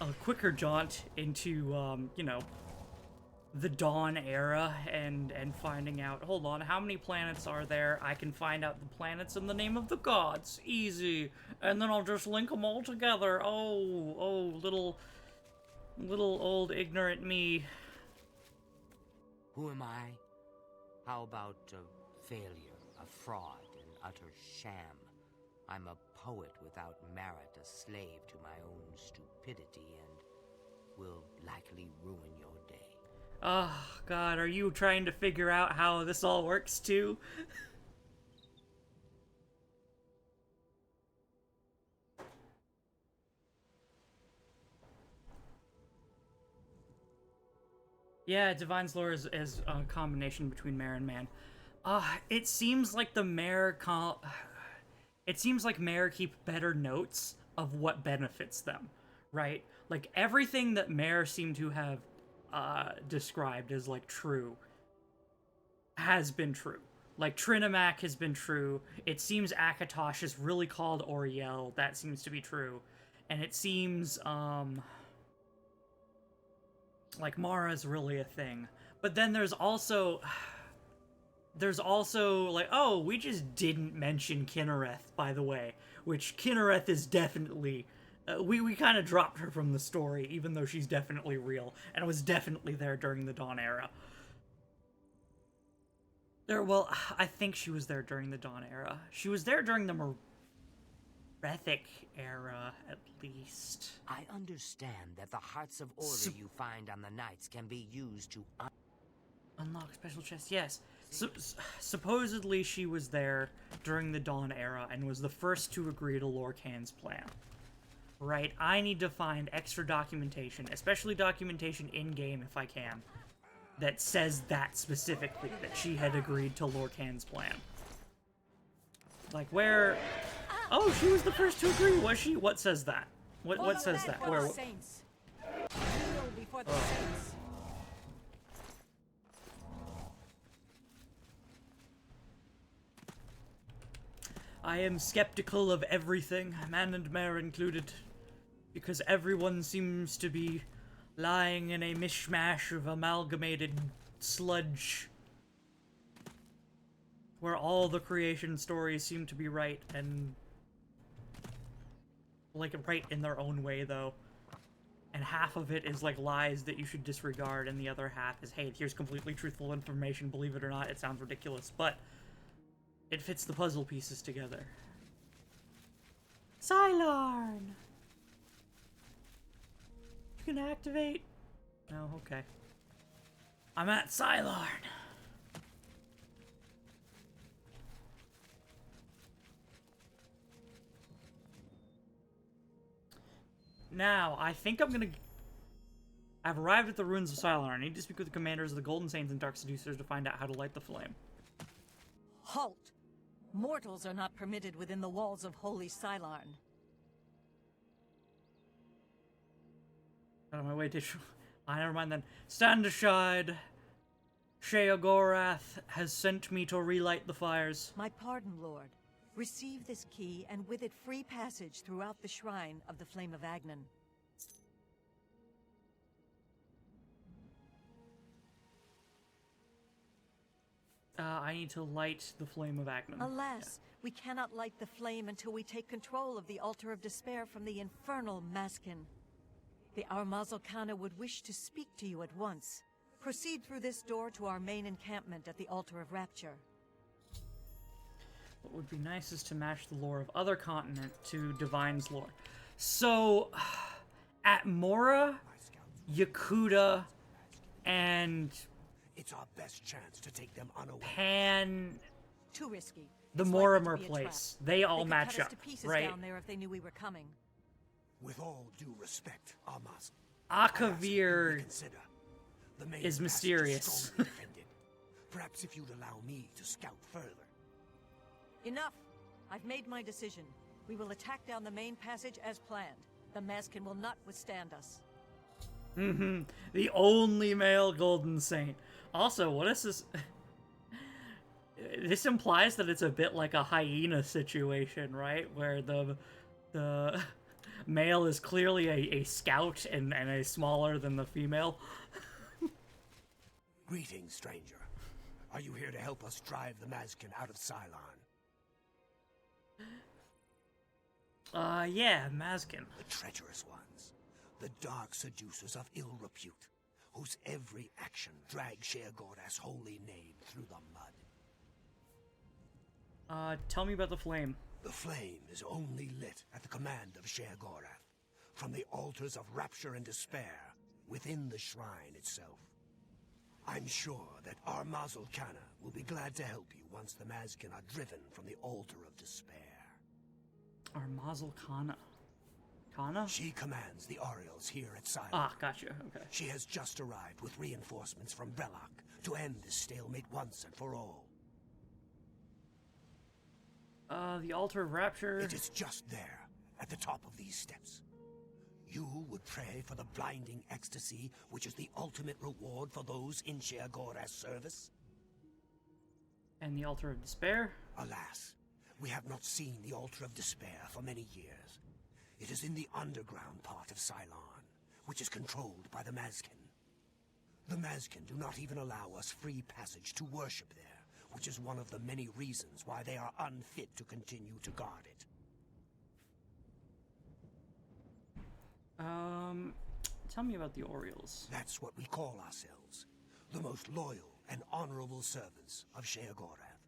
a quicker jaunt into, you know, the Dawn Era and finding out, hold on, how many planets are there? I can find out the planets in the name of the gods. Easy. And then I'll just link them all together. Oh, little old ignorant me. Who am I? How about a failure, a fraud, an utter sham? I'm a poet without merit, a slave to my own stupidity, and will likely ruin your day. Oh, God, are you trying to figure out how this all works, too? Yeah, Divine's Lore is a combination between mare and man. It seems like the mare it seems like mare keep better notes of what benefits them, right? Like, everything that mare seem to have described as, like, true has been true. Like, Trinimac has been true. It seems Akatosh is really called Oriel. That seems to be true. And it seems, like, Mara's really a thing. But then there's also, like, oh, we just didn't mention Kinnereth, by the way. Which, Kinnereth is definitely, we kind of dropped her from the story, even though she's definitely real, and was definitely there during the Dawn Era. Well, I think she was there during the Dawn Era. She was there during the Merethic Era, at least. I understand that the Hearts of Order you find on the Knights can be used to unlock special chests, yes. Supposedly she was there during the Dawn Era and was the first to agree to Lorcan's plan. Right, I need to find extra documentation, especially documentation in-game if I can, that says that specifically, that she had agreed to Lorcan's plan. Like, where... Oh, she was the first to agree, was she? What says that? What says that? Where... Saints. Kneel before the saints. I am skeptical of everything, man and mare included, because everyone seems to be lying in a mishmash of amalgamated sludge, where all the creation stories seem to be right, and, like, right in their own way, though. And half of it is, like, lies that you should disregard, and the other half is, hey, here's completely truthful information, believe it or not, it sounds ridiculous, but it fits the puzzle pieces together. Sylarn! You can activate... No, okay. I'm at Sylarn! Now, I think I'm gonna... I've arrived at the ruins of Sylarn. I need to speak with the commanders of the Golden Saints and Dark Seducers to find out how to light the flame. Halt! Mortals are not permitted within the walls of Holy Sylarn. Out of my way, Tishu. Never mind then. Stand aside. Sheogorath has sent me to relight the fires. My pardon, Lord. Receive this key, and with it free passage throughout the shrine of the Flame of Agnan. I need to light the Flame of Agnan. Alas, we cannot light the flame until we take control of the Altar of Despair from the infernal Maskin. The Armazalkana would wish to speak to you at once. Proceed through this door to our main encampment at the Altar of Rapture. What would be nice is to match the lore of other continent to Divine's lore. So, at Mora, Yakuta, and... It's our best chance to take them unaware. Pan... Too risky. The It's Morimer likely to be a place. trap. They all They could match cut us up, to pieces right? down there if they knew we were coming. With all due respect, Armaz, Akavir is mysterious. Perhaps if you'd allow me to scout further. Enough! I've made my decision. We will attack down the main passage as planned. The Maskin will not withstand us. Mm-hmm. The only male Golden Saint. Also, what is this? This implies that it's a bit like a hyena situation, right? Where the male is clearly a scout and is smaller than the female. Greetings, stranger. Are you here to help us drive the Mazkin out of Cylon? Yeah, Mazkin. The treacherous ones. The dark seducers of ill repute, whose every action drags Sheogorath's holy name through the mud. Tell me about the flame. The flame is only lit at the command of Sheogorath, from the altars of rapture and despair within the shrine itself. I'm sure that our Mazel Kana will be glad to help you once the Mazkin are driven from the altar of despair. Our Mazel Kana. Kana? She commands the Oriels here at Cylon. Ah, gotcha, okay. She has just arrived with reinforcements from Belloc to end this stalemate once and for all. The Altar of Rapture... It is just there, at the top of these steps. You would pray for the blinding ecstasy, which is the ultimate reward for those in Sheogorath's service? And the Altar of Despair? Alas, we have not seen the Altar of Despair for many years. It is in the underground part of Cylon, which is controlled by the Mazkin. The Mazkin do not even allow us free passage to worship there, which is one of the many reasons why they are unfit to continue to guard it. Tell me about the Oriels. That's what we call ourselves, the most loyal and honorable servants of Sheogorath.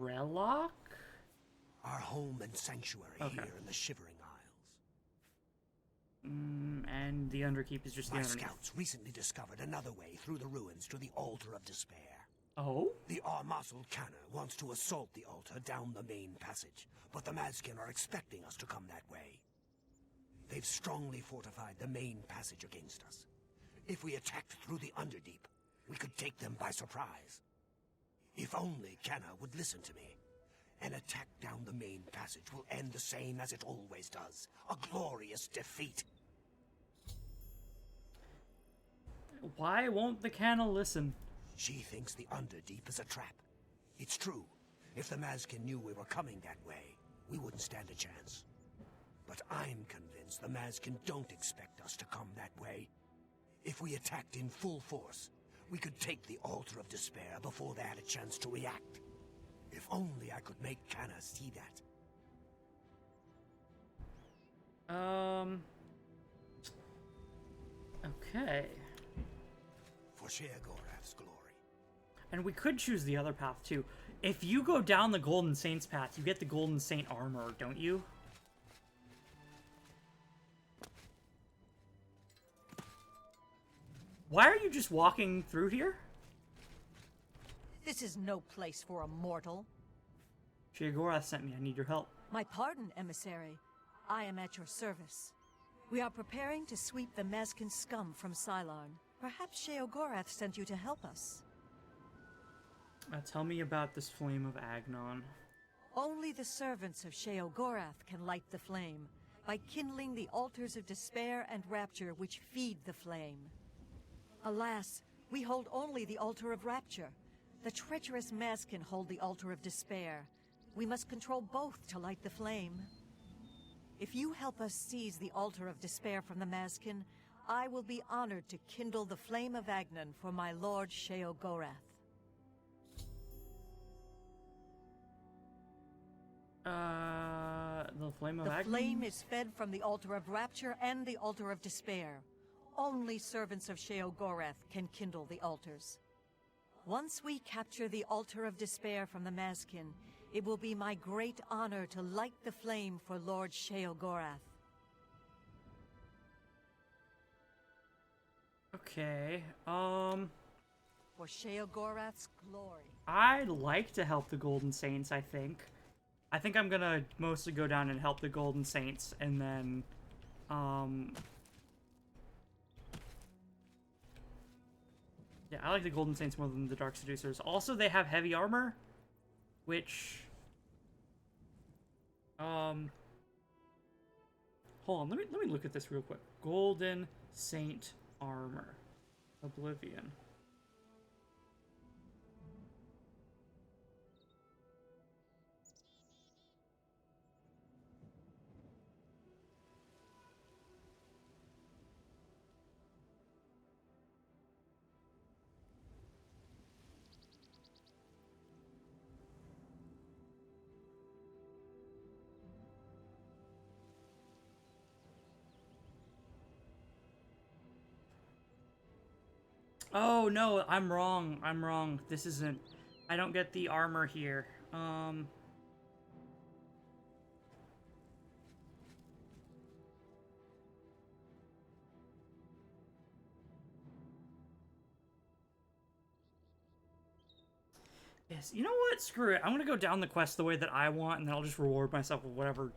Relok? Our home and sanctuary here in the Shivering Isles. And the Underkeep is just the My underneath. scouts recently discovered another way through the ruins to the Altar of Despair. Oh? The Armasul Kana wants to assault the altar down the main passage, but the Mazkin are expecting us to come that way. They've strongly fortified the main passage against us. If we attacked through the Underdeep, we could take them by surprise. If only Kana would listen to me. An attack down the main passage will end the same as it always does. A glorious defeat. Why won't the Kana listen? She thinks the Underdeep is a trap. It's true. If the Mazkin knew we were coming that way, we wouldn't stand a chance. But I'm convinced the Mazkin don't expect us to come that way. If we attacked in full force, we could take the Altar of Despair before they had a chance to react. If only I could make Kana see that. Okay. For Sheogorath's glory. And we could choose the other path, too. If you go down the Golden Saints path, you get the Golden Saint armor, don't you? Why are you just walking through here? This is no place for a mortal. Sheogorath sent me. I need your help. My pardon, emissary. I am at your service. We are preparing to sweep the Mazkin scum from Cylon. Perhaps Sheogorath sent you to help us. Tell me about this flame of Agnon. Only the servants of Sheogorath can light the flame, by kindling the altars of despair and rapture which feed the flame. Alas, we hold only the altar of rapture. The treacherous Mazkin hold the altar of despair. We must control both to light the flame. If you help us seize the altar of despair from the Mazkin, I will be honored to kindle the flame of Agnon for my lord Sheogorath. The flame of The Agnon? flame is fed from the altar of rapture and the altar of despair. Only servants of Sheogorath can kindle the altars. Once we capture the altar of despair from the Mazkin, it will be my great honor to light the flame for Lord Sheogorath. Okay, For Sheogorath's glory. I'd like to help the Golden Saints, I think. I think I'm gonna mostly go down and help the Golden Saints, and then, yeah, I like the Golden Saints more than the Dark Seducers. Also, they have heavy armor, which, hold on, let me look at this real quick. Golden Saint armor. Oblivion. Oh, no, I'm wrong. I'm wrong. This isn't... I don't get the armor here. Yes, you know what? Screw it. I'm gonna go down the quest the way that I want, and then I'll just reward myself with whatever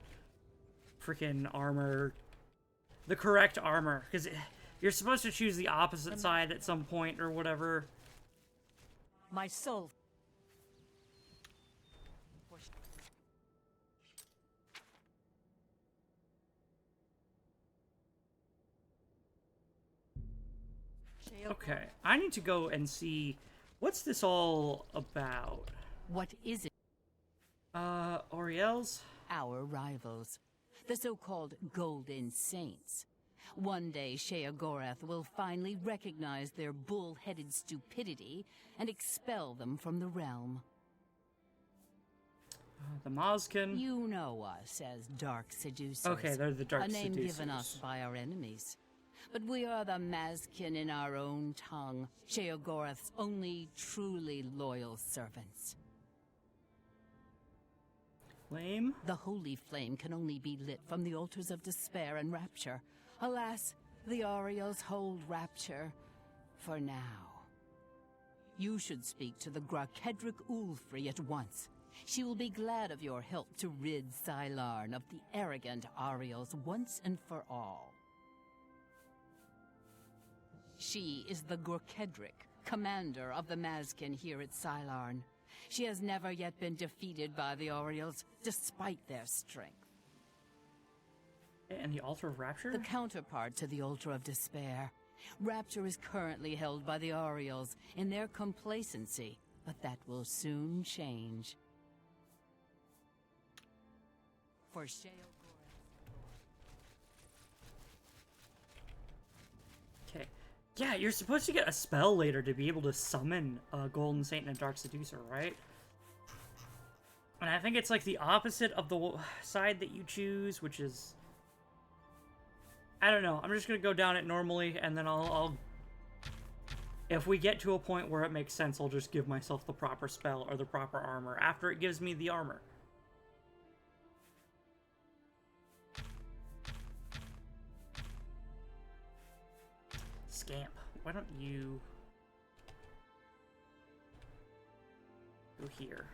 freaking armor... The correct armor. Because you're supposed to choose the opposite side at some point, or whatever. My soul. Okay, I need to go and see what's this all about. What is it? Oriel's? Our rivals, the so-called Golden Saints. One day, Sheogorath will finally recognize their bull-headed stupidity and expel them from the realm. The Mazkin. You know us as Dark Seducers. Okay, they're the Dark A name Seducers. given us by our enemies. But we are the Mazkin in our own tongue, Sheogorath's only truly loyal servants. Flame? The holy flame can only be lit from the altars of despair and rapture. Alas, the Ariels hold rapture for now. You should speak to the Grakedric Ulfri at once. She will be glad of your help to rid Sylarn of the arrogant Ariels once and for all. She is the Grakedric, commander of the Mazkin here at Sylarn. She has never yet been defeated by the Ariels, despite their strength. And the Altar of Rapture? The counterpart to the Altar of Despair. Rapture is currently held by the Ariels in their complacency, but that will soon change. For Okay. Yeah, you're supposed to get a spell later to be able to summon a Golden Saint and a Dark Seducer, right? And I think it's like the opposite of the side that you choose, which is... I don't know. I'm just gonna go down it normally, and then I'll... If we get to a point where it makes sense, I'll just give myself the proper spell or the proper armor after it gives me the armor. Scamp, why don't you go here?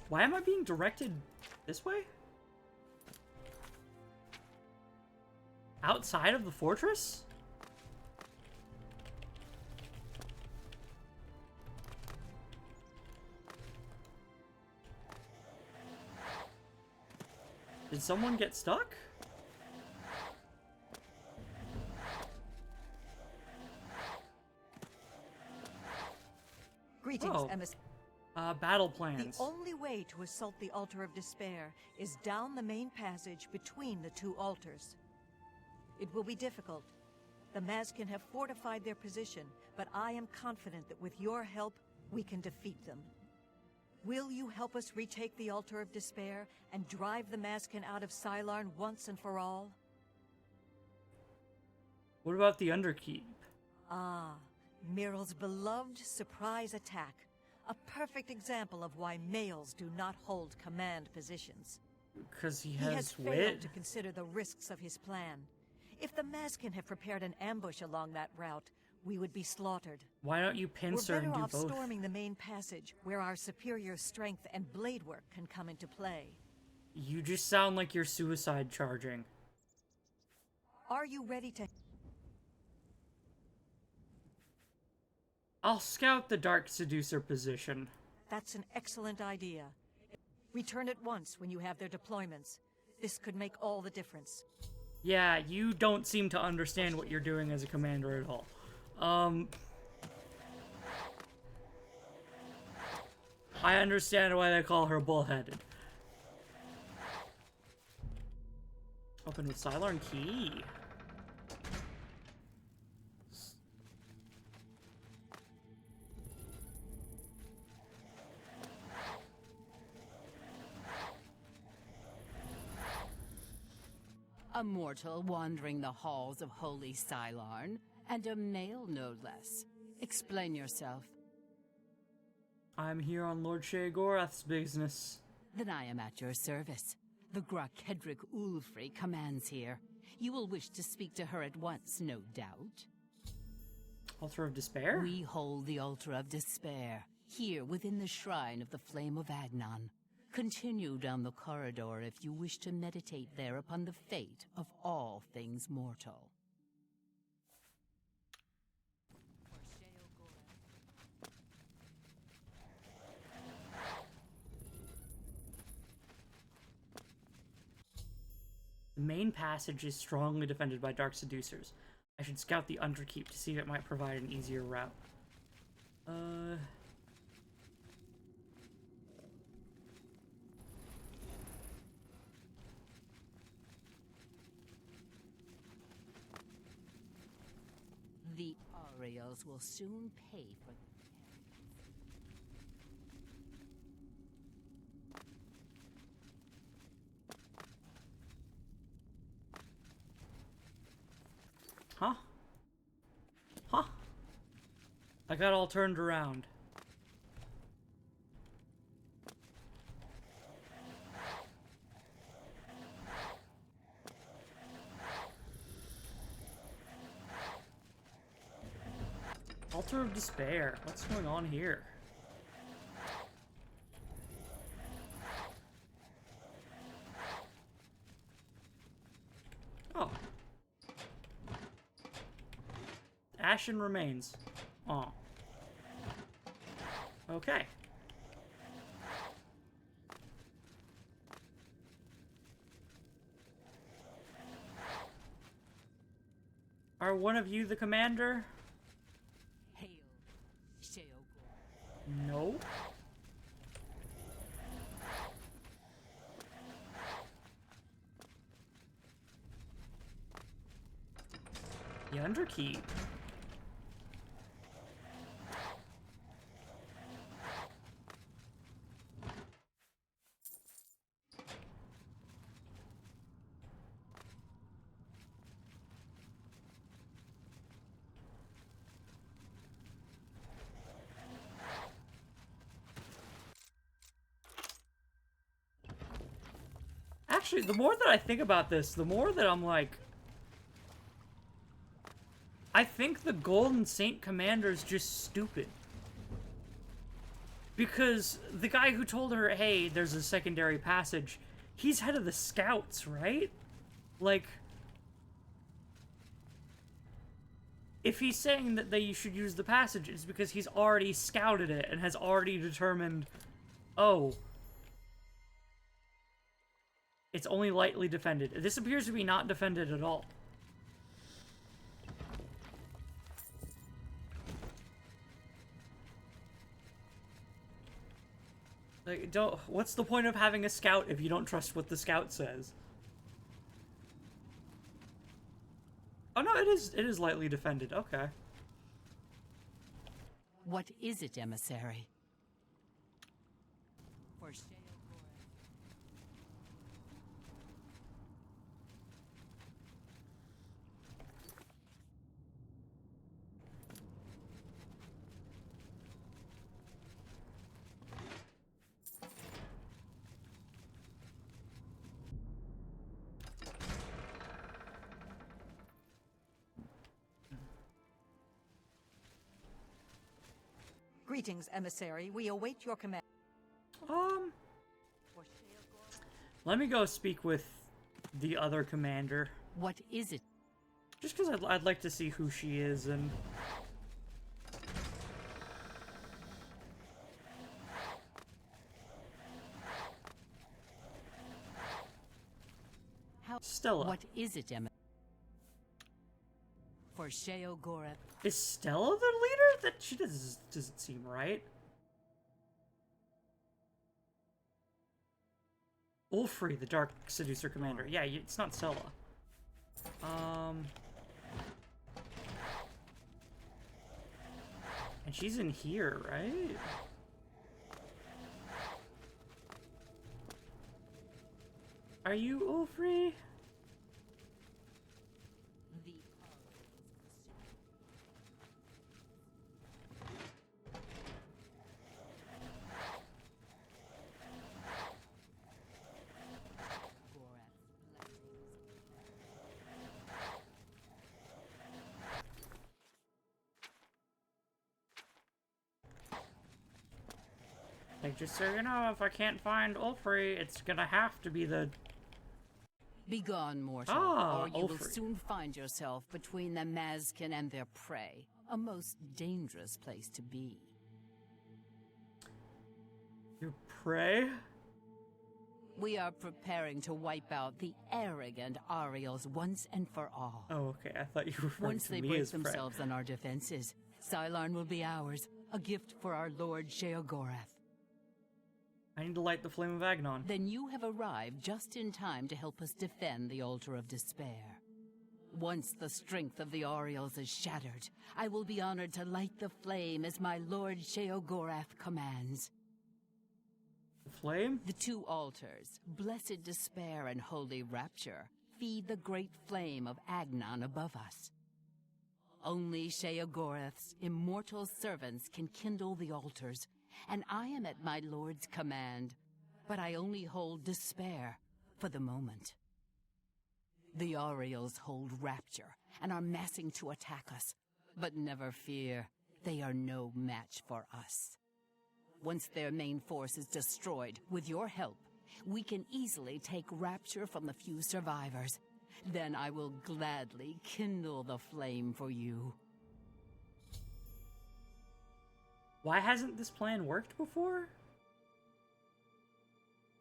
Why am I being directed this way? Outside of the fortress? Did someone get stuck? Greetings, Oh. Emissary. Battle plans. The only way to assault the Altar of Despair is down the main passage between the two altars. It will be difficult. The Mazkin have fortified their position, but I am confident that with your help, we can defeat them. Will you help us retake the Altar of Despair and drive the Mazkin out of Sylarn once and for all? What about the Underkeep? Ah, Miral's beloved surprise attack. A perfect example of why males do not hold command positions. Because he has has failed wit? to consider the risks of his plan. If the Mazkin have prepared an ambush along that route, we would be slaughtered. Why don't you pincer We're and better do off both? storming the main passage, where our superior strength and blade work can come into play. You just sound like you're suicide charging. Are you ready to... I'll scout the Dark Seducer position. That's an excellent idea. Return at once when you have their deployments. This could make all the difference. Yeah, you don't seem to understand what you're doing as a commander at all. I understand why they call her bullheaded. Open with Sylarn key. mortal wandering the halls of Holy Cylon, and a male no less. Explain yourself. I'm here on Lord Sheogorath's business. Then I am at your service. The Grakedric Ulfri commands here. You will wish to speak to her at once, no doubt. Altar of Despair? We hold the Altar of Despair, here within the Shrine of the Flame of Agnon. Continue down the corridor if you wish to meditate there upon the fate of all things mortal. The main passage is strongly defended by Dark Seducers. I should scout the Underkeep to see if it might provide an easier route. The Aureals will soon pay for Huh? Huh? I got all turned around. Altar of Despair. What's going on here? Oh. Ashen remains. Oh. Okay. Are one of you the commander? Hail, Sheogor. No. The Underkeep. Actually, the more that I think about this, the more that I'm like, I think the Golden Saint Commander's just stupid. Because the guy who told her, hey, there's a secondary passage, he's head of the Scouts, right? Like, if he's saying that they should use the passage, it's because he's already scouted it and has already determined, oh, it's only lightly defended. This appears to be not defended at all. Like, what's the point of having a scout if you don't trust what the scout says? Oh no, it is lightly defended. Okay. What is it, emissary? For Greetings, emissary. We await your command. Let me go speak with the other commander. What is it? Just because I'd like to see who she is and... Stella. What is it, Emma? For Sheogorath. Is Stella the leader? That she doesn't seem right. Ulfri, the Dark Seducer Commander. Yeah, it's not Stella. And she's in here, right? Are you Ulfri? Hey, just so you know, if I can't find Ulfrey, it's gonna have to be the... Begone, mortal, or you will soon find yourself between the Mazkin and their prey. A most dangerous place to be. Your prey? We are preparing to wipe out the arrogant Ariels once and for all. Oh, okay. I thought you were referring Once to they me break as prey. themselves on our defenses, Xylarn will be ours, a gift for our Lord Sheogorath. I need to light the flame of Agnon. Then you have arrived just in time to help us defend the Altar of Despair. Once the strength of the Ariels is shattered, I will be honored to light the flame as my Lord Sheogorath commands. Flame? The two altars, Blessed Despair and Holy Rapture, feed the great flame of Agnon above us. Only Sheogorath's immortal servants can kindle the altars, and I am at my Lord's command, but I only hold Despair for the moment. The Ariels hold Rapture and are massing to attack us, but never fear, they are no match for us. Once their main force is destroyed, with your help, we can easily take Rapture from the few survivors. Then I will gladly kindle the flame for you. Why hasn't this plan worked before?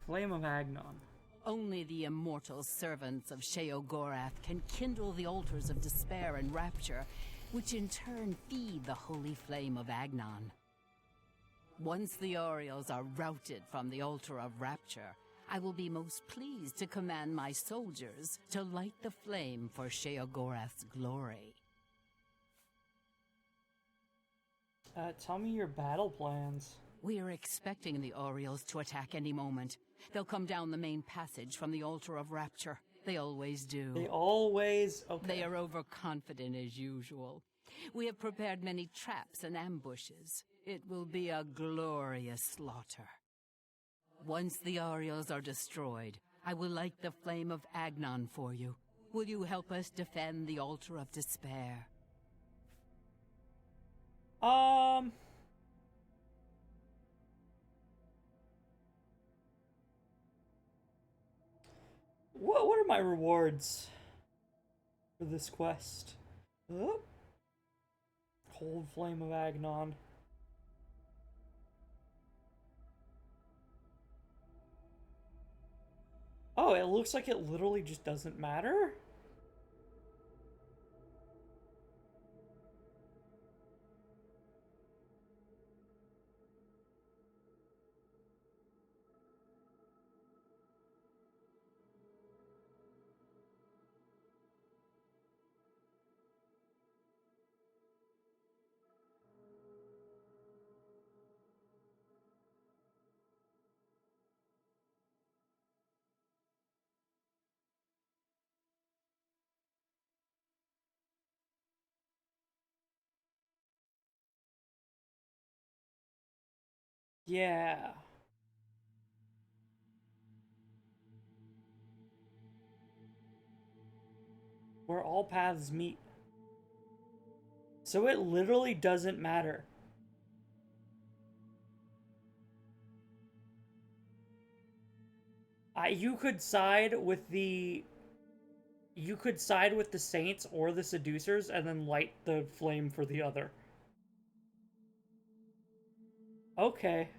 Flame of Agnon. Only the immortal servants of Sheogorath can kindle the altars of despair and rapture, which in turn feed the holy flame of Agnon. Once the Ariels are routed from the altar of rapture, I will be most pleased to command my soldiers to light the flame for Sheogorath's glory. Tell me your battle plans. We are expecting the Ariels to attack any moment. They'll come down the main passage from the altar of rapture. They always do. They always... Okay. They are overconfident as usual. We have prepared many traps and ambushes. It will be a glorious slaughter. Once the Ariels are destroyed, I will light the flame of Agnon for you. Will you help us defend the altar of despair? What are my rewards for this quest? Oh. Cold Flame of Agnon. Oh, it looks like it literally just doesn't matter? Yeah. Where all paths meet. So it literally doesn't matter. You could side with the saints or the seducers and then light the flame for the other. Okay.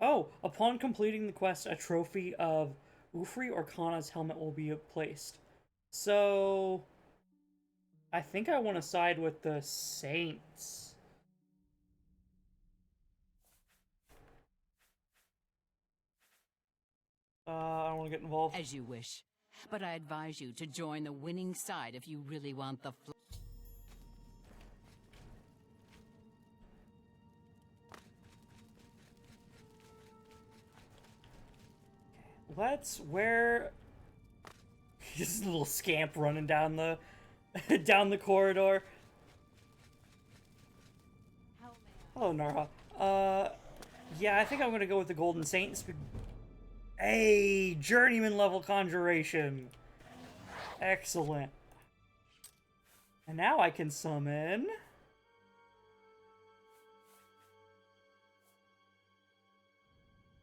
Oh, upon completing the quest, a trophy of Ufri or Kana's helmet will be placed. So, I think I want to side with the Saints. I don't want to get involved. As you wish. But I advise you to join the winning side if you really want the Let's wear just a little scamp running down the down the corridor. Hello, Narha. Yeah, I think I'm gonna go with the Golden Saints. Hey, journeyman level conjuration. Excellent. And now I can summon...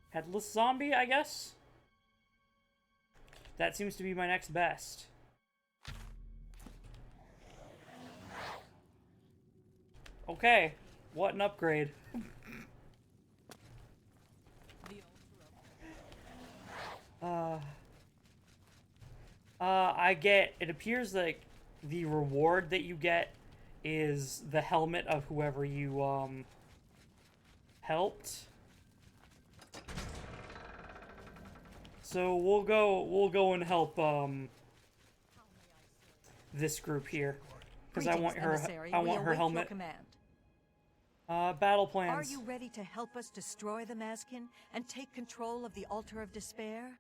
Headless Zombie, I guess? That seems to be my next best. Okay, what an upgrade. it appears like the reward that you get is the helmet of whoever you, helped. So we'll go and help, this group here. Because I want her helmet. Battle plans. Are you ready to help us destroy the Maskin and take control of the Altar of Despair?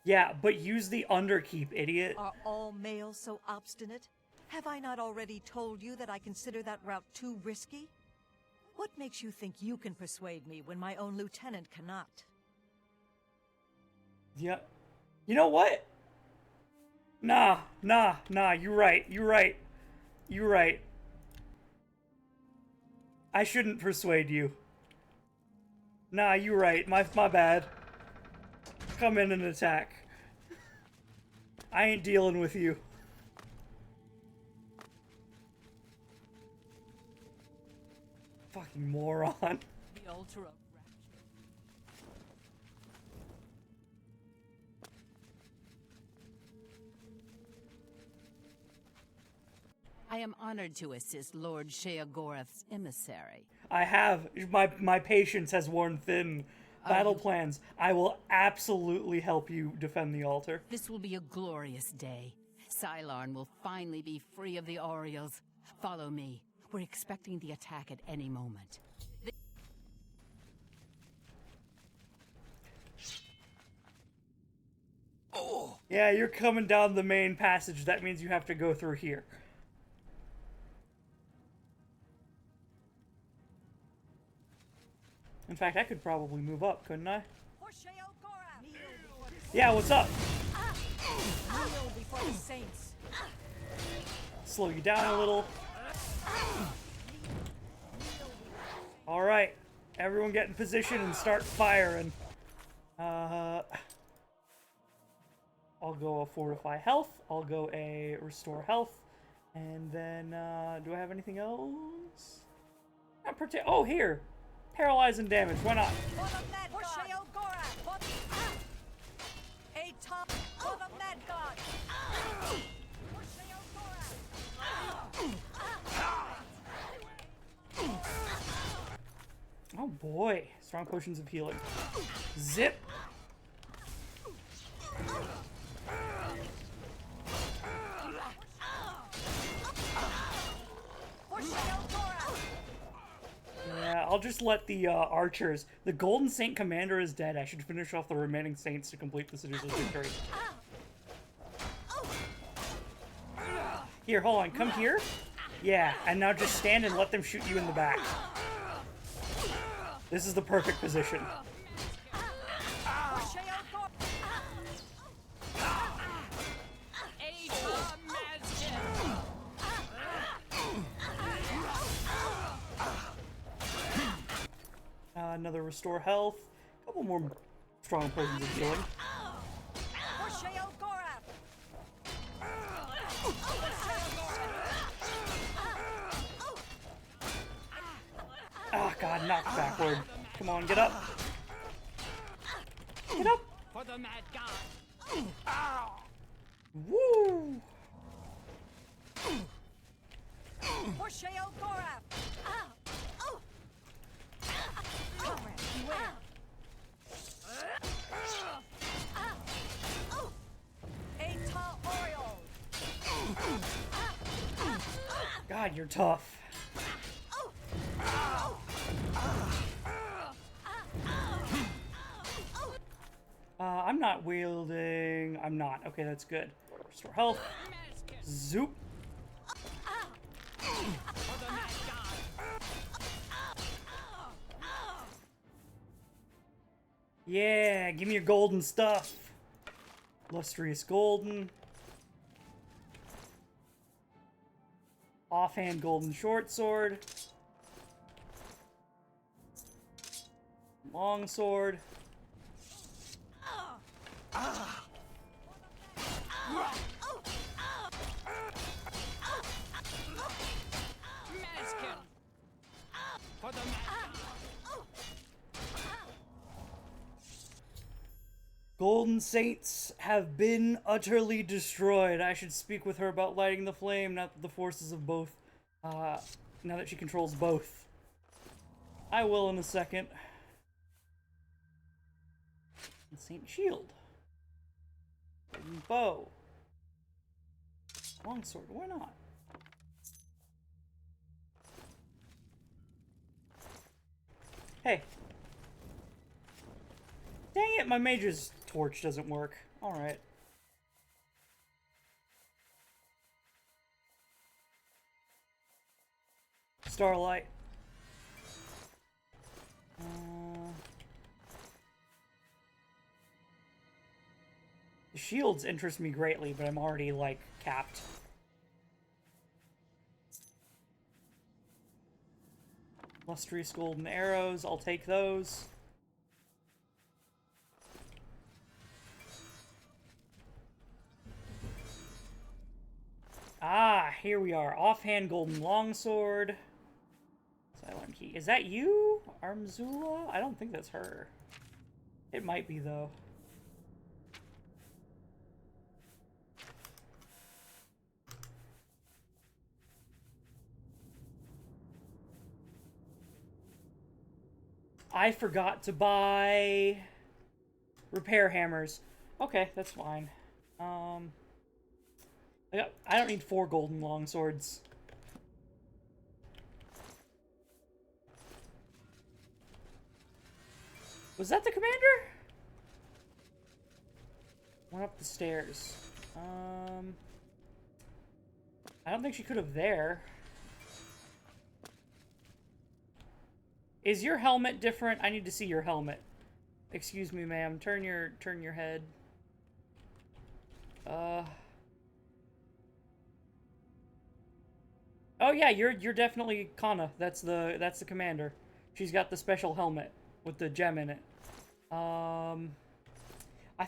Yeah, but use the Underkeep, idiot. Are all males so obstinate? Have I not already told you that I consider that route too risky? What makes you think you can persuade me when my own lieutenant cannot? Yeah. You know what? Nah, you're right. I shouldn't persuade you. Nah, you're right. My bad. Come in and attack. I ain't dealing with you. Fucking moron. The altar of rapture. I am honored to assist Lord Sheogorath's emissary. I have. My patience has worn thin. Battle plans. I will absolutely help you defend the altar. This will be a glorious day. Sylarn will finally be free of the Orioles. Follow me. We're expecting the attack at any moment. Yeah, you're coming down the main passage. That means you have to go through here. In fact, I could probably move up, couldn't I? Yeah, what's up? Slow you down a little. Alright, everyone get in position and start firing. I'll go a Fortify Health, I'll go a Restore Health, and then, do I have anything else? Oh, here! Paralyze and damage, why not? Oh boy, strong potions of healing. Zip! Yeah, I'll just let the archers. The Golden Saint Commander is dead. I should finish off the remaining saints to complete the seducer's victory. Here, hold on. Come here. Yeah, and now just stand and let them shoot you in the back. This is the perfect position. Another Restore Health. A couple more strong potions of healing. Ah, God, knocked backward. Come on, get up. Get up. For the mad god. Woo. For Sheogorath. Comrade, beware. Atal Oriole. God, you're tough. I'm not wielding. I'm not. Okay, that's good. Restore health. Zoop. Yeah, give me your golden stuff. Lustrous golden. Offhand golden short sword. Long sword. Golden Saints have been utterly destroyed. I should speak with her about lighting the flame, not the forces of both. Now that she controls both. I will in a second. Saint Shield. Golden Bow. Longsword, why not? Hey. Dang it, my mage's torch doesn't work. Alright. Starlight. The shields interest me greatly, but I'm already, like, capped. Lustrous golden arrows, I'll take those. Ah, here we are. Offhand golden longsword. Silent key. Is that you? Armzula? I don't think that's her. It might be, though. I forgot to buy repair hammers. Okay, that's fine. I don't need 4 golden longswords. Was that the commander? Went up the stairs. I don't think she could have there. Is your helmet different? I need to see your helmet. Excuse me, ma'am. Turn your head. Oh yeah, you're definitely Kana. That's the commander. She's got the special helmet with the gem in it. I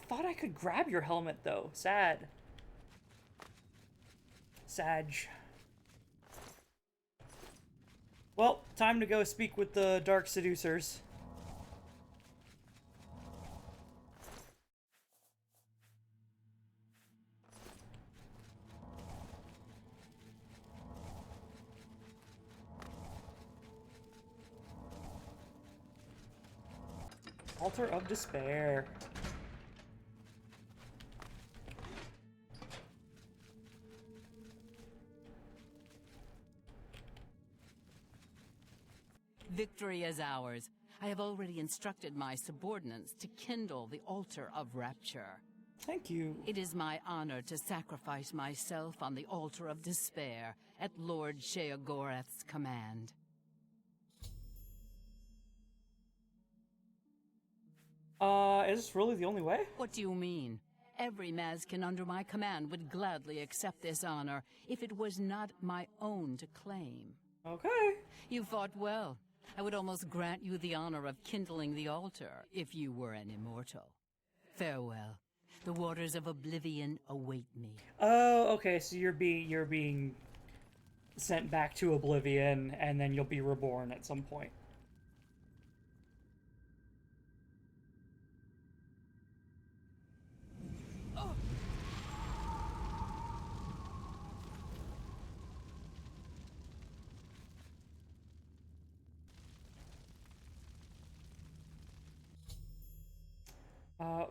thought I could grab your helmet though. Sad. Sag. Well, time to go speak with the Dark Seducers. Altar of Despair. Victory is ours. I have already instructed my subordinates to kindle the altar of rapture. Thank you. It is my honor to sacrifice myself on the altar of despair at Lord Sheogorath's command. Is this really the only way? What do you mean? Every Mazkin under my command would gladly accept this honor if it was not my own to claim. Okay. You fought well. I would almost grant you the honor of kindling the altar if you were an immortal. Farewell. The waters of Oblivion await me. Oh, okay, so you're being sent back to Oblivion, and then you'll be reborn at some point.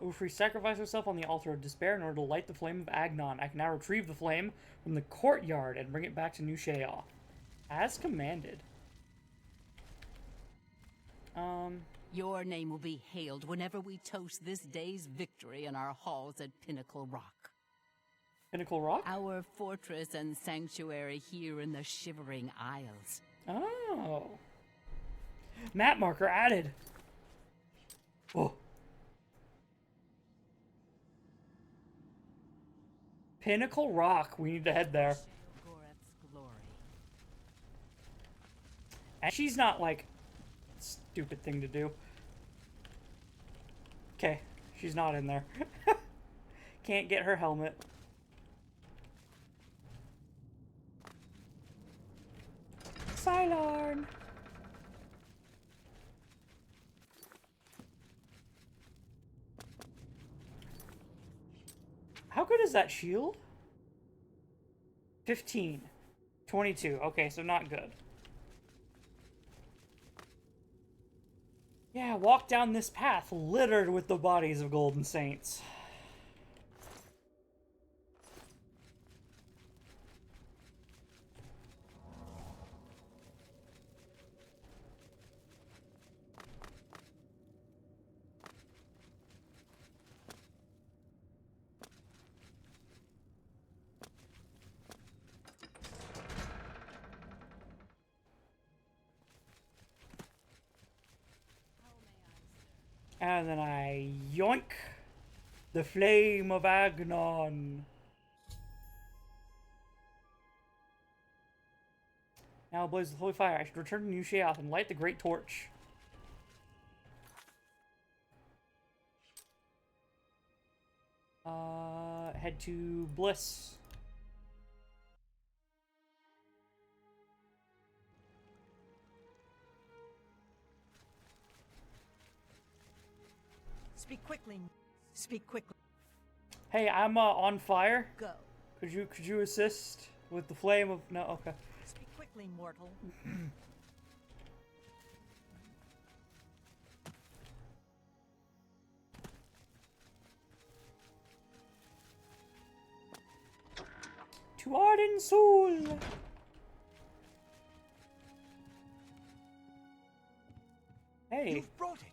Ufri sacrificed herself on the altar of despair in order to light the flame of Agnon. I can now retrieve the flame from the courtyard and bring it back to New Sheoth. As commanded. Your name will be hailed whenever we toast this day's victory in our halls at Pinnacle Rock. Pinnacle Rock? Our fortress and sanctuary here in the Shivering Isles. Oh. Map marker added. Oh. Pinnacle Rock. We need to head there. And she's not, like, stupid thing to do. Okay, she's not in there. Can't get her helmet. Cylon! How good is that shield? 15. 22. Okay, so not good. Yeah, walk down this path littered with the bodies of golden saints. And then I yoink the flame of Agnon. Now blaze with holy fire. I should return to New Sheath and light the great torch. Head to Bliss. Speak quickly. Speak quickly. Hey, I'm on fire. Go. Could you assist with the flame of no? Okay. Speak quickly, mortal. To Arden Soul. Hey. You've brought it.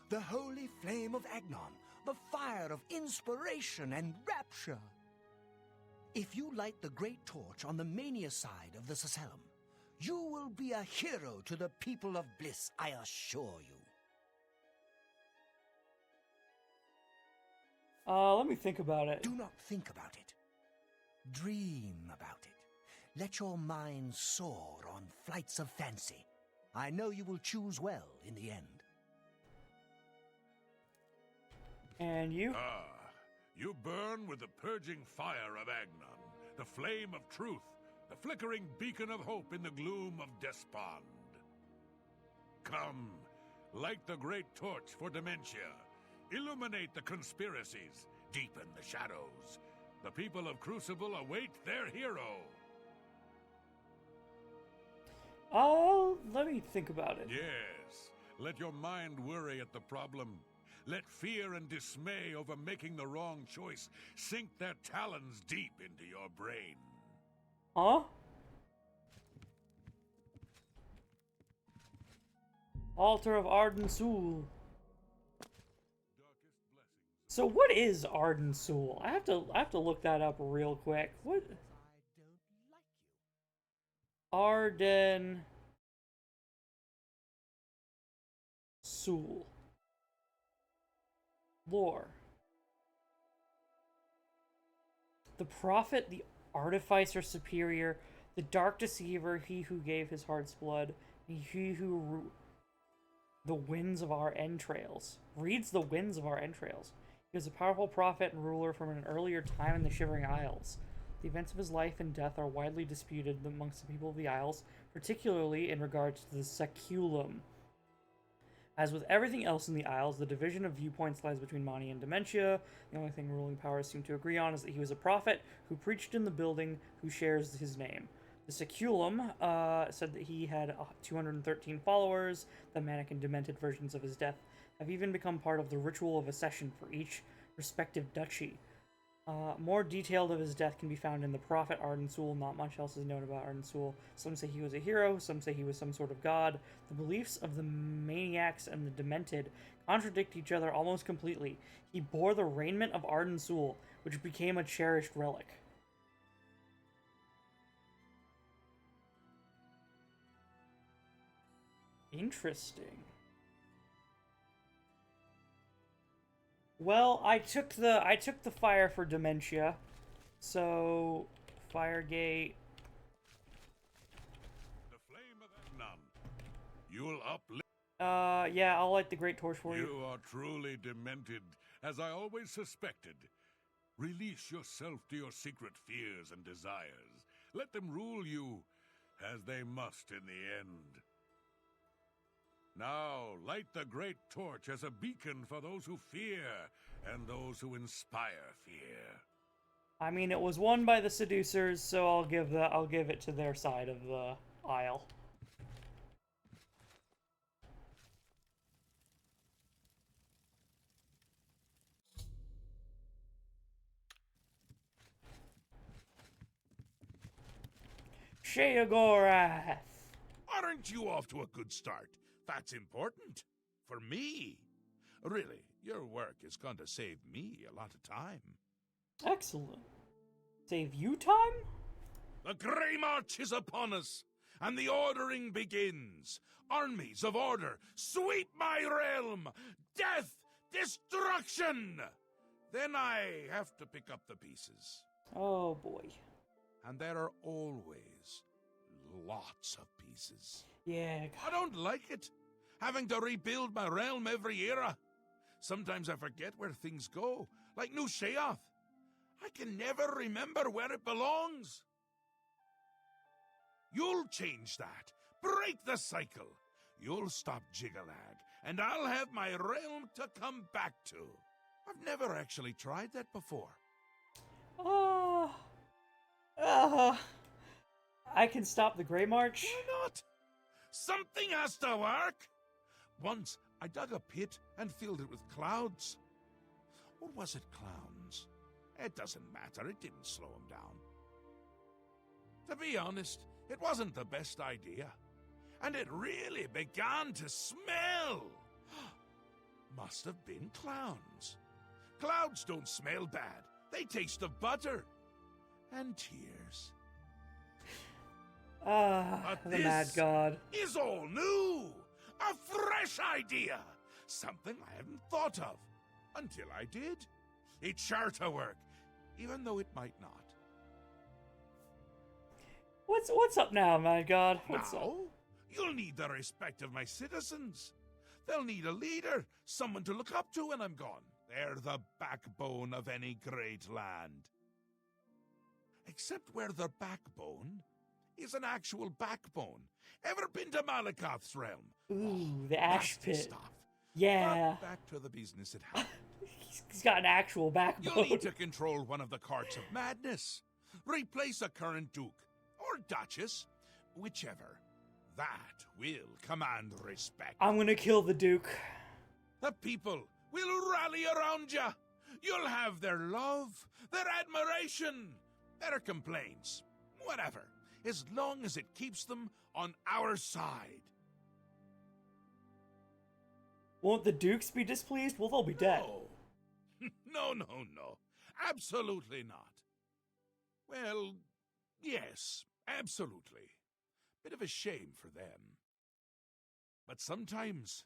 The holy flame of Agnon, the fire of inspiration and rapture. If you light the great torch on the mania side of the Sacellum, you will be a hero to the people of Bliss, I assure you. Let me think about it. Do not think about it. Dream about it. Let your mind soar on flights of fancy. I know you will choose well in the end. And you? You burn with the purging fire of Agnon, the flame of truth, the flickering beacon of hope in the gloom of despond. Come, light the great torch for dementia. Illuminate the conspiracies, deepen the shadows. The people of Crucible await their hero. Oh, let me think about it. Yes, let your mind worry at the problem. Let fear and dismay over making the wrong choice sink their talons deep into your brain. Huh? Altar of Arden Soul. So what is Arden Soul? I have to look that up real quick. What? Arden Soul. Lore. The prophet, the artificer superior, the dark deceiver, he who gave his heart's blood, he who the winds of our entrails. Reads the winds of our entrails. He was a powerful prophet and ruler from an earlier time in the Shivering Isles. The events of his life and death are widely disputed amongst the people of the Isles, particularly in regards to the Saculum. As with everything else in the Isles, the division of viewpoints lies between Mani and Dementia. The only thing ruling powers seem to agree on is that he was a prophet who preached in the building who shares his name. The Saculum said that he had 213 followers. The manic and demented versions of his death have even become part of the ritual of accession for each respective duchy. More detailed of his death can be found in the prophet Arden Soul. Not much else is known about Arden Soul. Some say he was a hero, some say he was some sort of god. The beliefs of the maniacs and the demented contradict each other almost completely. He bore the raiment of Arden Soul, which became a cherished relic. Interesting. Well, I took the fire for dementia. So, Firegate. The flame of that nun. You'll uplift. Yeah, I'll light the Great Torch for you. You are truly demented, as I always suspected. Release yourself to your secret fears and desires. Let them rule you, as they must in the end. Now, light the Great Torch as a beacon for those who fear, and those who inspire fear. I mean, it was won by the seducers, so I'll give it to their side of the aisle. Sheogorath! Aren't you off to a good start? That's important. For me. Really, your work is going to save me a lot of time. Excellent. Save you time? The Grey March is upon us, and the ordering begins. Armies of order, sweep my realm! Death! Destruction! Then I have to pick up the pieces. Oh boy. And there are always lots of pieces. Yeah. I don't like it, having to rebuild my realm every era. Sometimes I forget where things go, like New Sheoth. I can never remember where it belongs. You'll change that. Break the cycle. You'll stop Jiggalag, and I'll have my realm to come back to. I've never actually tried that before. I can stop the Grey March? Why not? Something has to work. Once, I dug a pit and filled it with clouds. Or was it clowns? It doesn't matter. It didn't slow him down. To be honest, it wasn't the best idea. And it really began to smell. Must have been clowns. Clouds don't smell bad. They taste of butter. And tears. The mad god. Is all new. A fresh idea. Something I hadn't thought of. Until I did. It's sure to work. Even though it might not. What's up now, mad god? What's up? You'll need the respect of my citizens. They'll need a leader, someone to look up to when I'm gone. They're the backbone of any great land. Except where the backbone is an actual backbone. Ever been to Malakoth's realm? Ooh, the ash Nasty pit. Stuff. Yeah. But back to the business at hand. He's got an actual backbone. You'll need to control one of the courts of madness. Replace a current duke or duchess, whichever. That will command respect. I'm gonna kill the Duke. The people will rally around you. You'll have their love, their admiration, their complaints, whatever, as long as it keeps them on our side. Won't the Dukes be displeased? Well, they'll be dead. No. Absolutely not. Well, yes, absolutely. Bit of a shame for them. But sometimes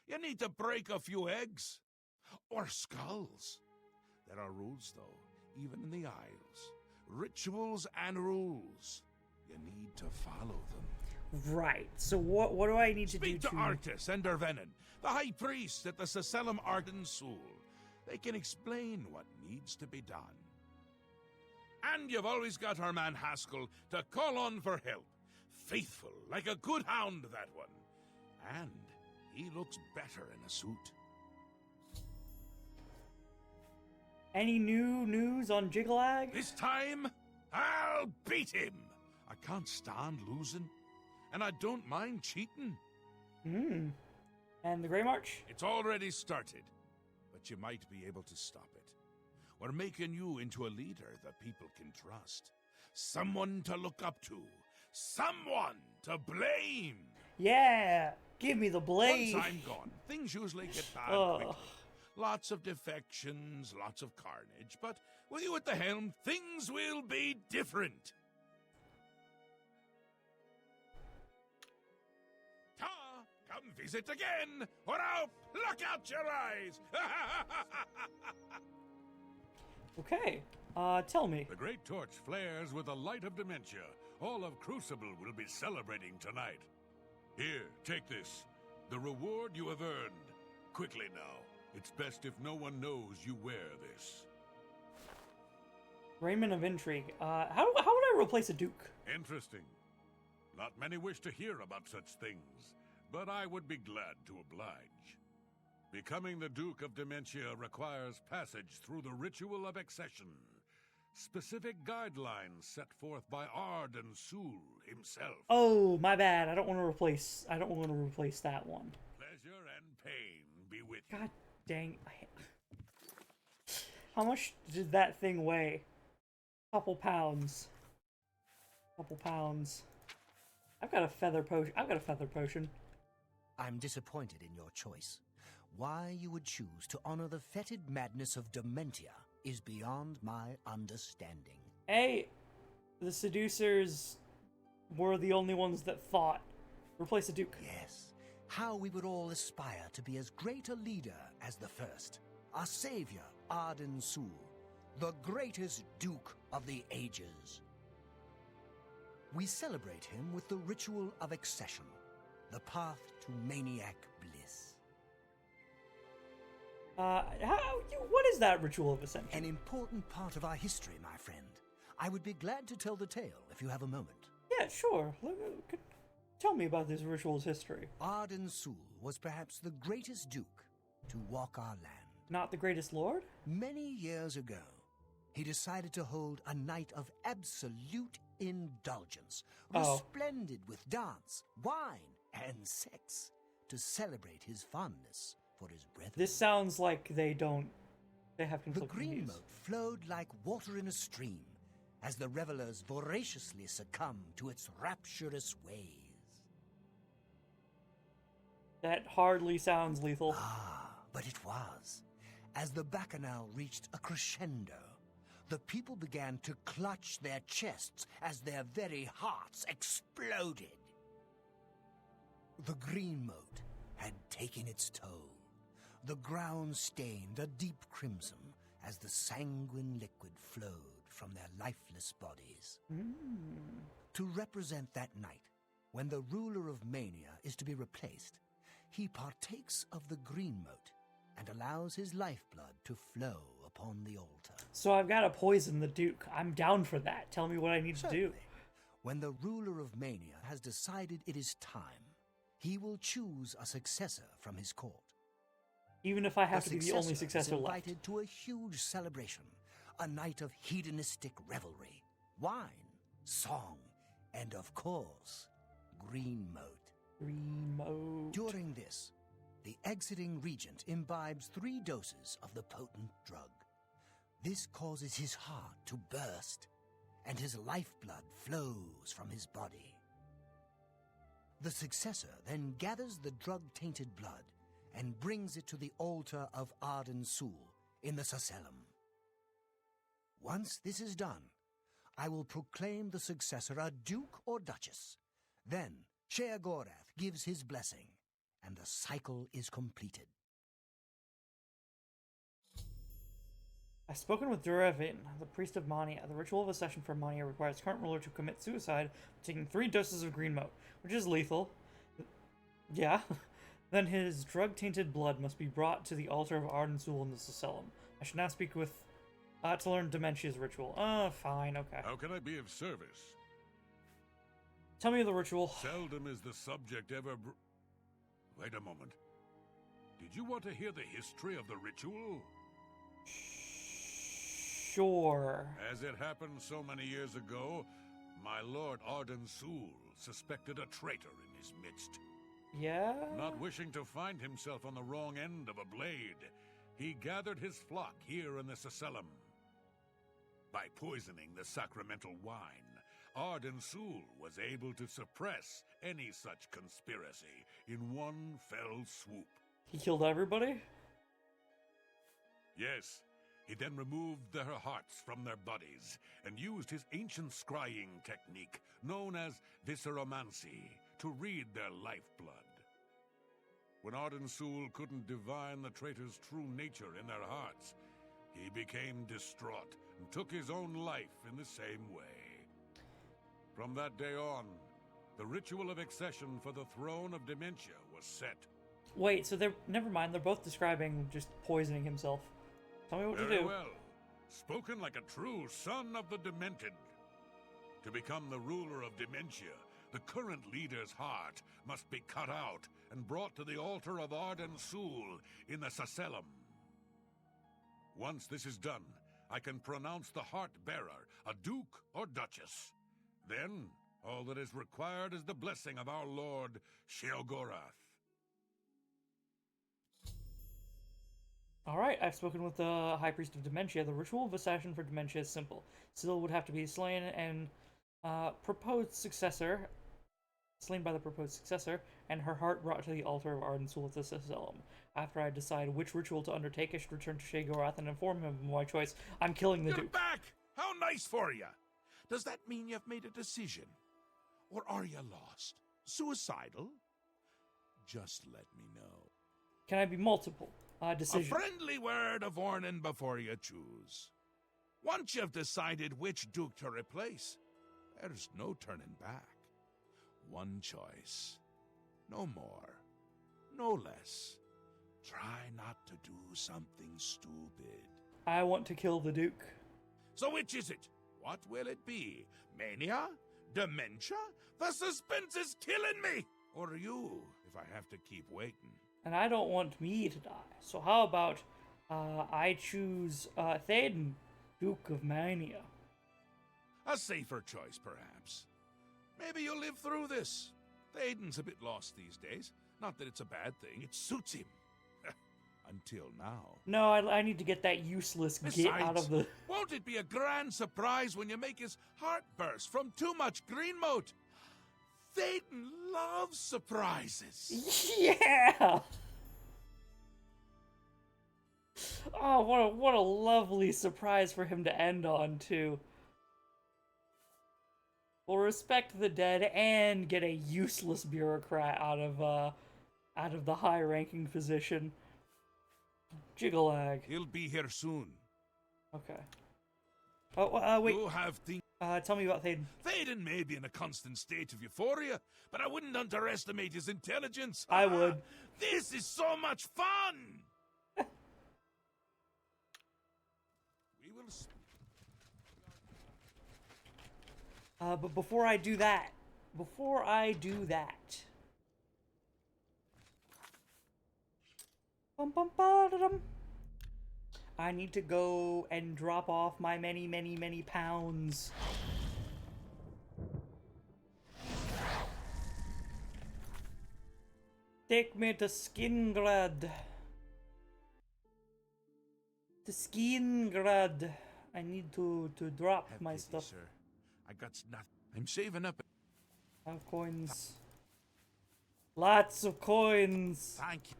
you need to break a few eggs. Or skulls. There are rules, though, even in the Isles. Rituals and rules. You need to follow them. Right. So what do I need to do Speak to Arctis and Dervenin, the High Priest at the Sacelum Arden Sul. They can explain what needs to be done. And you've always got our man Haskell to call on for help. Faithful, like a good hound, that one. And he looks better in a suit. Any new news on Jiggalag? This time, I'll beat him. I can't stand losing, and I don't mind cheating. And the Grey March? It's already started, but you might be able to stop it. We're making you into a leader the people can trust. Someone to look up to. Someone to blame. Yeah, give me the blame. Once I'm gone, things usually get bad quickly. Lots of defections, lots of carnage, but with you at the helm, things will be different. Ta, come visit again, or I'll pluck out your eyes. Okay. Tell me. The Great Torch flares with the light of dementia. All of Crucible will be celebrating tonight. Here, take this. The reward you have earned. Quickly now. It's best if no one knows you wear this. Raiment of Intrigue. How would I replace a Duke? Interesting. Not many wish to hear about such things, but I would be glad to oblige. Becoming the Duke of Dementia requires passage through the ritual of accession. Specific guidelines set forth by Arden Sul himself. Oh, my bad. I don't want to replace that one. Pleasure and pain be with you. God dang. How much did that thing weigh? Couple pounds. I've got a feather potion. I'm disappointed in your choice. Why you would choose to honor the fetid madness of Dementia is beyond my understanding. Hey, the seducers were the only ones that thought. Replace a Duke. Yes. How we would all aspire to be as great a leader as the first. Our savior, Arden Sul, the greatest Duke of the Ages. We celebrate him with the ritual of accession, the path to maniac bliss. What is that ritual of ascension? An important part of our history, my friend. I would be glad to tell the tale if you have a moment. Yeah, sure. Tell me about this ritual's history. Arden Sul was perhaps the greatest duke to walk our land. Not the greatest lord? Many years ago, he decided to hold a night of absolute indulgence, resplendent with dance, wine, and sex, to celebrate his fondness for his brethren. This sounds like they have conflicting The green views. moat flowed like water in a stream, as the revelers voraciously succumbed to its rapturous ways. That hardly sounds lethal. But it was. As the bacchanal reached a crescendo, the people began to clutch their chests as their very hearts exploded. The green moat had taken its toll. The ground stained a deep crimson as the sanguine liquid flowed from their lifeless bodies. To represent that night, when the ruler of Mania is to be replaced, he partakes of the green moat and allows his lifeblood to flow upon the altar. So I've got to poison the Duke. I'm down for that. Tell me what I need to do. When the ruler of Mania has decided it is time, he will choose a successor from his court. Even if I have to be the only successor is left. invited to a huge celebration, a night of hedonistic revelry, wine, song, and of course, green moat. Green moat. During this, the exiting regent imbibes 3 doses of the potent drug. This causes his heart to burst, and his lifeblood flows from his body. The successor then gathers the drug-tainted blood and brings it to the altar of Arden Sul in the Sacellum. Once this is done, I will proclaim the successor a duke or duchess. Then Sheogorath gives his blessing, and the cycle is completed. I've spoken with Durevin, the priest of Mania. The ritual of accession for Mania requires current ruler to commit suicide by taking 3 doses of green moat, which is lethal. Yeah. Then his drug-tainted blood must be brought to the altar of Arden Sul in the Sacellum. I should now speak with... to learn Dementia's ritual. Fine, okay. How can I be of service? Tell me the ritual. Seldom is the subject ever Wait a moment. Did you want to hear the history of the ritual? Sure. As it happened so many years ago, my lord Arden Sul suspected a traitor in his midst. Yeah? Not wishing to find himself on the wrong end of a blade, he gathered his flock here in the Sacellum. By poisoning the sacramental wine, Arden Sul was able to suppress any such conspiracy in one fell swoop. He killed everybody? Yes. He then removed their hearts from their bodies and used his ancient scrying technique known as visceromancy to read their lifeblood. When Arden Sul couldn't divine the traitor's true nature in their hearts, he became distraught and took his own life in the same way. From that day on, the ritual of accession for the throne of dementia was set. Wait, so they're... Never mind, they're both describing just poisoning himself. Tell me what to Very do. well. Spoken like a true son of the demented. To become the ruler of dementia, the current leader's heart must be cut out and brought to the altar of Arden Sul in the Sacellum. Once this is done, I can pronounce the heart bearer a duke or duchess. Then, all that is required is the blessing of our lord, Sheogorath. Alright, I've spoken with the High Priest of Dementia. The ritual of accession for dementia is simple. Syl would have to be slain and slain by the proposed successor, and her heart brought to the altar of Arden Sul at the Sacellum. After I decide which ritual to undertake, I should return to Sheogorath and inform him of my choice. I'm killing the You're Duke. back! How nice for you! Does that mean you've made a decision? Or are you lost? Suicidal? Just let me know. Can I be multiple? A Decision. friendly word of warning before you choose. Once you've decided which duke to replace, there's no turning back. One choice. No more. No less. Try not to do something stupid. I want to kill the Duke. So which is it? What will it be? Mania? Dementia? The suspense is killing me! Or you, if I have to keep waiting. And I don't want me to die. So how about I choose Théoden, Duke of Mania? A safer choice, perhaps. Maybe you'll live through this. Théoden's a bit lost these days. Not that it's a bad thing. It suits him. Until now. No, I need to get that useless git out of the... Won't it be a grand surprise when you make his heart burst from too much green moat? Théoden loves surprises. Yeah! Oh, what a lovely surprise for him to end on, too. We'll respect the dead and get a useless bureaucrat out of the high-ranking position. Jiggalag. He'll be here soon. Okay. Oh, wait. You have things. Tell me about Théoden. Théoden may be in a constant state of euphoria, but I wouldn't underestimate his intelligence. I would. This is so much fun! We will... But before I do that... I need to go and drop off my many pounds. Take me to Skingrad. To Skingrad. I need to drop Have my pity, stuff. sir. I got nothing. I'm saving up. I have coins. Lots of coins. Thank you.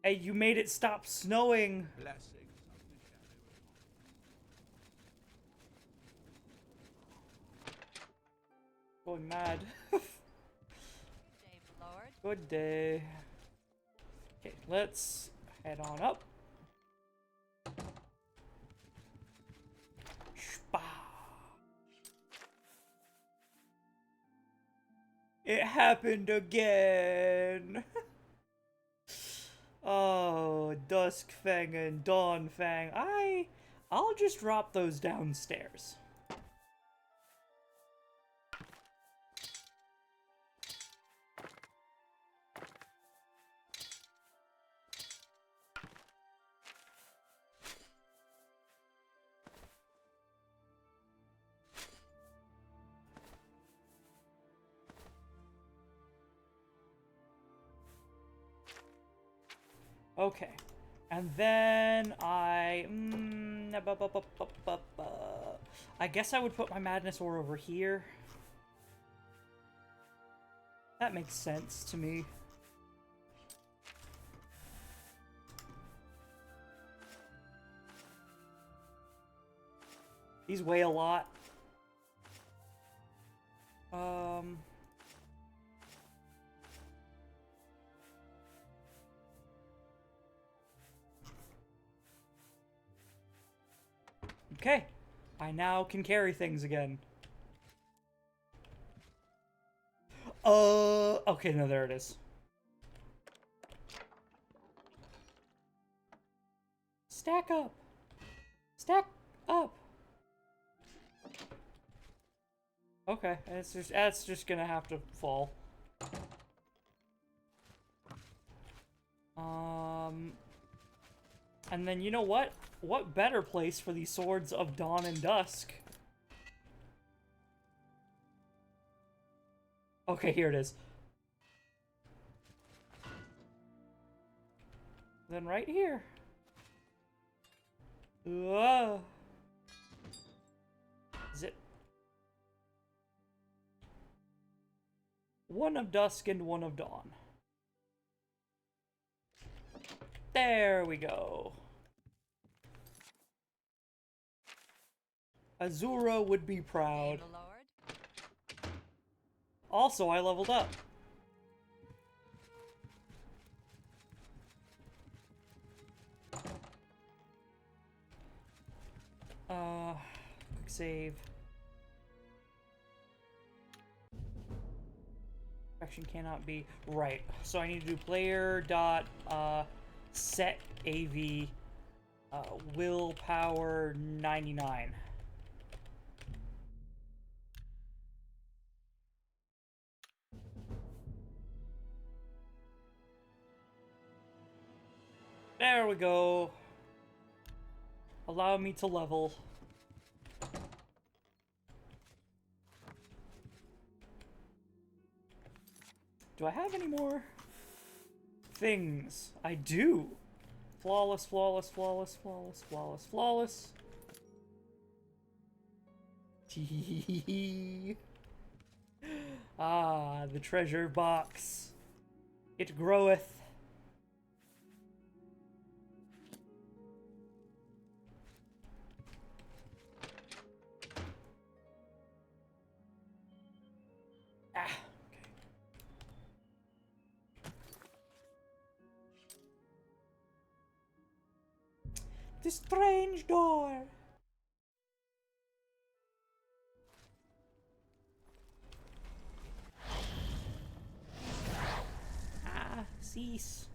Hey, you made it stop snowing. Blessings. Going mad. Lord. Good day. Okay, let's head on up. Shpa. It happened again. Oh, Duskfang and Dawnfang. I'll just drop those downstairs. Okay, and then I guess I would put my Madness Ore over here. That makes sense to me. These weigh a lot. Okay, I now can carry things again. Okay, no, there it is. Stack up. Stack up. Okay, that's just gonna have to fall. And then you know what? What better place for the swords of dawn and dusk? Okay, here it is. Then right here. Is it? One of dusk and one of dawn. There we go. Azura would be proud. Also, I leveled up. Quick save. Action cannot be right. So I need to do player dot set AV willpower 99. There we go. Allow me to level. Do I have any more things? I do. Flawless, flawless, flawless, flawless, flawless, flawless. Ah, the treasure box. It groweth. The strange door. Cease.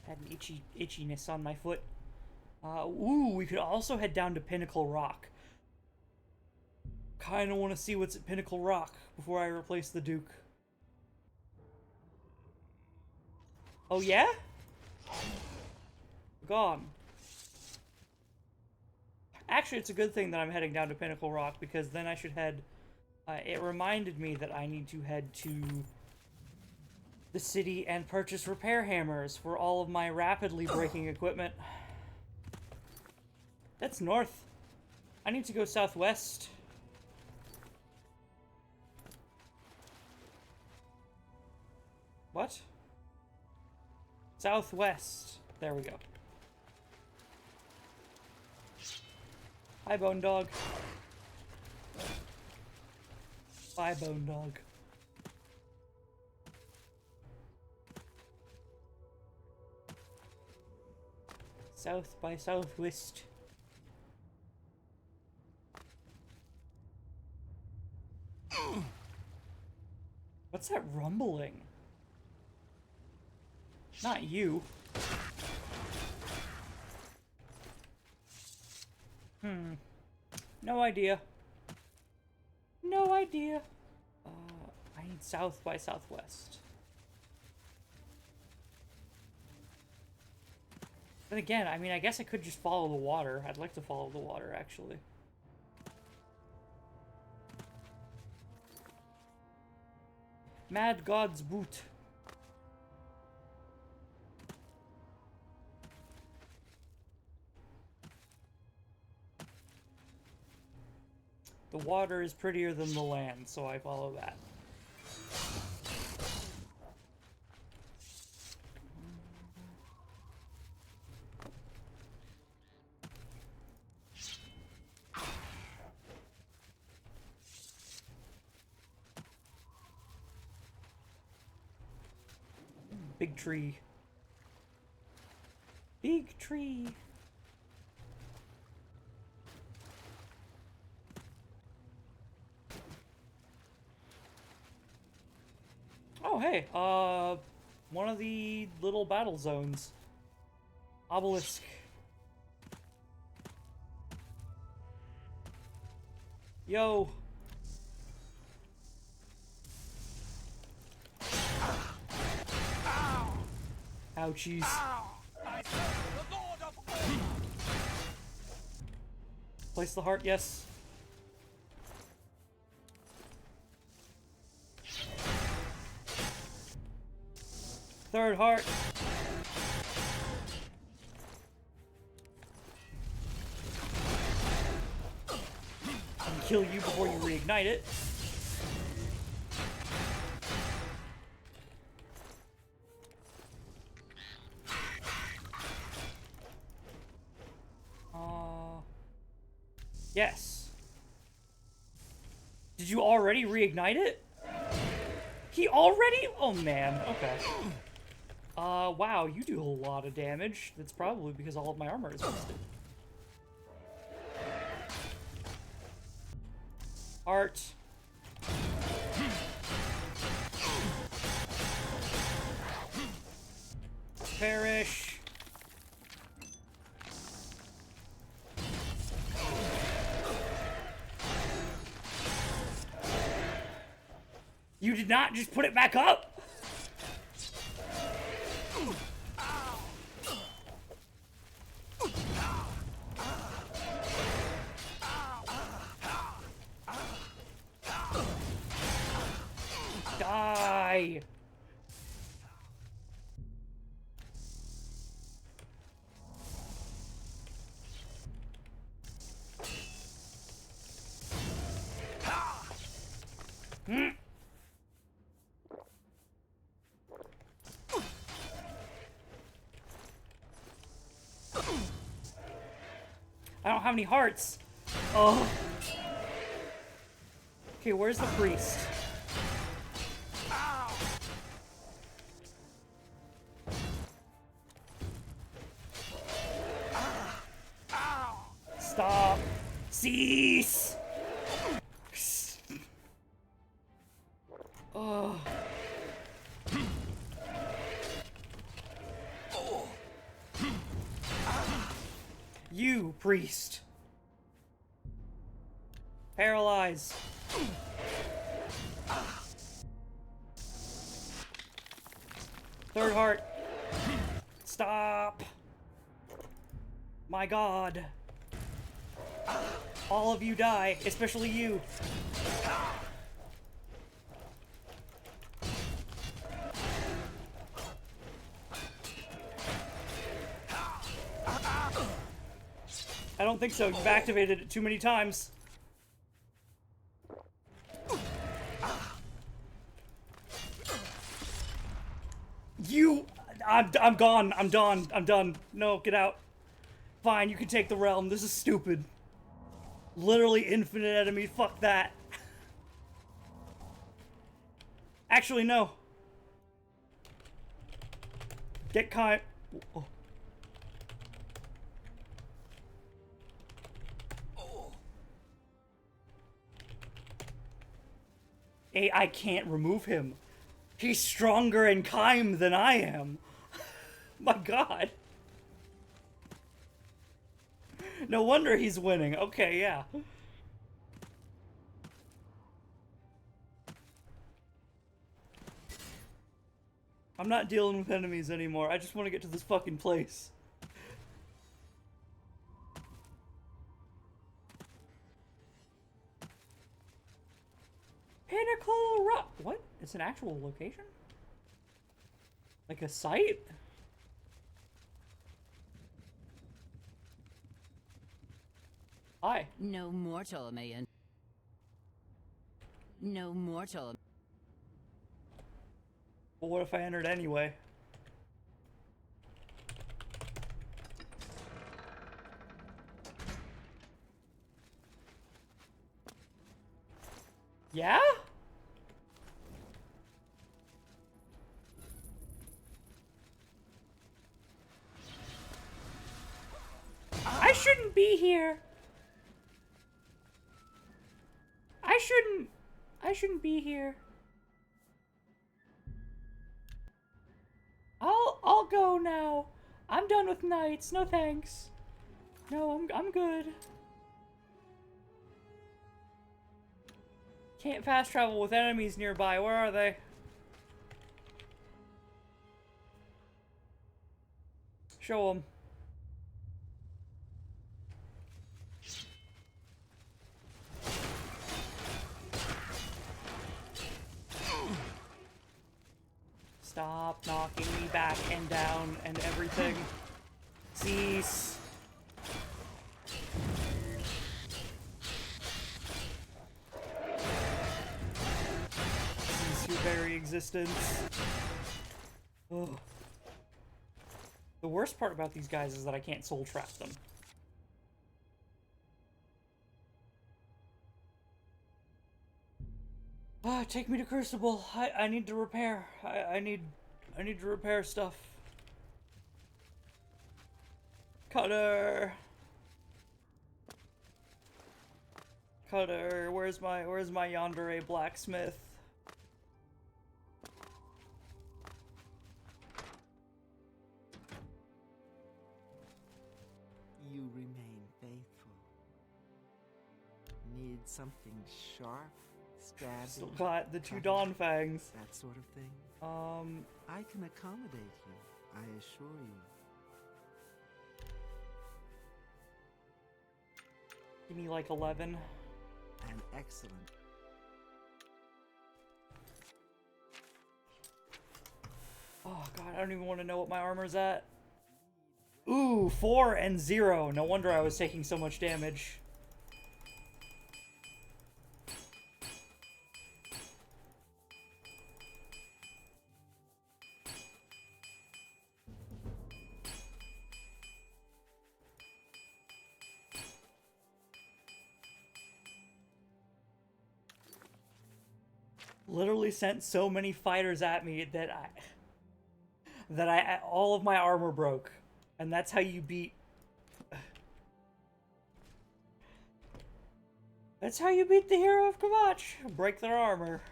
Had an itchiness on my foot. Ooh, we could also head down to Pinnacle Rock. Kinda want to see what's at Pinnacle Rock before I replace the Duke. Oh yeah? Gone. Actually, it's a good thing that I'm heading down to Pinnacle Rock, because then I should head... it reminded me that I need to head to the city and purchase repair hammers for all of my rapidly breaking equipment. That's north. I need to go southwest. What? Southwest. There we go. Hi, Bone Dog. Bye, Bone Dog. South by southwest. What's that rumbling? Not you. No idea. No idea. I need south by southwest. But again, I mean, I guess I could just follow the water. I'd like to follow the water, actually. Mad God's Boot. The water is prettier than the land, so I follow that. Big tree. Big tree. hey, one of the little battle zones. Obelisk. Yo. Ouchies. Place the heart, yes. Third heart. And kill you before you reignite it. Yes. Did you already reignite it? He already? Oh man, okay. Wow, you do a lot of damage. That's probably because all of my armor is wasted. Art. Perish. You did not just put it back up? Die! I don't have any hearts. Oh. Okay, where's the priest? Stop. Cease. Oh. You, priest. Paralyze. Third heart. Stop. My god. All of you die, especially you. I don't think so. You've activated it too many times. You... I'm gone. I'm done. I'm done. No, get out. Fine, you can take the realm. This is stupid. Literally infinite enemy. Fuck that. Actually, no. Get kind... Oh. I can't remove him. He's stronger in Kaim than I am. My god. No wonder he's winning. Okay, yeah. I'm not dealing with enemies anymore. I just want to get to this fucking place. Pinnacle Rock. What? It's an actual location? Like a site? Hi. No mortal may enter. No mortal. Well, what if I entered anyway? Yeah? I shouldn't be here. I shouldn't be here. go now. I'm done with knights. No thanks. No, I'm good. Can't fast travel with enemies nearby. Where are they? Show them. Stop knocking me back and down and everything. Cease. Cease your very existence. Ugh. The worst part about these guys is that I can't soul trap them. Ah, take me to Crucible. I need to repair. I need to repair stuff. Cutter. Cutter, where's my yandere blacksmith? You remain faithful. Need something sharp, stabby? Still got the two Dawn Fangs. That sort of thing. I can accommodate you, I assure you. Give me like 11. An excellent. Oh god, I don't even want to know what my armor's at. Ooh, 4 and 0. No wonder I was taking so much damage. Literally sent so many fighters at me that all of my armor broke. And that's how you beat... That's how you beat the hero of Kvatch. Break their armor.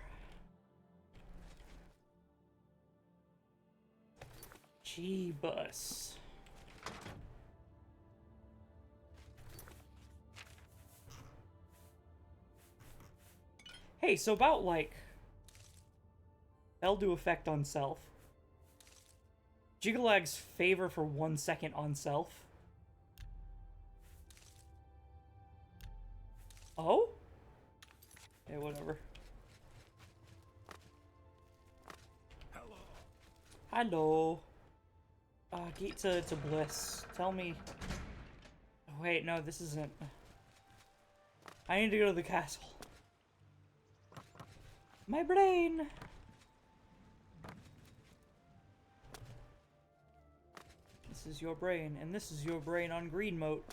Jeebus. Hey, so about, like... Eldu effect on self. Jigalag's favor for 1 second on self. Oh? Okay, whatever. Hello. Gate to Bliss. Tell me... Oh, wait, no, this isn't... I need to go to the castle. My brain! This is your brain, and this is your brain on Green Moat.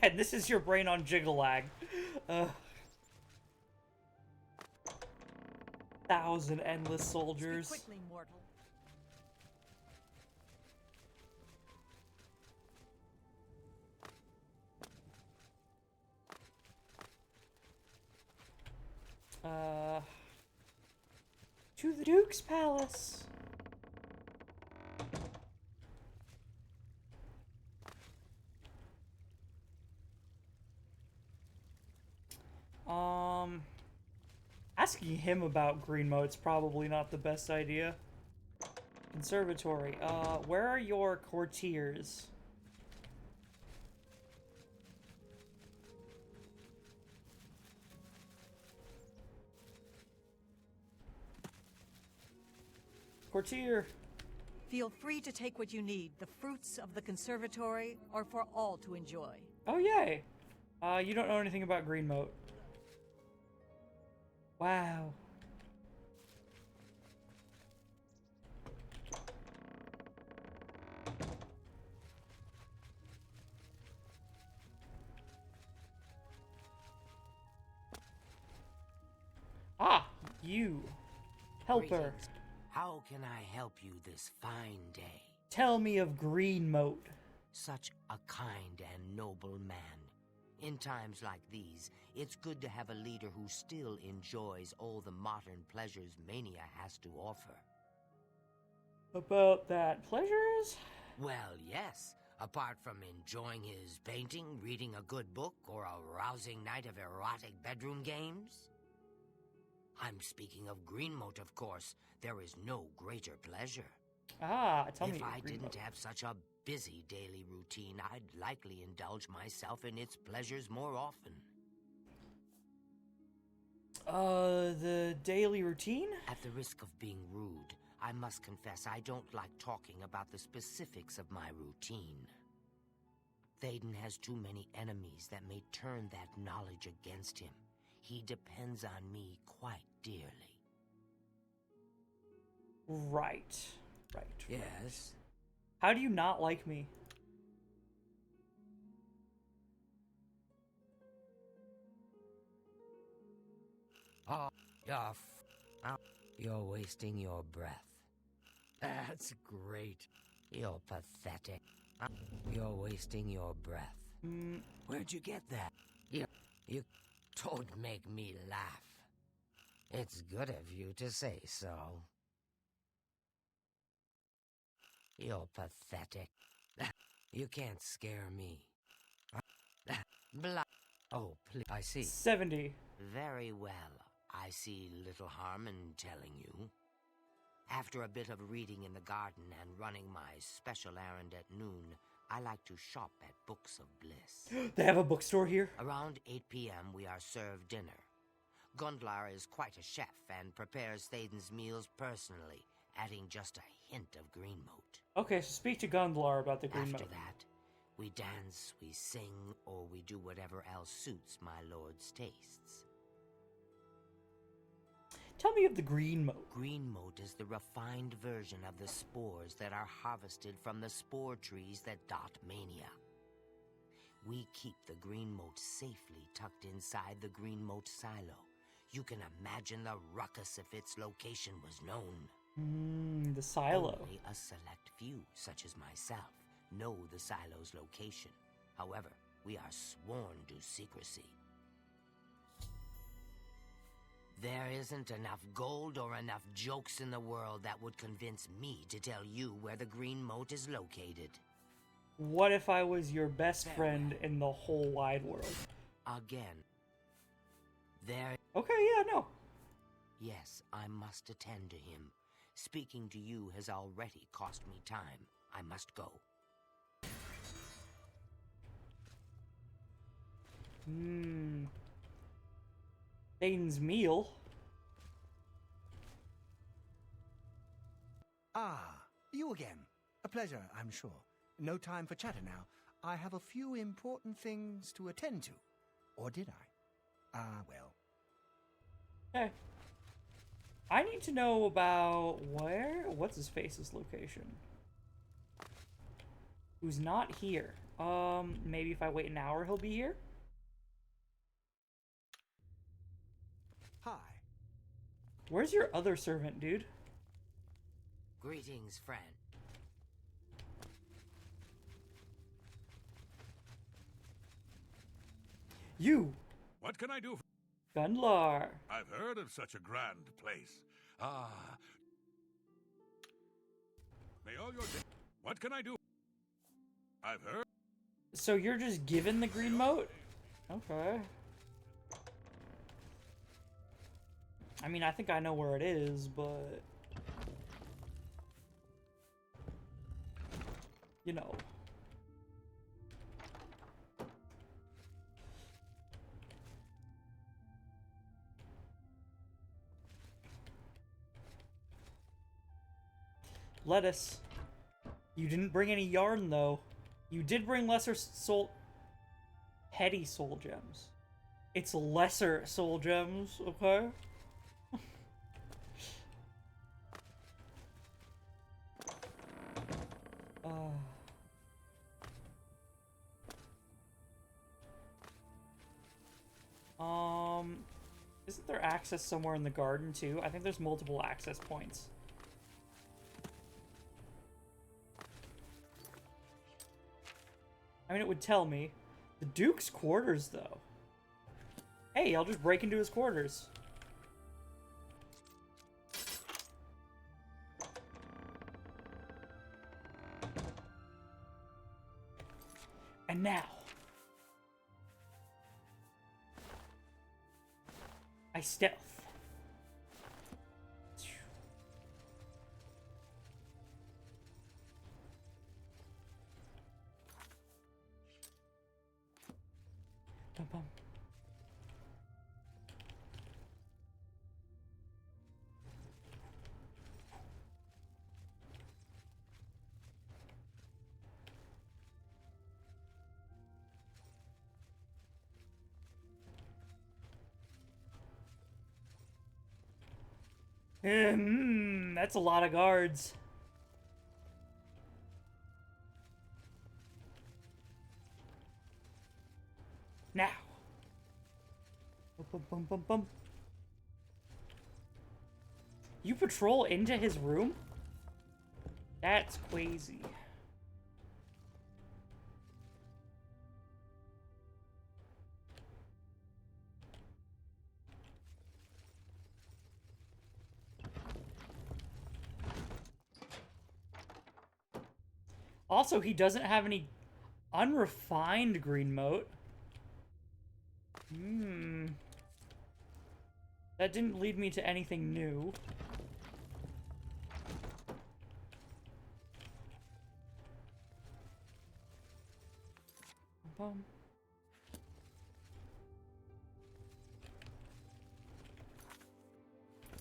And this is your brain on Jigalag. 1,000 endless soldiers. Speak quickly, mortal. To the Duke's Palace. Asking him about Green Moat's probably not the best idea. Conservatory. Where are your courtiers? Courtier. Feel free to take what you need, the fruits of the conservatory are for all to enjoy. Oh, yay. You don't know anything about Green Moat. Wow. Ah, you. Helper. Greetings. How can I help you this fine day? Tell me of Green Moat. Such a kind and noble man. In times like these, it's good to have a leader who still enjoys all the modern pleasures Mania has to offer. about that. Pleasures? Well, yes. Apart from enjoying his painting, reading a good book, or a rousing night of erotic bedroom games? I'm speaking of Greenmote, of course. There is no greater pleasure. Ah, tell me. If I Greenmote. didn't have such a busy daily routine, I'd likely indulge myself in its pleasures more often. The daily routine? At the risk of being rude, I must confess I don't like talking about the specifics of my routine. Théoden has too many enemies that may turn that knowledge against him. He depends on me quite dearly. Right. Yes? How do you not like me? Oh, you're wasting your breath. That's great. You're pathetic. You're wasting your breath. Where'd you get that? You don't make me laugh. It's good of you to say so. You're pathetic. You can't scare me. Oh, please. I see. 70. Very well. I see little harm in telling you. After a bit of reading in the garden and running my special errand at noon, I like to shop at Books of Bliss. They have a bookstore here? Around 8 p.m. we are served dinner. Gundlar is quite a chef and prepares Théoden's meals personally, adding just a hint of Greenmote. Okay, so speak to Gundlar about the Greenmote. After that, we dance, we sing, or we do whatever else suits my lord's tastes. Tell me of the Greenmote. Greenmote is the refined version of the spores that are harvested from the spore trees that dot Mania. We keep the Greenmote safely tucked inside the Greenmote silo. You can imagine the ruckus if its location was known. The silo. Only a select few, such as myself, know the silo's location. However, we are sworn to secrecy. There isn't enough gold or enough jokes in the world that would convince me to tell you where the Greenmote is located. What if I was your best friend in the whole wide world? Again. There... Okay, yeah, no. Yes, I must attend to him. Speaking to you has already cost me time. I must go. Théoden's meal. Ah, you again. A pleasure, I'm sure. No time for chatter now. I have a few important things to attend to. Or did I? Ah, well. Hey. I need to know about what's his face's location. Who's not here. Maybe if I wait an hour he'll be here? Hi. Where's your other servant, dude? Greetings, friend. You! What can I do? Gundlar. I've heard of such a grand place. Ah. May all your day... What can I do? I've heard... So you're just given the Greenmote? Okay. I mean, I think I know where it is, but... You know. Lettuce. You didn't bring any yarn, though. You did bring lesser soul... Heady soul gems. It's lesser soul gems, okay? Isn't there access somewhere in the garden, too? I think there's multiple access points. I mean, it would tell me. The Duke's quarters, though. Hey, I'll just break into his quarters. And now, I stealth. Bum-bum. That's a lot of guards. Now. Bum, bum, bum, bum. You patrol into his room? That's crazy. Also, he doesn't have any unrefined green mote. That didn't lead me to anything new. Bum.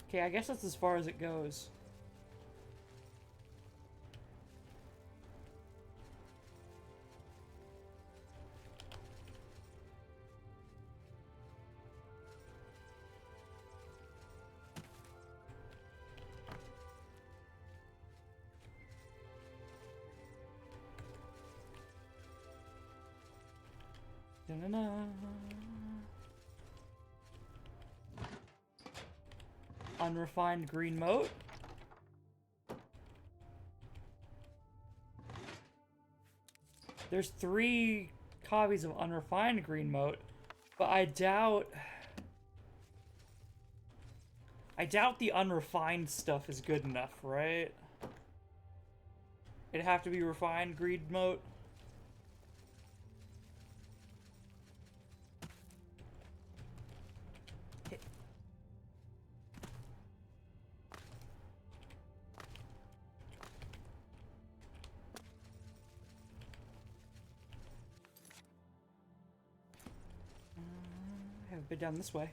Okay, I guess that's as far as it goes. Da-na-na. Unrefined green mote. There's 3 copies of unrefined green mote, but I doubt the unrefined stuff is good enough, right? It'd have to be refined green mote. I haven't been down this way.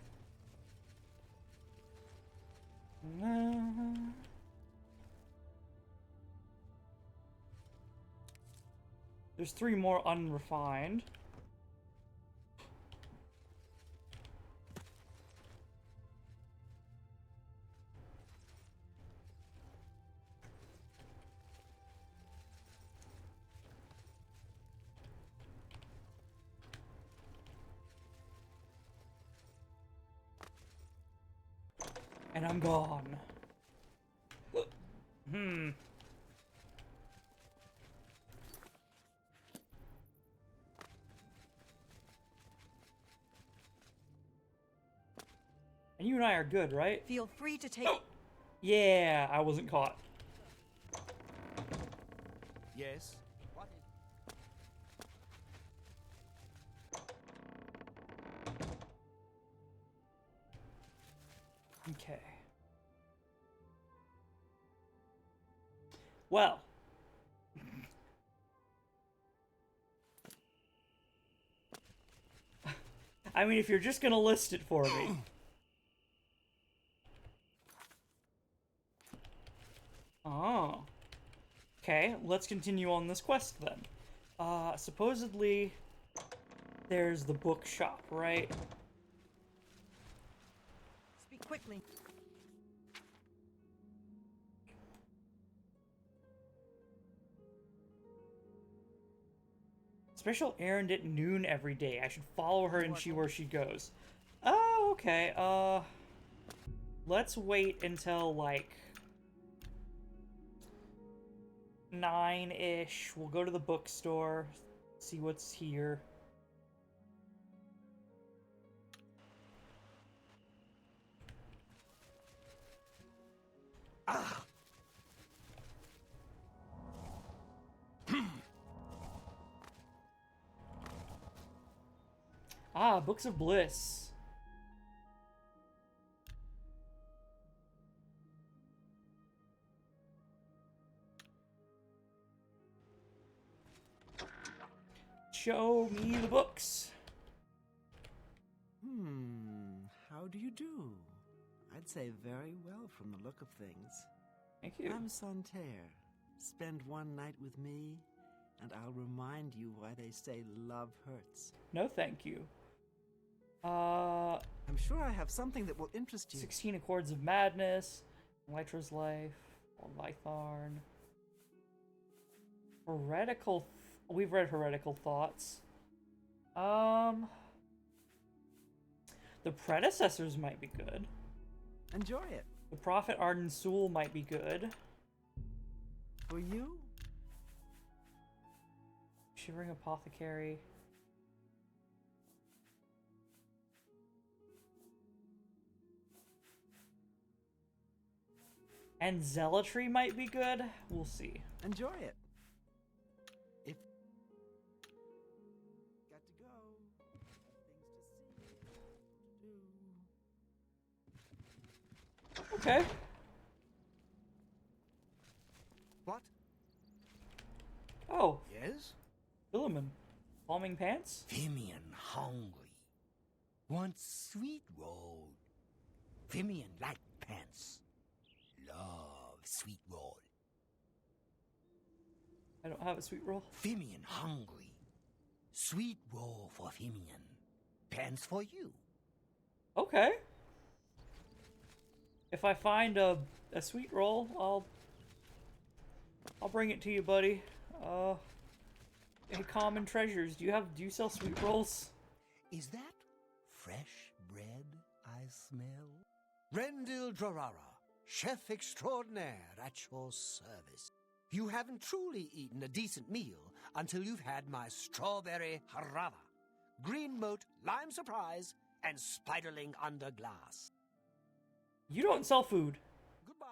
There's 3 more unrefined. And I'm gone. And you and I are good, right? Feel free to take... Yeah, I wasn't caught. Yes? Okay. Well. I mean, if you're just gonna list it for me. Oh. Okay, let's continue on this quest then. Supposedly, there's the bookshop, right? Speak quickly. Special errand at noon every day. I should follow her and see where she goes. Oh, okay. Let's wait until, like, 9-ish. We'll go to the bookstore, see what's here. Ah! Ah, Books of Bliss. Show me the books. How do you do? I'd say very well from the look of things. Thank you. I'm Santerre. Spend one night with me, and I'll remind you why they say love hurts. No, thank you. I'm sure I have something that will interest you. 16 Accords of Madness, Lytra's Life, or Lytharn. Heretical... We've read Heretical Thoughts. The Predecessors might be good. Enjoy it. The Prophet Arden Sul might be good. For you? Shivering Apothecary. And Zealotry might be good. We'll see. Enjoy it. If... Got to go. Things to see. Okay. What? Oh, Yes? Philemon. Palming Pants? Fimian hungry. Wants sweet roll. Fimian like pants. Love sweet roll. I don't have a sweet roll. Fimian hungry. Sweet roll for Fimian. Pants for you. Okay. If I find a sweet roll, I'll bring it to you, buddy. Hey, Common Treasures, do you sell sweet rolls? Is that fresh bread I smell? Rendil Drarara, chef extraordinaire at your service. You haven't truly eaten a decent meal until you've had my strawberry harava, green moat, lime surprise, and spiderling under glass. You don't sell food. Goodbye.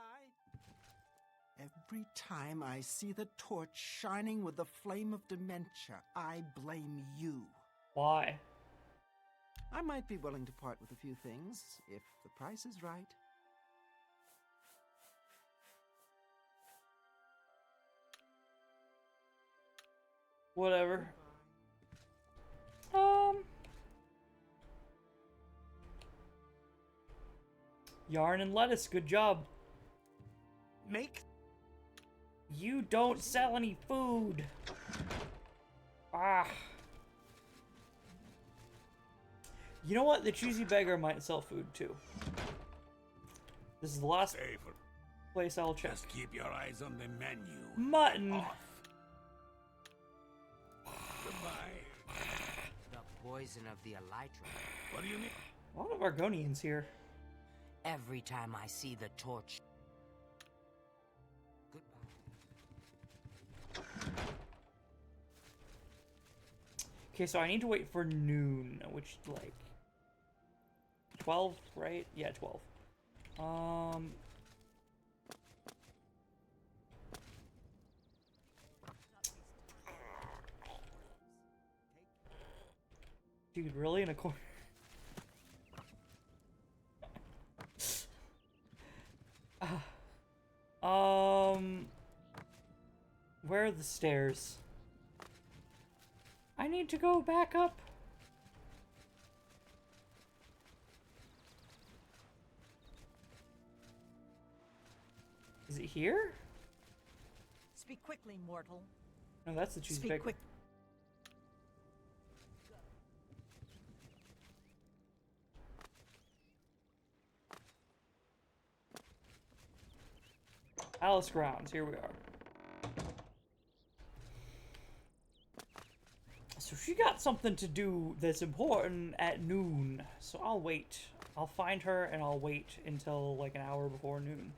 Every time I see the torch shining with the flame of dementia, I blame you. Why? I might be willing to part with a few things, if the price is right. Whatever. Yarn and lettuce, good job. Make... You don't sell any food. Ah. You know what? The Choosy Beggar might sell food too. This is the last place I'll check. Just keep your eyes on the menu. Mutton. Off. Goodbye. The poison of the elytra. What do you mean? A lot of Argonians here. Every time I see the torch. Goodbye. Okay, so I need to wait for noon, which, like, 12, right? Yeah, 12. Dude, really? In a corner? Where are the stairs? I need to go back up. Is it here? Speak quickly, mortal. No, that's the Choosy Speak Beggar. quick. Alice Grounds, here we are. So she got something to do that's important at noon, so I'll wait. I'll find her and I'll wait until like an hour before noon.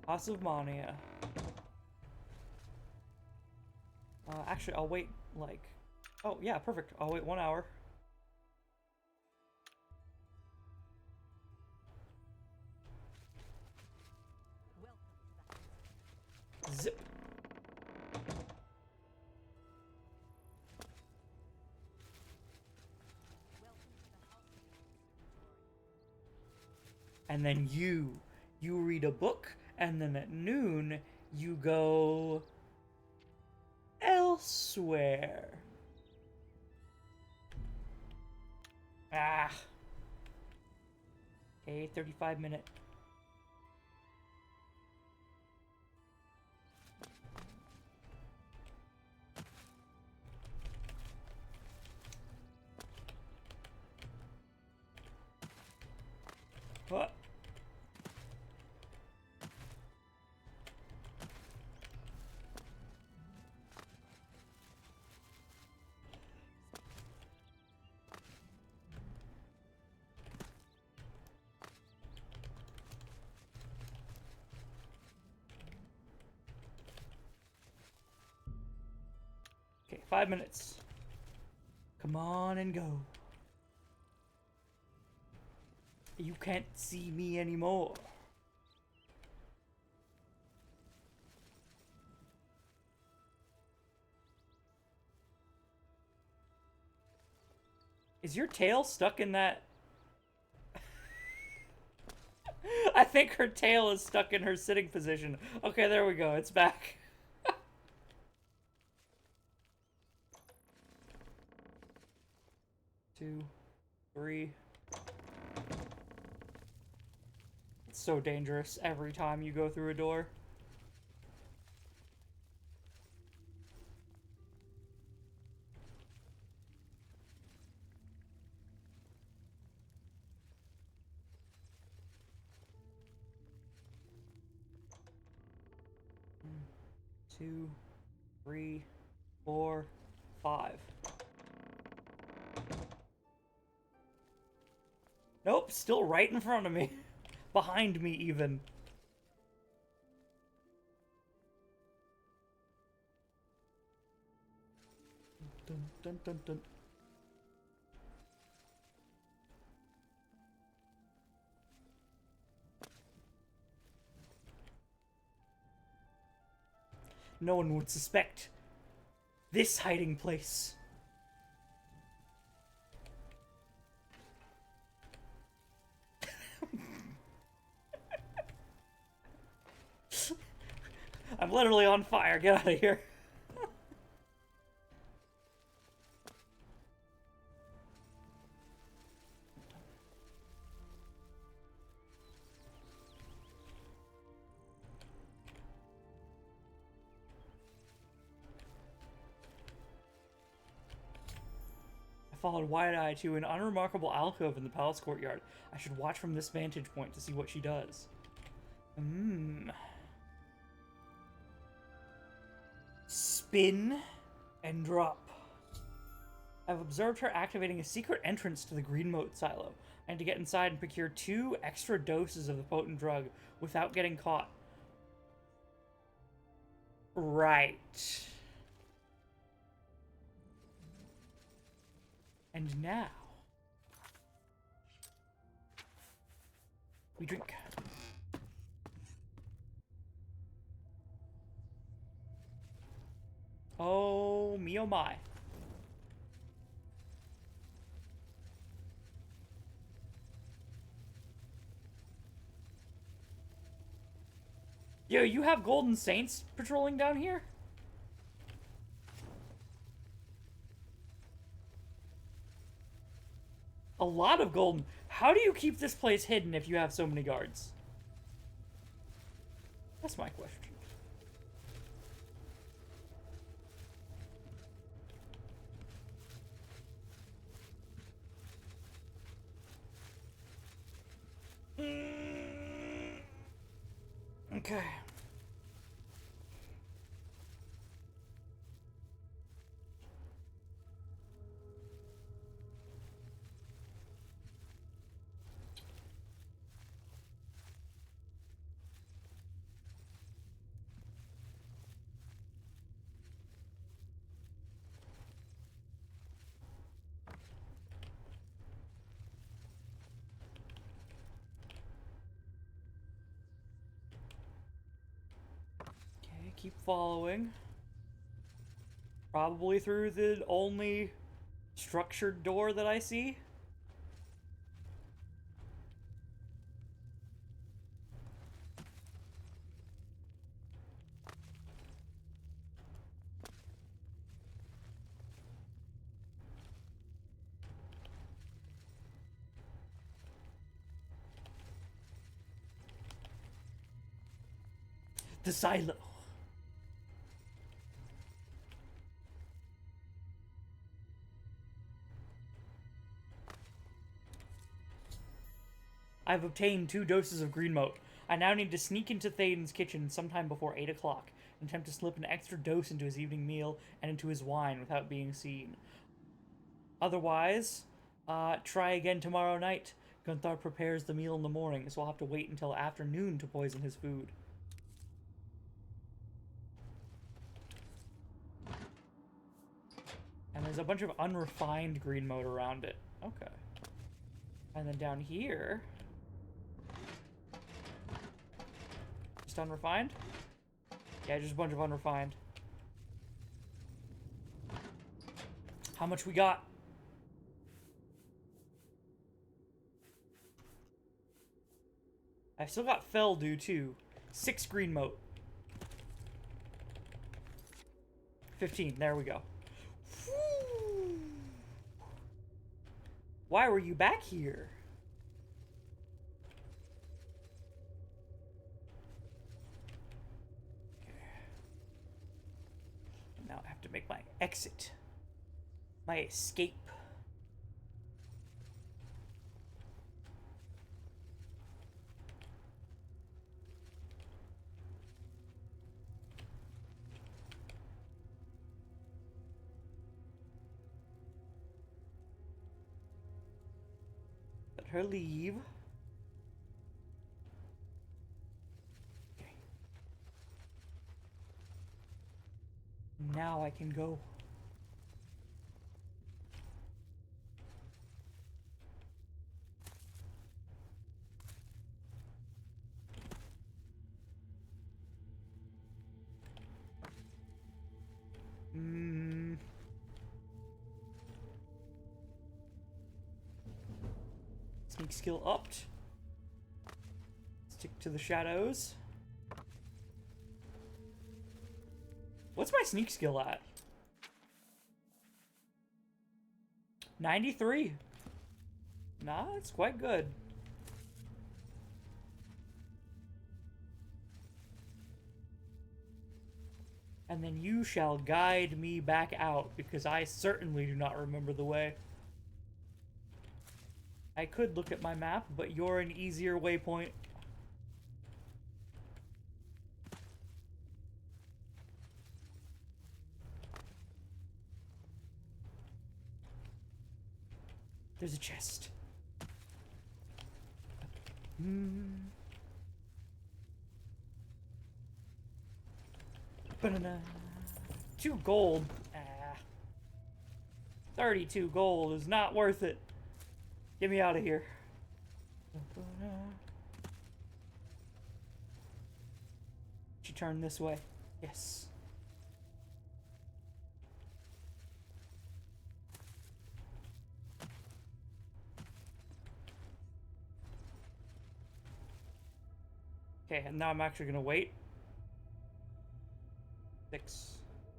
House of Mania. Actually, I'll wait like... Oh, yeah, perfect. I'll wait 1 hour. Zip. and then you read a book, and then at noon you go elsewhere. Okay, 35-minute. What? Okay, 5 minutes. Come on and go. You can't see me anymore. Is your tail stuck in that? I think her tail is stuck in her sitting position. Okay, there we go. It's back. 2, 3. It's so dangerous every time you go through a door. Two, 3, 4, 5. Nope, still right in front of me. Behind me, even. Dun, dun, dun, dun. No one would suspect this hiding place. I'm literally on fire. Get out of here. I followed Wide-Eye to an unremarkable alcove in the palace courtyard. I should watch from this vantage point to see what she does. Spin and drop. I've observed her activating a secret entrance to the green moat silo, and to get inside and procure 2 extra doses of the potent drug without getting caught. Right. And now we drink. Oh, me oh my. Yo, you have Golden Saints patrolling down here? A lot of golden. How do you keep this place hidden if you have so many guards? That's my question. Okay. Keep following. Probably through the only structured door that I see. The silo. I've obtained 2 doses of green moat. I now need to sneak into Thaden's kitchen sometime before 8 o'clock and attempt to slip an extra dose into his evening meal and into his wine without being seen. Otherwise, try again tomorrow night. Gunthar prepares the meal in the morning, so I'll have to wait until afternoon to poison his food. And there's a bunch of unrefined green moat around it. Okay. And then down here... just unrefined? Yeah, just a bunch of unrefined. How much we got? I've still got Feldu too. 6 green moat. 15, there we go. Why were you back here? Okay. Now I have to make my exit. My escape. Let her leave. Okay. Now I can go. Sneak skill upped. Stick to the shadows. What's my sneak skill at? 93. Nah, it's quite good. And then you shall guide me back out, because I certainly do not remember the way. I could look at my map, but you're an easier waypoint. There's a chest. Banana. 2 gold. 32 gold is not worth it. Get me out of here. Should turn this way. Yes. Okay, and now I'm actually gonna wait. 6,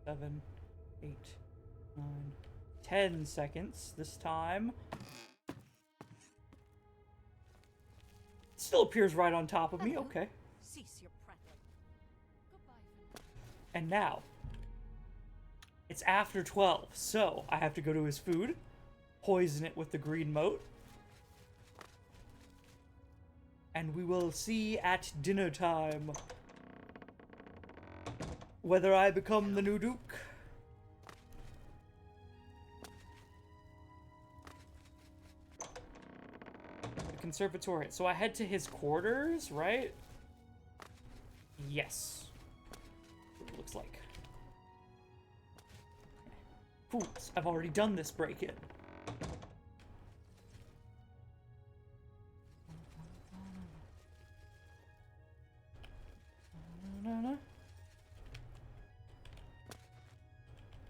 7, 8, 9, 10 seconds this time. Still appears right on top of me, okay. Cease your prattling. And now, it's after 12, so I have to go to his food, poison it with the green moat, and we will see at dinner time whether I become the new Duke. Conservatory. So I head to his quarters, right? Yes. It looks like. Fools, I've already done this break-in.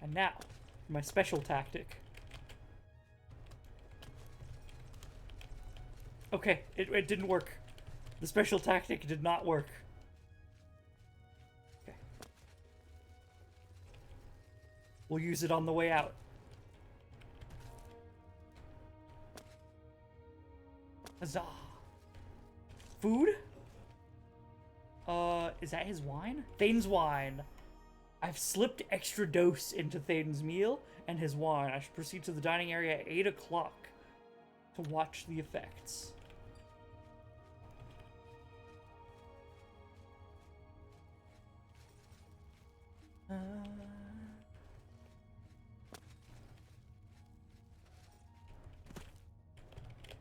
And now, my special tactic. Okay, it didn't work. The special tactic did not work. Okay. We'll use it on the way out. Huzzah. Food? Is that his wine? Thane's wine. I've slipped extra dose into Thane's meal and his wine. I should proceed to the dining area at 8 o'clock to watch the effects.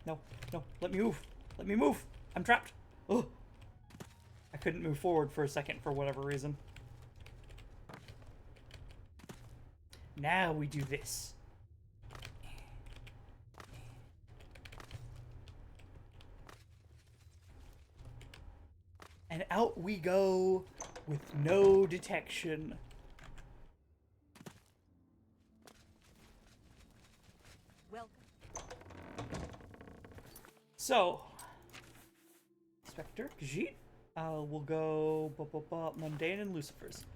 No, no, let me move. Let me move. I'm trapped. Oh, I couldn't move forward for a second for whatever reason. Now we do this. And out we go with no detection. Welcome. So, Spectre, Khajiit, we'll go Mundane and Lucifer's.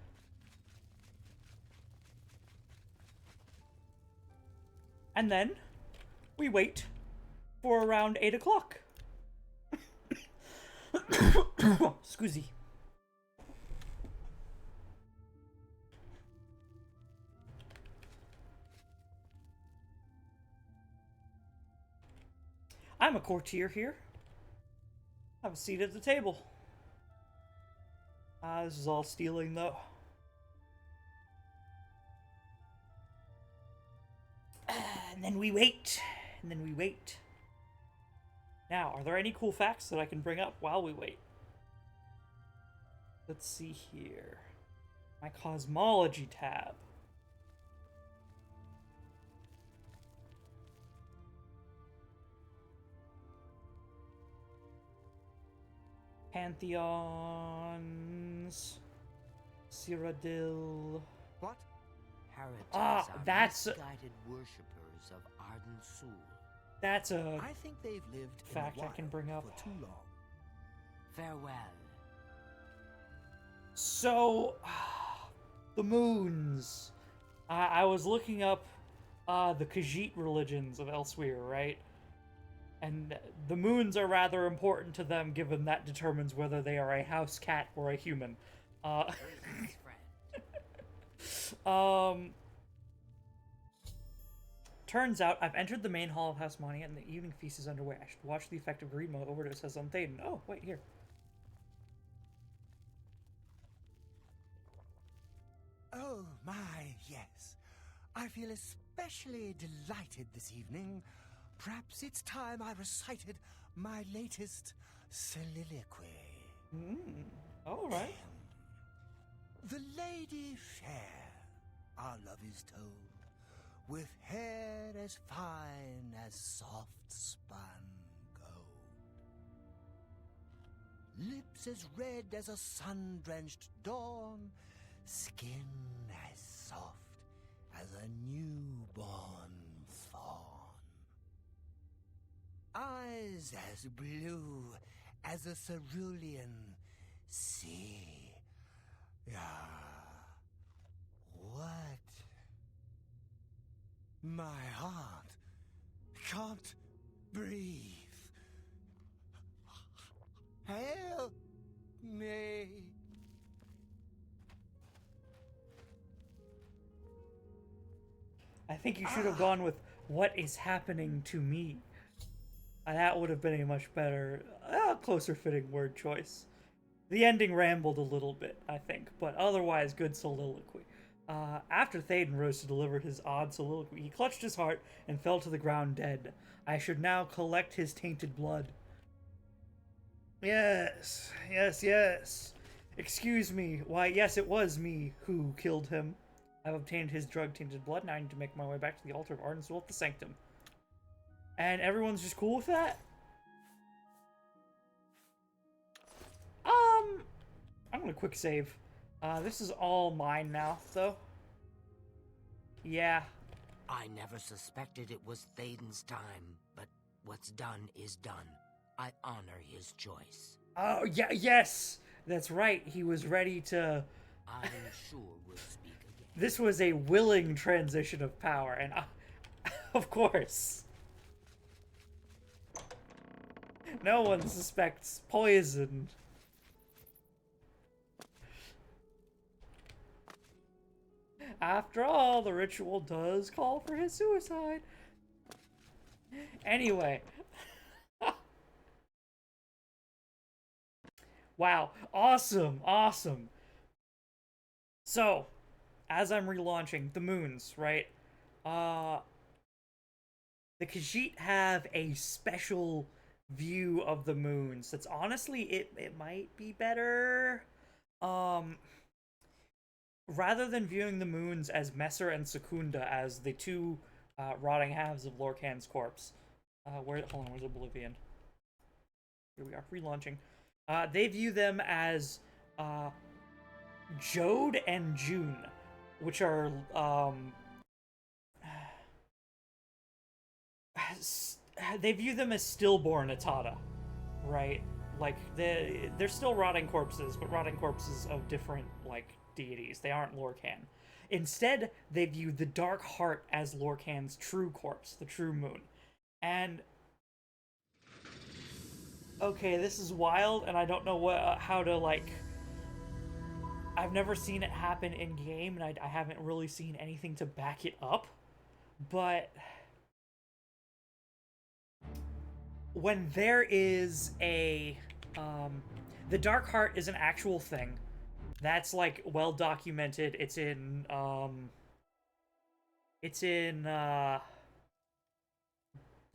And then we wait for around 8 o'clock. Excuse me. I'm a courtier here. Have a seat at the table. This is all stealing, though. And then we wait. And then we wait. Now, are there any cool facts that I can bring up while we wait? Let's see here. My cosmology tab. Pantheons. Cyrodiil. What? Heretics Ah, are that's misguided worshippers of ardent Sul. That's a I think they've lived fact in the I can wild bring up. for too long. Farewell. So, the moons. I was looking up the Khajiit religions of elsewhere, right? And the moons are rather important to them, given that determines whether they are a house cat or a human. Turns out I've entered the main hall of House Mani and the evening feast is underway. I should watch the effect of green overdose as on Thaden. Oh, wait, here. Oh, my, yes. I feel especially delighted this evening. Perhaps it's time I recited my latest soliloquy. All right. The lady fair, our love is told, with hair as fine as soft spun gold, lips as red as a sun-drenched dawn, skin as soft as a newborn fawn, eyes as blue as a cerulean sea. What? My heart can't breathe. Help me. I think you should have gone with what is happening to me. That would have been a much better, closer fitting word choice. The ending rambled a little bit, I think, but otherwise good soliloquy. After Thaden rose to deliver his odd soliloquy, he clutched his heart and fell to the ground dead. I should now collect his tainted blood. Yes, yes, yes. Excuse me. Why, yes, it was me who killed him. I've obtained his drug-tainted blood, now I need to make my way back to the altar of Ardensul at the Sanctum. And everyone's just cool with that? I'm gonna quick save. This is all mine now, though. Yeah. I never suspected it was Thaden's time, but what's done is done. I honor his choice. Oh, yeah, yes! That's right, he was ready to... I'm sure we'll speak again. This was a willing transition of power, and of course. No one suspects poison. After all, the ritual does call for his suicide. Anyway. Wow. Awesome. Awesome. So, as I'm relaunching the moons, right? The Khajiit have a special view of the moons. That's honestly, it might be better. Rather than viewing the moons as Messer and Secunda as the two rotting halves of Lorcan's corpse. Hold on, where's Oblivion? Here we are, relaunching. They view them as Jode and June, which are they view them as stillborn Atata, right? Like they're still rotting corpses, but rotting corpses of different like deities. They aren't Lorcan. Instead, they view the Dark Heart as Lorcan's true corpse, the true moon. And okay, this is wild, and I don't know how to like. I've never seen it happen in game, and I haven't really seen anything to back it up. But when there is a the Dark Heart is an actual thing that's like well documented. It's in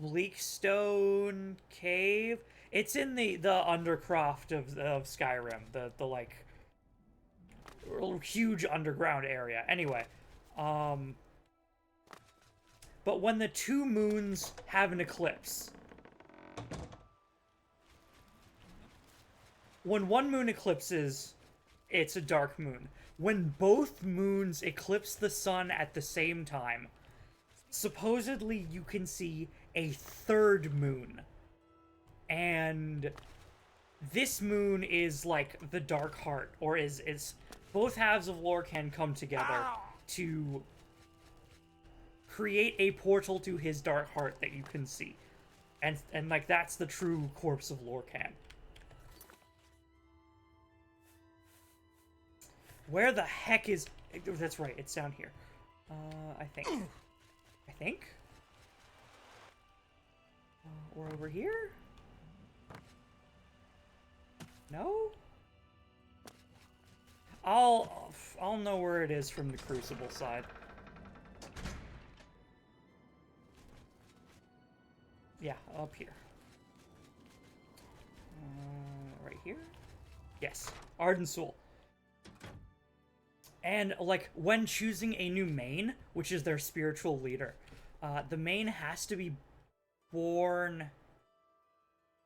Bleakstone Cave. It's in the Undercroft of Skyrim, the like huge underground area. Anyway, but when the two moons have an eclipse, when one moon eclipses, it's a dark moon. When both moons eclipse the sun at the same time, supposedly you can see a third moon. And this moon is like the Dark Heart, or is both halves of Lorcan come together to create a portal to his Dark Heart that you can see. And like that's the true corpse of Lorcan. Where the heck is... That's right, it's down here. I think. Or over here? No? I'll know where it is from the Crucible side. Yeah, up here. Right here? Yes. Ardensul. And, like, when choosing a new main, which is their spiritual leader, the main has to be born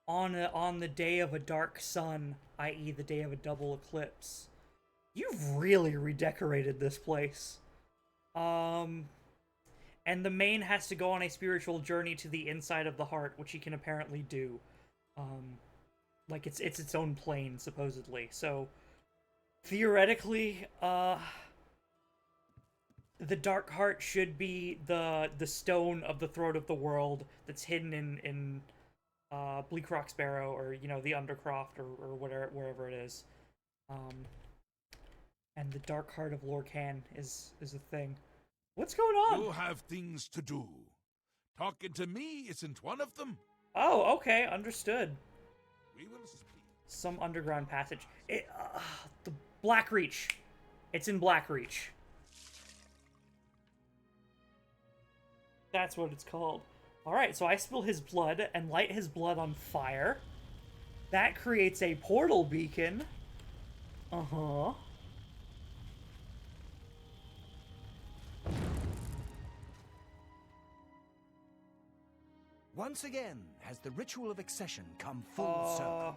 on the day of a dark sun, i.e. the day of a double eclipse. You've really redecorated this place. And the main has to go on a spiritual journey to the inside of the heart, which he can apparently do. Like, it's its own plane, supposedly. So... theoretically, the Dark Heart should be the stone of the throat of the world that's hidden in Bleakrock Sparrow, or you know, the Undercroft, or whatever, wherever it is. And the Dark Heart of Lorcan is a thing. What's going on? You have things to do. Talking to me isn't one of them. Oh, okay, understood. We will speak. Some underground passage. The Blackreach. It's in Blackreach. That's what it's called. Alright, so I spill his blood and light his blood on fire. That creates a portal beacon. Uh-huh. Once again has the ritual of accession come full circle.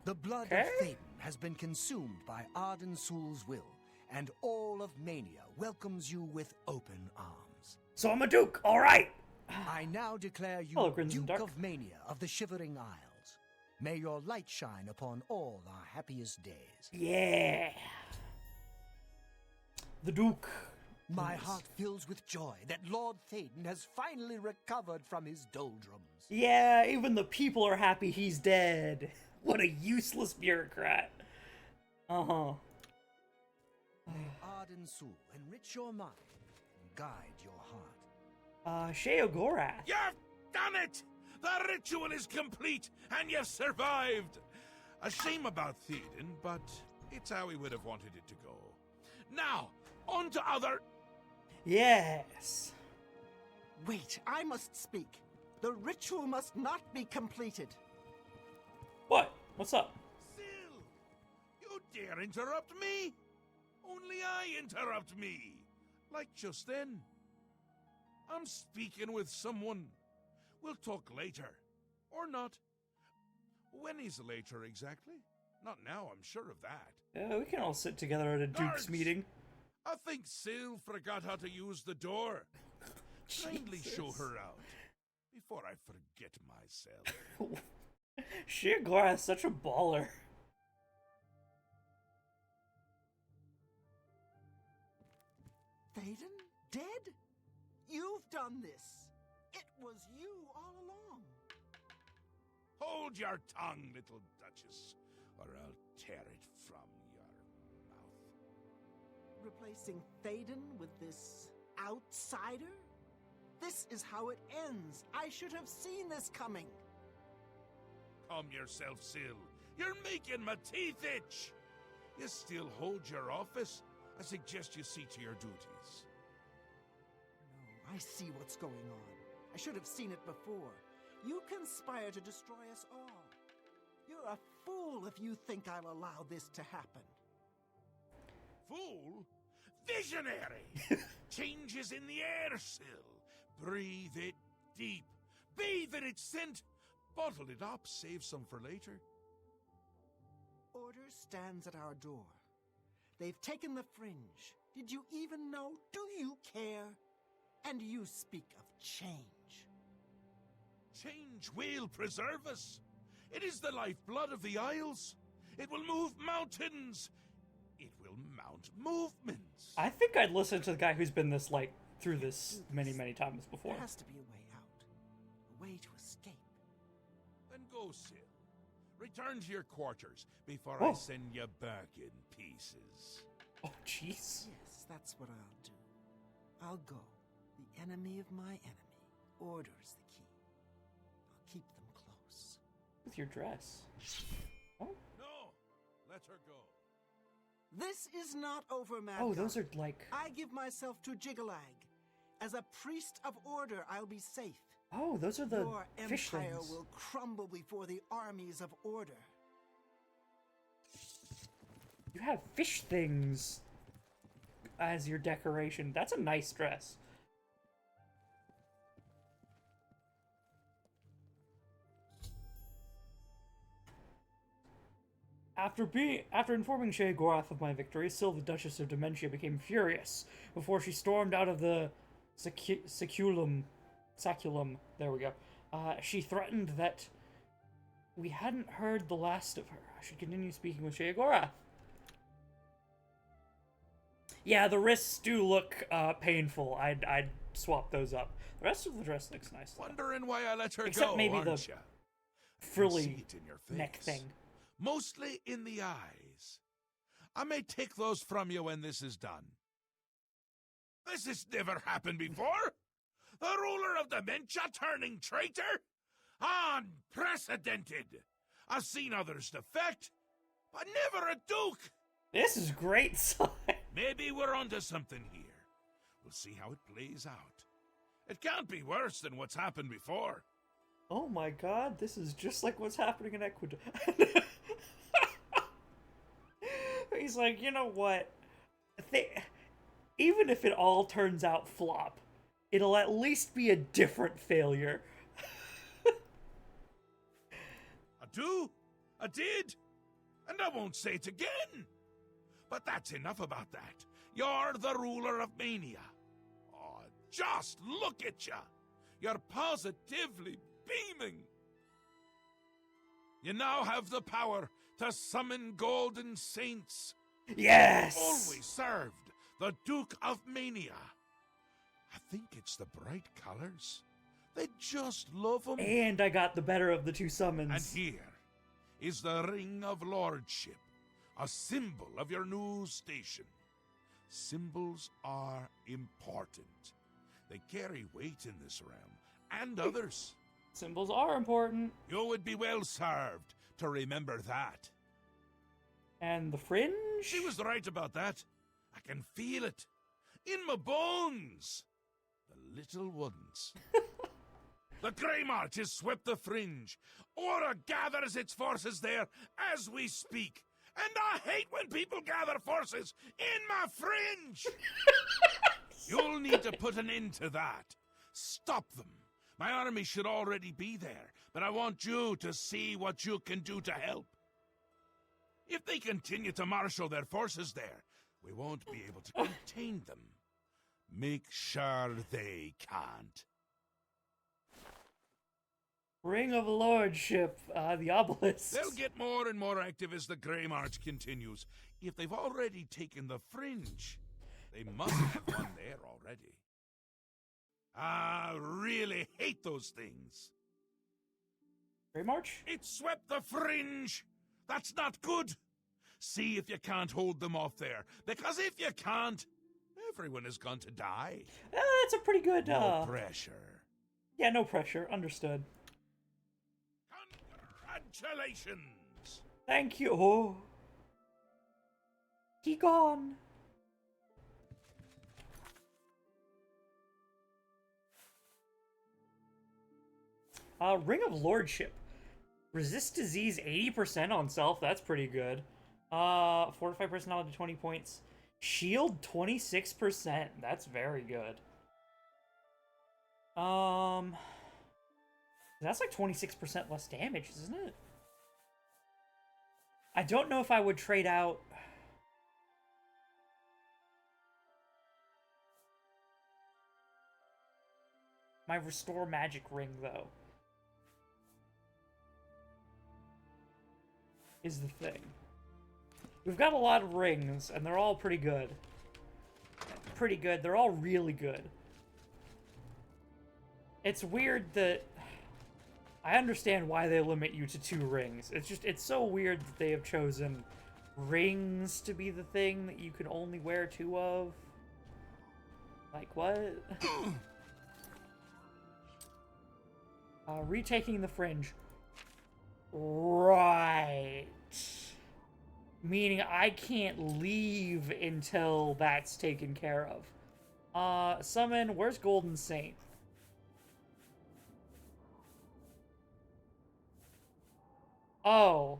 The blood of Theoden has been consumed by Ardensul's will, and all of Mania welcomes you with open arms. So I'm a Duke, alright! I now declare you Duke of Mania of the Shivering Isles. May your light shine upon all our happiest days. Yeah! The Duke. My heart fills with joy that Lord Theoden has finally recovered from his doldrums. Yeah, even the people are happy he's dead. What a useless bureaucrat. Uh-huh. May Arden Sul enrich your mind and guide your heart. Sheogorath. You've done it! The ritual is complete, and you've survived! A shame about Theoden, but it's how we would have wanted it to go. Now, on to other... Yes. Wait, I must speak. The ritual must not be completed. What? What's up? Syl! You dare interrupt me? Only I interrupt me. Like just then. I'm speaking with someone. We'll talk later. Or not. When is later exactly? Not now, I'm sure of that. Yeah, we can all sit together at a Duke's Guards! meeting. I think Syl forgot how to use the door. Kindly show her out. Before I forget myself. Sheogorath's such a baller. Théoden? Dead? You've done this. It was you all along. Hold your tongue, little Duchess, or I'll tear it from your mouth. Replacing Théoden with this outsider? This is how it ends. I should have seen this coming. Calm yourself, Syl. You're making my teeth itch. You still hold your office? I suggest you see to your duties. No, I see what's going on. I should have seen it before. You conspire to destroy us all. You're a fool if you think I'll allow this to happen. Fool? Visionary! Change is in the air, Syl. Breathe it deep. Bathe in its scent. Bottle it up, save some for later. Order stands at our door. They've taken the fringe. Did you even know? Do you care? And you speak of change. Change will preserve us. It is the lifeblood of the Isles. It will move mountains. It will mount movements. I think I'd listen to the guy who's been through this many, many times before. There has to be a way out. A way to escape. Then go, Syl. Return to your quarters before I send you back in pieces. Oh, jeez. Yes, that's what I'll do. I'll go. The enemy of my enemy orders the key. I'll keep them close. With your dress. Oh. No! Let her go. This is not over, Mad Oh, God. those are like... I give myself to Jigalag. As a priest of order, I'll be safe. Oh, those are the Your fish empire things. will crumble before the armies of order. You have fish things as your decoration. That's a nice dress. After informing Sheogorath of my victory, Syl, the Duchess of Dementia, became furious before she stormed out of the saculum. There we go. She threatened that we hadn't heard the last of her. I should continue speaking with Sheogorath. Yeah, the wrists do look painful. I'd swap those up. The rest of the dress looks nice. Wondering why I let her Except go, maybe aren't the ya? frilly See it in your neck face. thing. Mostly in the eyes. I may take those from you when this is done. This has never happened before. The ruler of dementia turning traitor? Unprecedented. I've seen others defect, but never a duke. This is great, son. Maybe we're onto something here. We'll see how it plays out. It can't be worse than what's happened before. Oh my god, this is just like what's happening in Ecuador. He's like, you know what? Even if it all turns out flop, it'll at least be a different failure. I do. I did. And I won't say it again. But that's enough about that. You're the ruler of Mania. Oh, just look at you. You're positively beaming. You now have the power to summon golden saints. Yes! Always served the Duke of Mania. I think it's the bright colors. They just love them. And I got the better of the two summons. And here is the Ring of Lordship, a symbol of your new station. Symbols are important. They carry weight in this realm, and others. Symbols are important. You would be well served to remember that. And the fringe? She was right about that. I can feel it. In my bones. The little ones. The Grey March has swept the fringe. Aura gathers its forces there as we speak. And I hate when people gather forces in my fringe! You'll need to put an end to that. Stop them. My army should already be there, but I want you to see what you can do to help. If they continue to marshal their forces there, we won't be able to contain them. Make sure they can't. Ring of Lordship, the obelisk. They'll get more and more active as the Grey March continues. If they've already taken the fringe, they must have one there already. I really hate those things. Grey March? It swept the fringe! That's not good! See if you can't hold them off there, because if you can't, everyone is going to die. That's a pretty good, No pressure. Yeah, no pressure. Understood. Congratulations! Thank you. Oh. He gone. Ring of Lordship. Resist disease 80% on self. That's pretty good. Fortify personality 20 points. Shield 26%. That's very good. That's like 26% less damage, isn't it? I don't know if I would trade out... my Restore Magic ring, though. Is the thing. We've got a lot of rings, and they're all pretty good. Pretty good. They're all really good. It's weird that... I understand why they limit you to 2 rings. It's just, it's so weird that they have chosen rings to be the thing that you can only wear 2 of. Like, what? Retaking the fringe. Right. Meaning I can't leave until that's taken care of. Summon, where's Golden Saint? Oh.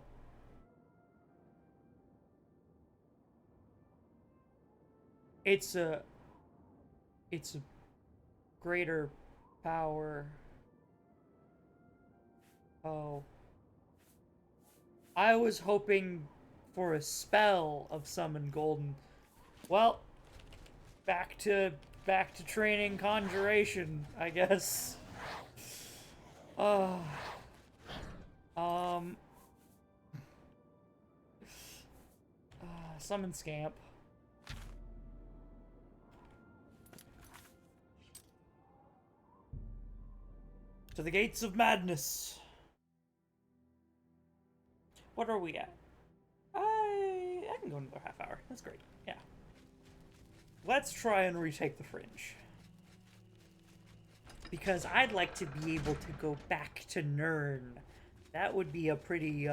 It's a greater power. Oh. I was hoping for a spell of summon golden. Well, back to training conjuration, I guess. Summon Scamp. To the gates of madness. What are we at? I can go another half hour. That's great. Yeah. Let's try and retake the fringe. Because I'd like to be able to go back to Nirn. That would be a pretty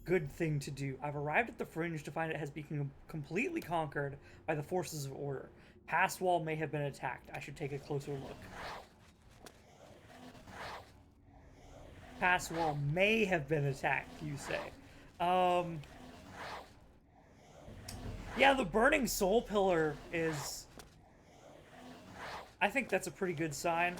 good thing to do. I've arrived at the fringe to find it has become completely conquered by the forces of order. Past wall may have been attacked. I should take a closer look. Past wall may have been attacked, you say. Yeah, the burning soul pillar is... I think that's a pretty good sign.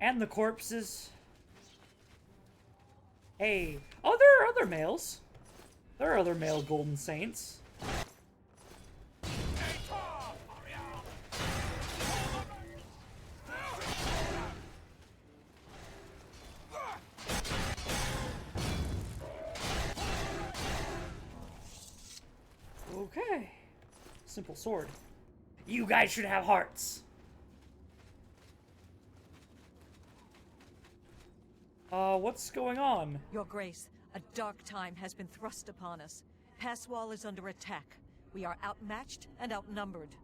And the corpses. Hey. Oh, there are other males. There are other male golden saints. Okay. Simple sword. You guys should have hearts. What's going on? Your Grace, a dark time has been thrust upon us. Passwall is under attack. We are outmatched and outnumbered.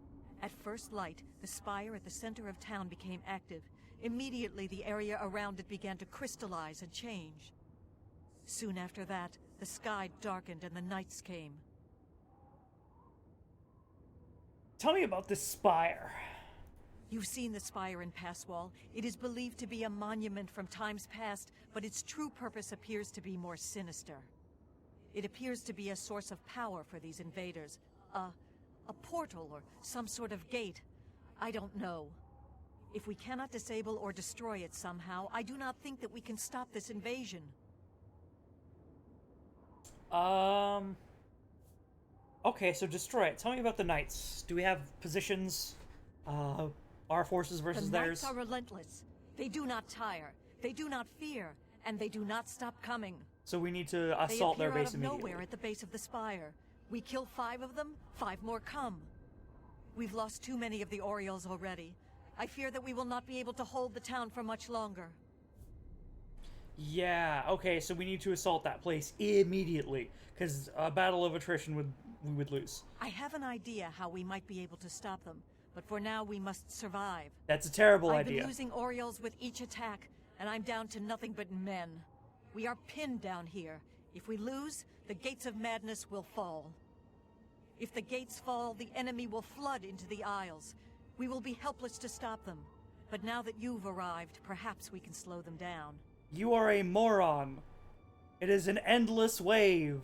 At first light, the spire at the center of town became active. Immediately, the area around it began to crystallize and change. Soon after that, the sky darkened and the nights came. Tell me about this spire. You've seen the spire in Passwall. It is believed to be a monument from times past, but its true purpose appears to be more sinister. It appears to be a source of power for these invaders. A portal or some sort of gate. I don't know. If we cannot disable or destroy it somehow, I do not think that we can stop this invasion. Okay, so destroy it. Tell me about the knights. Do we have positions? Our forces versus the theirs? knights are relentless. They do not tire. They do not fear. And they do not stop coming. So we need to assault their base They appear out of immediately. nowhere at the base of the spire. We kill 5 of them, 5 more come. We've lost too many of the Orioles already. I fear that we will not be able to hold the town for much longer. Yeah, okay, so we need to assault that place immediately, because a battle of attrition we would lose. I have an idea how we might be able to stop them, but for now we must survive. That's a terrible I've idea. been losing Orioles with each attack, and I'm down to nothing but men. We are pinned down here. If we lose, the gates of madness will fall. If the gates fall, the enemy will flood into the Isles. We will be helpless to stop them. But now that you've arrived, perhaps we can slow them down. You are a moron. It is an endless wave.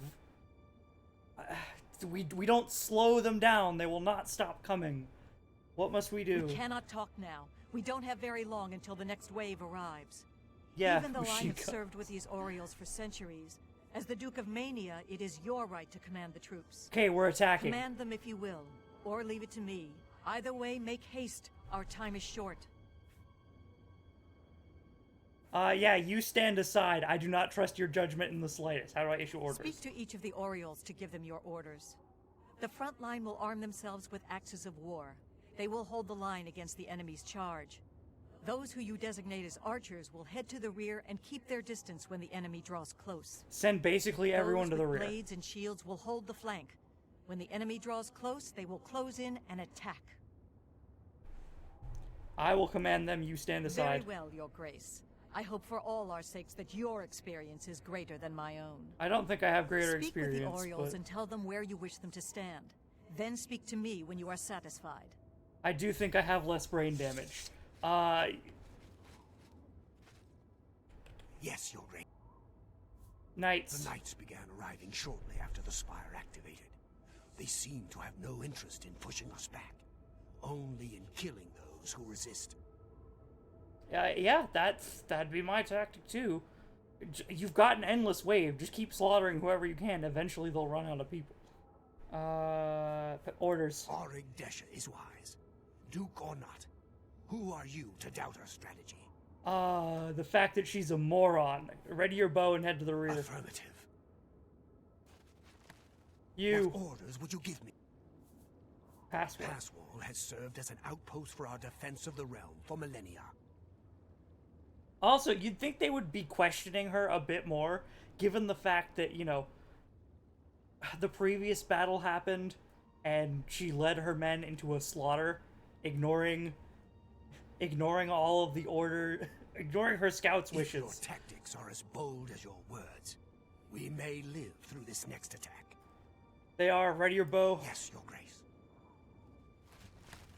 We don't slow them down. They will not stop coming. What must we do? We cannot talk now. We don't have very long until the next wave arrives. Yeah, Even though I have Ushika. served with these Orioles for centuries, as the Duke of Mania, it is your right to command the troops. Okay, we're attacking. Command them if you will, or leave it to me. Either way, make haste. Our time is short. Yeah, you stand aside. I do not trust your judgment in the slightest. How do I issue orders? Speak to each of the Orioles to give them your orders. The front line will arm themselves with axes of war. They will hold the line against the enemy's charge. Those who you designate as archers will head to the rear and keep their distance when the enemy draws close. Send basically everyone to the rear. Blades and shields will hold the flank. When the enemy draws close, they will close in and attack. I will command them. You stand aside. Very well, Your Grace. I hope for all our sakes that your experience is greater than my own. I don't think I have greater Speak experience. with the Orioles but and tell them where you wish them to stand. Then speak to me when you are satisfied. I do think I have less brain damage. Yes, Your Grace. Knights. The knights began arriving shortly after the spire activated. They seem to have no interest in pushing us back, only in killing those who resist. Yeah, that'd be my tactic too. You've got an endless wave. Just keep slaughtering whoever you can. Eventually, they'll run out of people. Orders. Arig Desha is wise. Duke or not, who are you to doubt her strategy? The fact that she's a moron. Ready your bow and head to the rear. Affirmative. You. What orders would you give me? Password. Passwall has served as an outpost for our defense of the realm for millennia. Also, you'd think they would be questioning her a bit more, given the fact that, you know, the previous battle happened, and she led her men into a slaughter, ignoring all of the order, ignoring her scouts' wishes. If your tactics are as bold as your words, we may live through this next attack. They are. Ready your bow. Yes, Your Grace.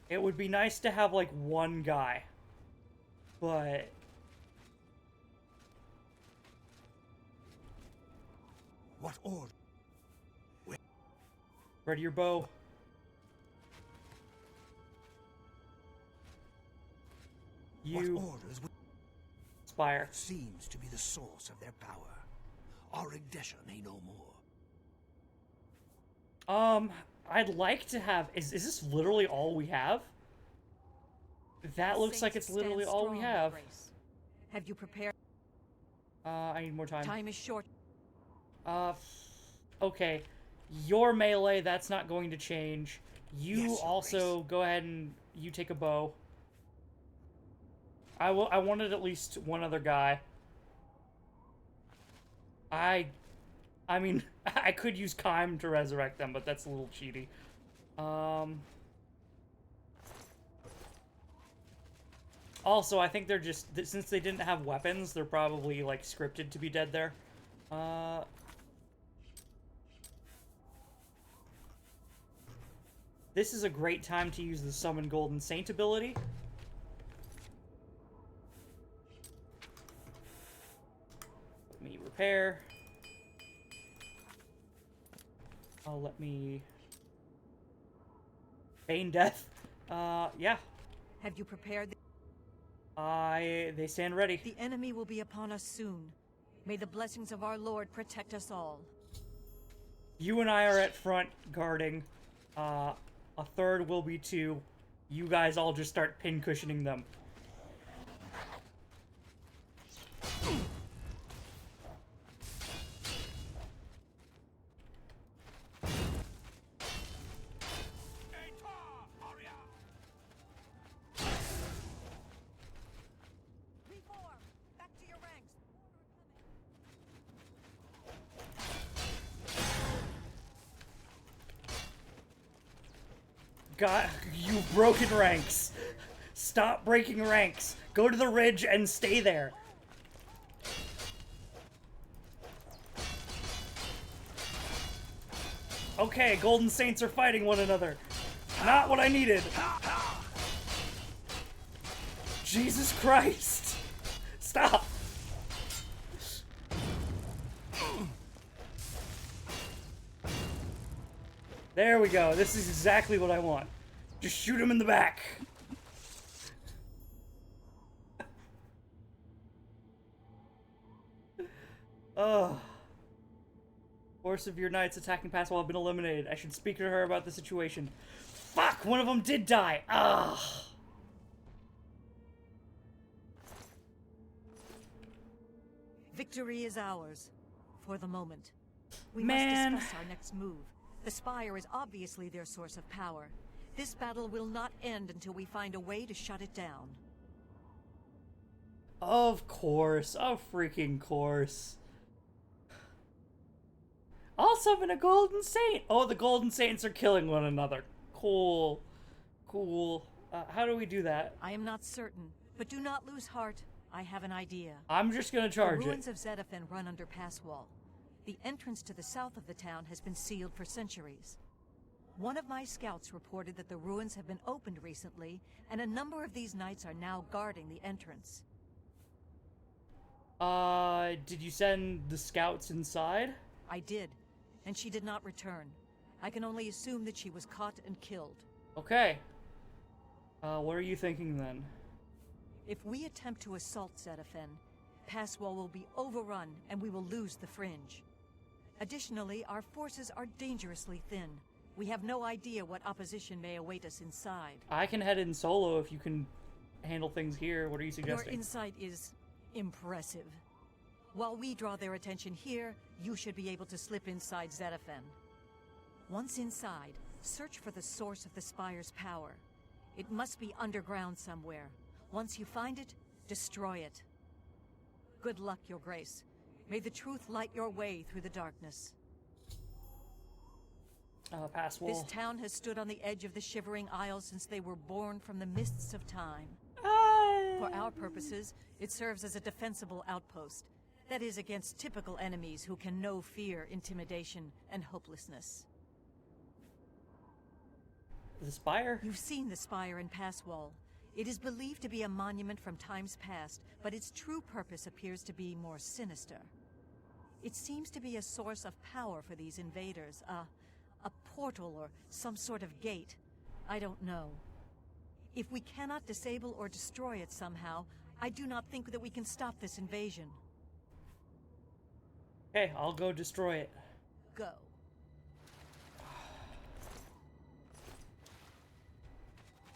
It would be nice to have, like, one guy. But... What order? Ready your bow. You... What orders would... Spire. Seems to be the source of their power. Arig Desha may know more. I'd like to have... Is this literally all we have? That looks like it's literally all we have. Grace. Have you prepared? I need more time. Time is short. Okay. Your melee, that's not going to change. You Yes, Your also Grace. go ahead and you take a bow. I wanted at least one other guy. I mean, I could use Kime to resurrect them, but that's a little cheaty. Also, I think they're just, since they didn't have weapons, they're probably, like, scripted to be dead there. This is a great time to use the Summon Golden Saint ability. Let me repair. Oh, let me... Feign death. Yeah. Have you prepared the... They stand ready. The enemy will be upon us soon. May the blessings of our Lord protect us all. You and I are at front guarding. A third will be two. You guys all just start pincushioning them. God, you've broken ranks. Stop breaking ranks. Go to the ridge and stay there. Okay, Golden Saints are fighting one another. Not what I needed. Jesus Christ. Stop. There we go. This is exactly what I want. Just shoot him in the back. Ugh. Force of your knights attacking past wall have been eliminated. I should speak to her about the situation. Fuck! One of them did die! Ugh. Victory is ours. For the moment. We Man. must discuss our next move. The Spire is obviously their source of power. This battle will not end until we find a way to shut it down. Of course. Of freaking course. I'll summon a Golden Saint! Oh, the Golden Saints are killing one another. Cool. Cool. How do we do that? I am not certain, but do not lose heart. I have an idea. I'm just gonna charge The ruins it. of Zedaphen run under Pass Wall. The entrance to the south of the town has been sealed for centuries. One of my scouts reported that the ruins have been opened recently, and a number of these knights are now guarding the entrance. Did you send the scouts inside? I did, and she did not return. I can only assume that she was caught and killed. Okay. What are you thinking then? If we attempt to assault Zedaphen, Pass Wall will be overrun and we will lose the Fringe. Additionally, our forces are dangerously thin. We have no idea what opposition may await us inside. I can head in solo if you can handle things here. What are you suggesting? Your insight is impressive. While we draw their attention here, you should be able to slip inside Zedaphen. Once inside, search for the source of the Spire's power. It must be underground somewhere. Once you find it, destroy it. Good luck, Your Grace. May the truth light your way through the darkness. Pass wall. This town has stood on the edge of the Shivering Isles since they were born from the mists of time. For our purposes, it serves as a defensible outpost. That is, against typical enemies who can know fear, intimidation, and hopelessness. The Spire? You've seen the Spire in Pass Wall. It is believed to be a monument from times past, but its true purpose appears to be more sinister. It seems to be a source of power for these invaders, a portal or some sort of gate. I don't know. If we cannot disable or destroy it somehow, I do not think that we can stop this invasion. Okay, I'll go destroy it. Go.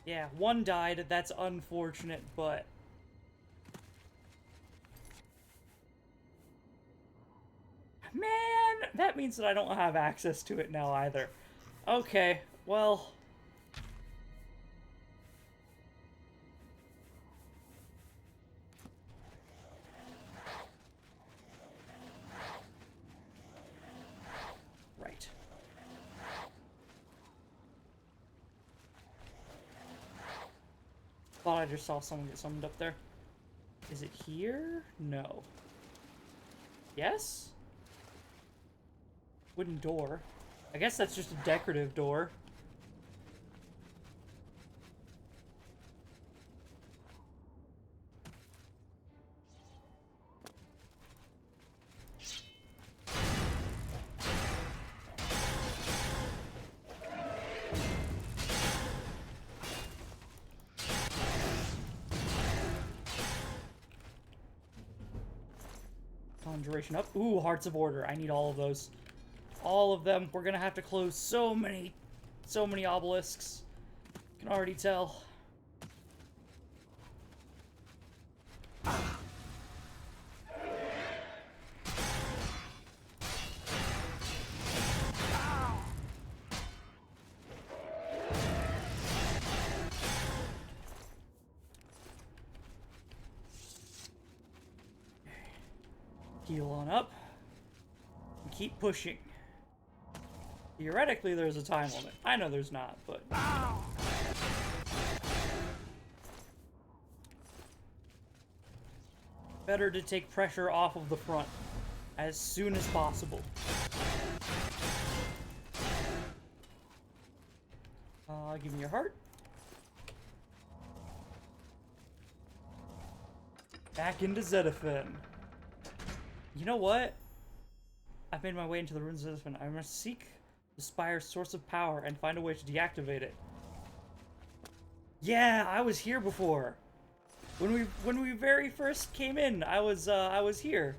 Yeah, one died. That's unfortunate, but... Man, that means that I don't have access to it now either. Okay, well... thought I just saw someone get summoned up there. Is it here? No. Yes? Wooden door. I guess that's just a decorative door. Conjuration up. Ooh, Hearts of Order. I need all of those. All of them. We're gonna have to close so many obelisks. Can already tell. Heal on up. And keep pushing. Theoretically, there's a time limit. I know there's not, but... Better to take pressure off of the front as soon as possible. Give me your heart. Back into Zetaphin. You know what? I've made my way into the ruins of Zetaphin. I must seek the spire's source of power and find a way to deactivate it. Yeah, I was here before. When we very first came in, I was here.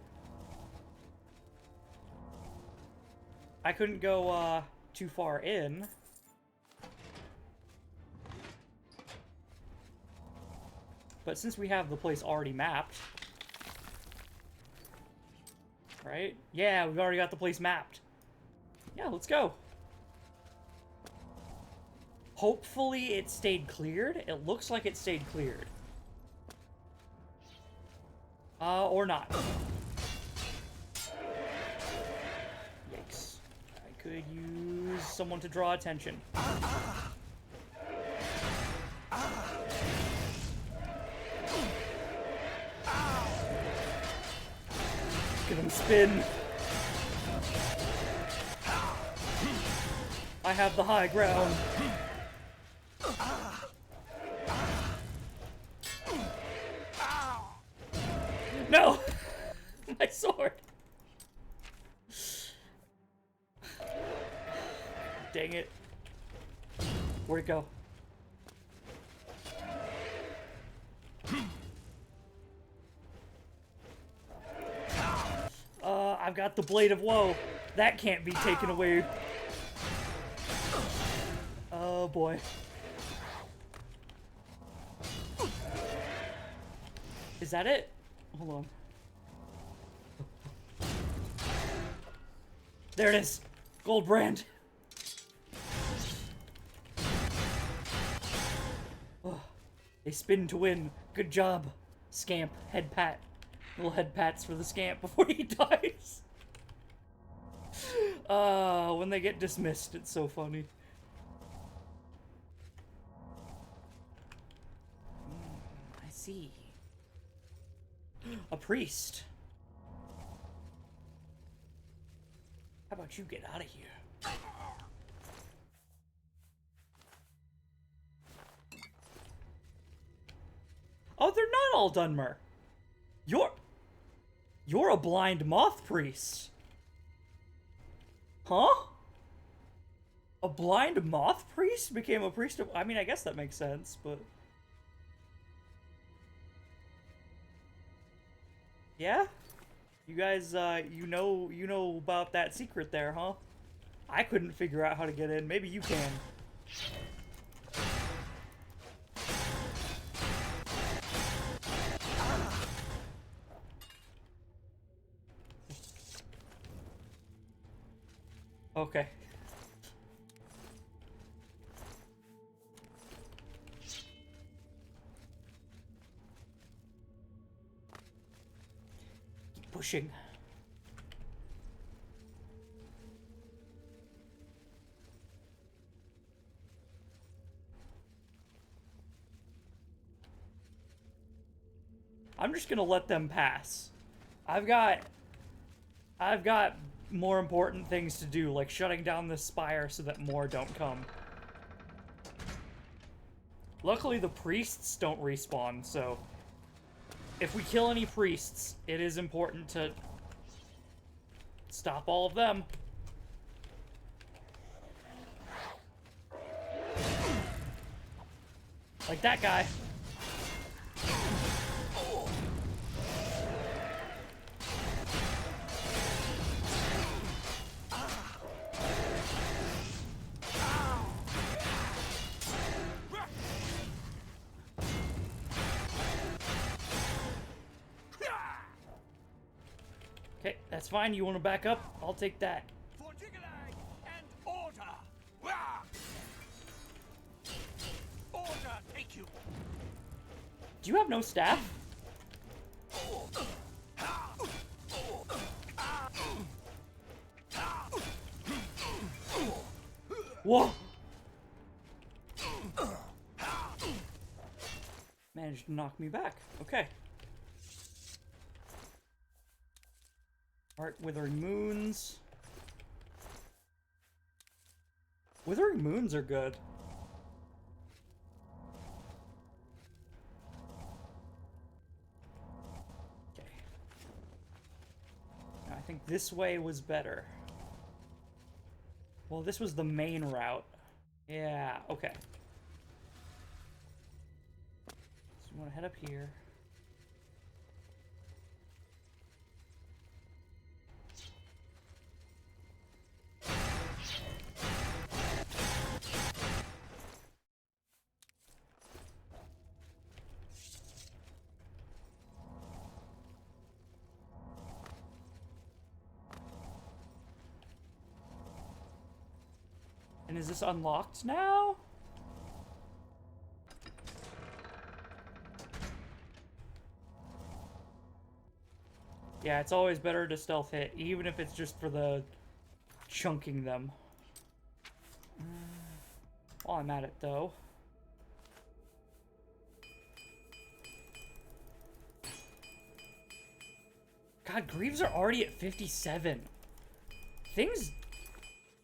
I couldn't go too far in. But since we have the place already mapped, right? Yeah, we've already got the place mapped. Yeah, let's go. Hopefully it stayed cleared. It looks like it stayed cleared. Or not. Yikes. I could use someone to draw attention. Get him spin. I have the high ground. No! My sword! Dang it. Where'd it go? I've got the Blade of Woe. That can't be taken away. Oh boy. Is that it? Hold on. There it is. Gold brand. Oh, they spin to win. Good job, Scamp. Head pat. Little head pats for the Scamp before he dies. When they get dismissed, it's so funny. I see. A priest. How about you get out of here? Oh, they're not all Dunmer. You're a blind moth priest. Huh? A blind moth priest became a priest of... I mean, I guess that makes sense, but... Yeah? You guys, you know about that secret there, huh? I couldn't figure out how to get in. Maybe you can. Okay. Keep pushing. I'm just gonna let them pass. I've got more important things to do, like shutting down this spire so that more don't come. Luckily, the priests don't respawn, so if we kill any priests, it is important to stop all of them. Like that guy. Okay, that's fine. You want to back up? I'll take that. For Jigalag and order! Wah! Order, take you! Do you have no staff? Whoa! Managed to knock me back. Okay. Alright, Withering Moons. Withering Moons are good. Okay. Now, I think this way was better. Well, this was the main route. Yeah, okay. So you want to head up here. And is this unlocked now? Yeah, it's always better to stealth hit, even if it's just for the chunking them. While I'm at it, though. God, Greaves are already at 57. Things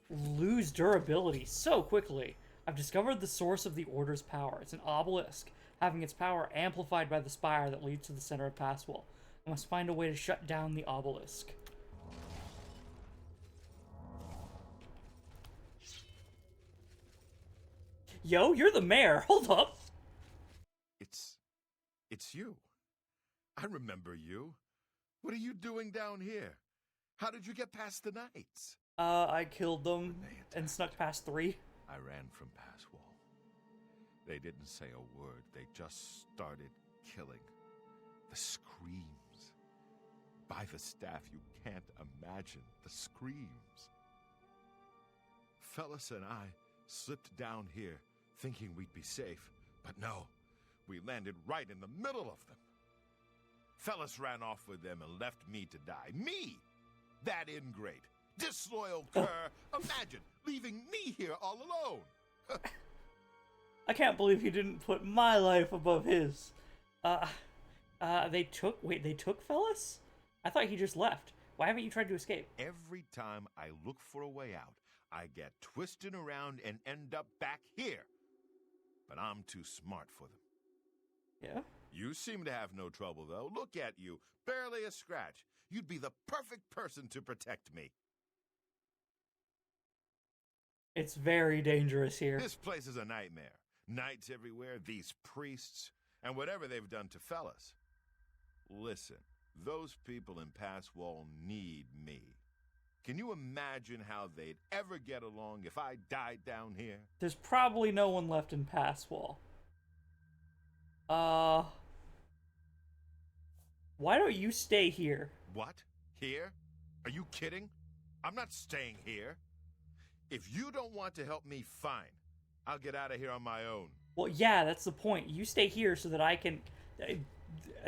lose durability so quickly. I've discovered the source of the Order's power. It's an obelisk, having its power amplified by the spire that leads to the center of Passwall. I must find a way to shut down the obelisk. Yo, you're the mayor. Hold up. It's you. I remember you. What are you doing down here? How did you get past the knights? I killed them and snuck past 3. I ran from Passwall. They didn't say a word. They just started killing. The screams. By the staff, you can't imagine the screams. Fellas and I slipped down here thinking we'd be safe, but no, we landed right in the middle of them. Fellas ran off with them and left me to die. Me! That ingrate. Disloyal cur. Imagine leaving me here all alone. I can't believe he didn't put my life above his. They took Fellas? I thought he just left. Why haven't you tried to escape? Every time I look for a way out, I get twisted around and end up back here. But I'm too smart for them. Yeah? You seem to have no trouble, though. Look at you. Barely a scratch. You'd be the perfect person to protect me. It's very dangerous here. This place is a nightmare. Knights everywhere, these priests, and whatever they've done to fellas. Listen, those people in Passwall need me. Can you imagine how they'd ever get along if I died down here? There's probably no one left in Passwall. Why don't you stay here? What? Here? Are you kidding? I'm not staying here. If you don't want to help me, fine. I'll get out of here on my own. Well, yeah, that's the point. You stay here so that I can...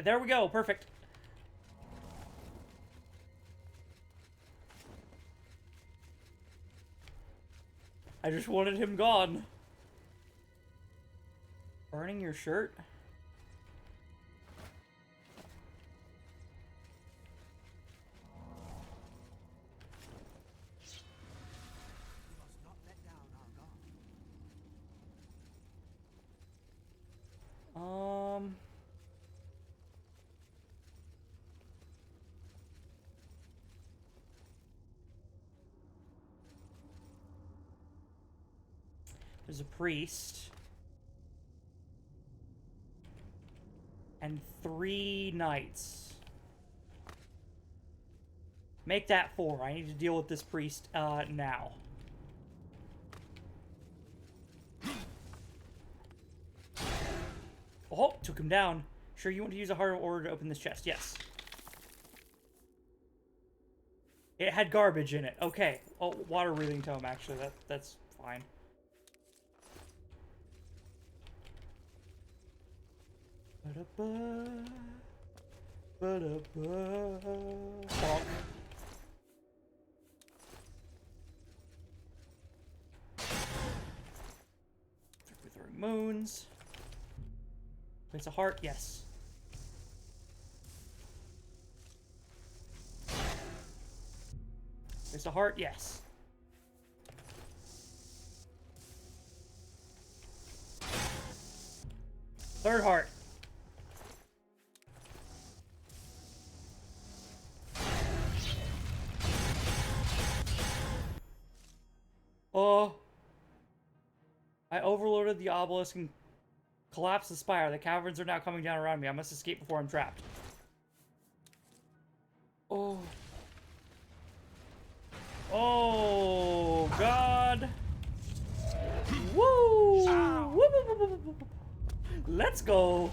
There we go. Perfect. I just wanted him gone. Burning your shirt? There's a priest. And 3 knights. Make that 4. I need to deal with this priest, now. Oh, took him down. Sure, you want to use a harder order to open this chest? Yes. It had garbage in it. Okay. Oh, water breathing tome, actually. That's fine. Ba-da-ba. Ba-da-ba. Bonk. Withering moons. Place a heart, yes. Place a heart, yes. Third heart. Oh. I overloaded the obelisk and collapsed the spire. The caverns are now coming down around me. I must escape before I'm trapped. Oh. Oh, God. Woo! Woo, woo, woo, woo, woo. Let's go.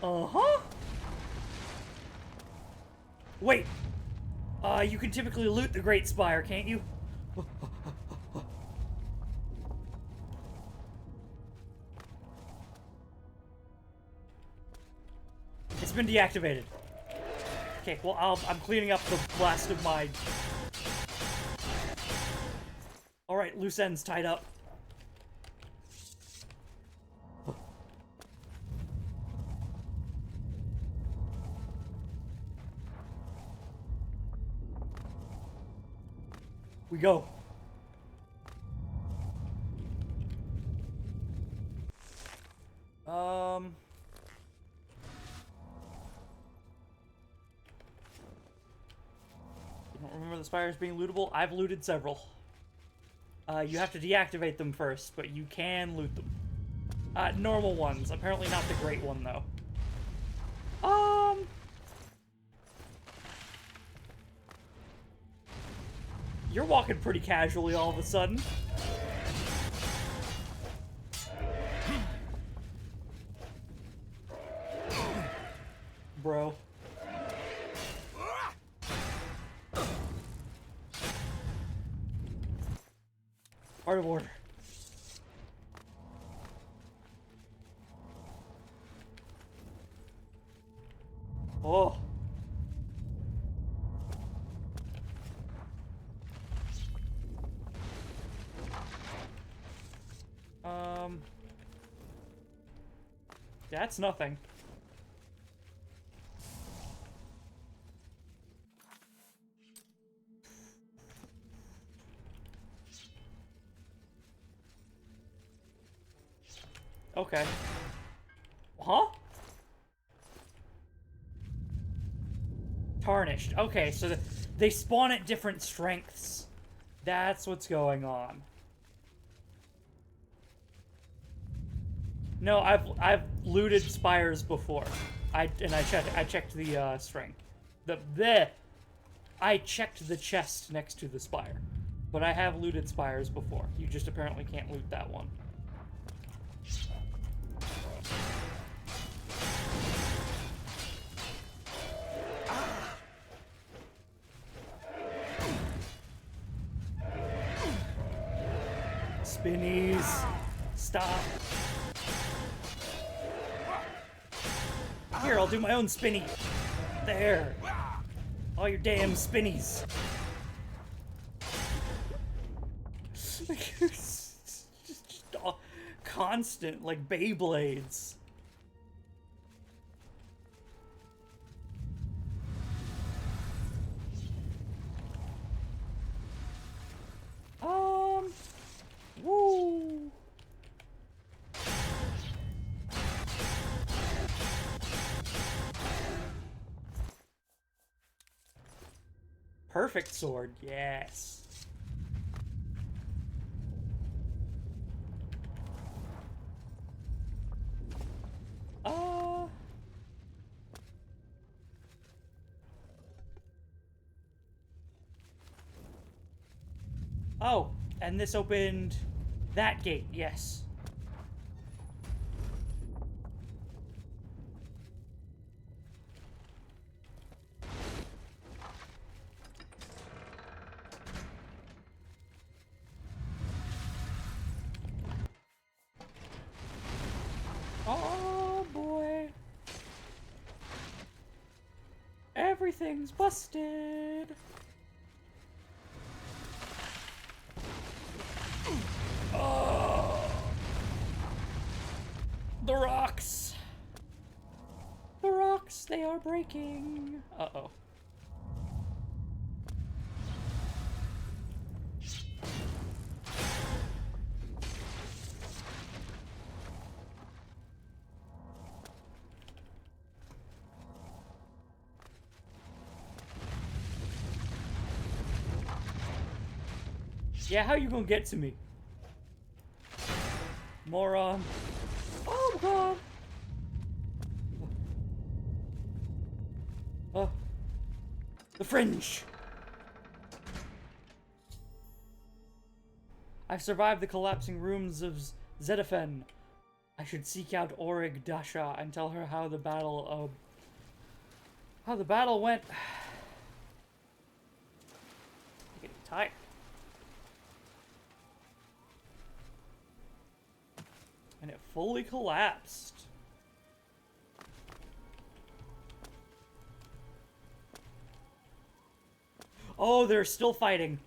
Uh-huh. Wait. You can typically loot the Great Spire, can't you? It's been deactivated. Okay, well, I'm cleaning up the last of my... Alright, loose ends tied up. We go. You don't remember the spires being lootable? I've looted several. You have to deactivate them first, but you can loot them. Normal ones. Apparently not the great one, though. You're walking pretty casually all of a sudden. Bro. Out of order. Oh. That's nothing. Okay. Huh? Tarnished. Okay, so they spawn at different strengths. That's what's going on. No, I've looted spires before. I checked the strength. I checked the chest next to the spire. But I have looted spires before. You just apparently can't loot that one. Spinnies. Stop. Here, I'll do my own spinny. There. All your damn spinnies. just constant, like Beyblades. Woo. perfect sword. Yes. Oh, and this opened that gate, yes. Oh boy. Everything's busted. Oh. The rocks. The rocks, they are breaking. Uh-oh. Yeah, how you gonna get to me? Moron. Oh god. Oh. The fringe. I've survived the collapsing rooms of Zedaphen. I should seek out Orig Dasha and tell her how the battle went. I'm getting tired. And it fully collapsed. Oh, they're still fighting.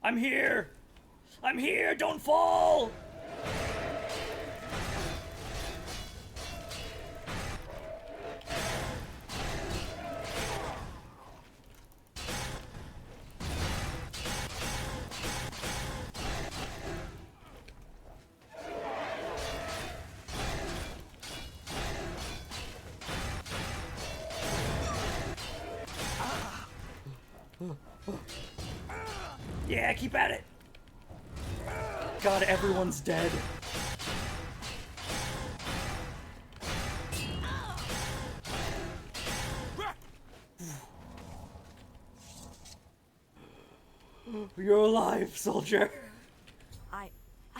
I'm here! I'm here! Don't fall! Yeah, keep at it! God, everyone's dead. You're alive, soldier. I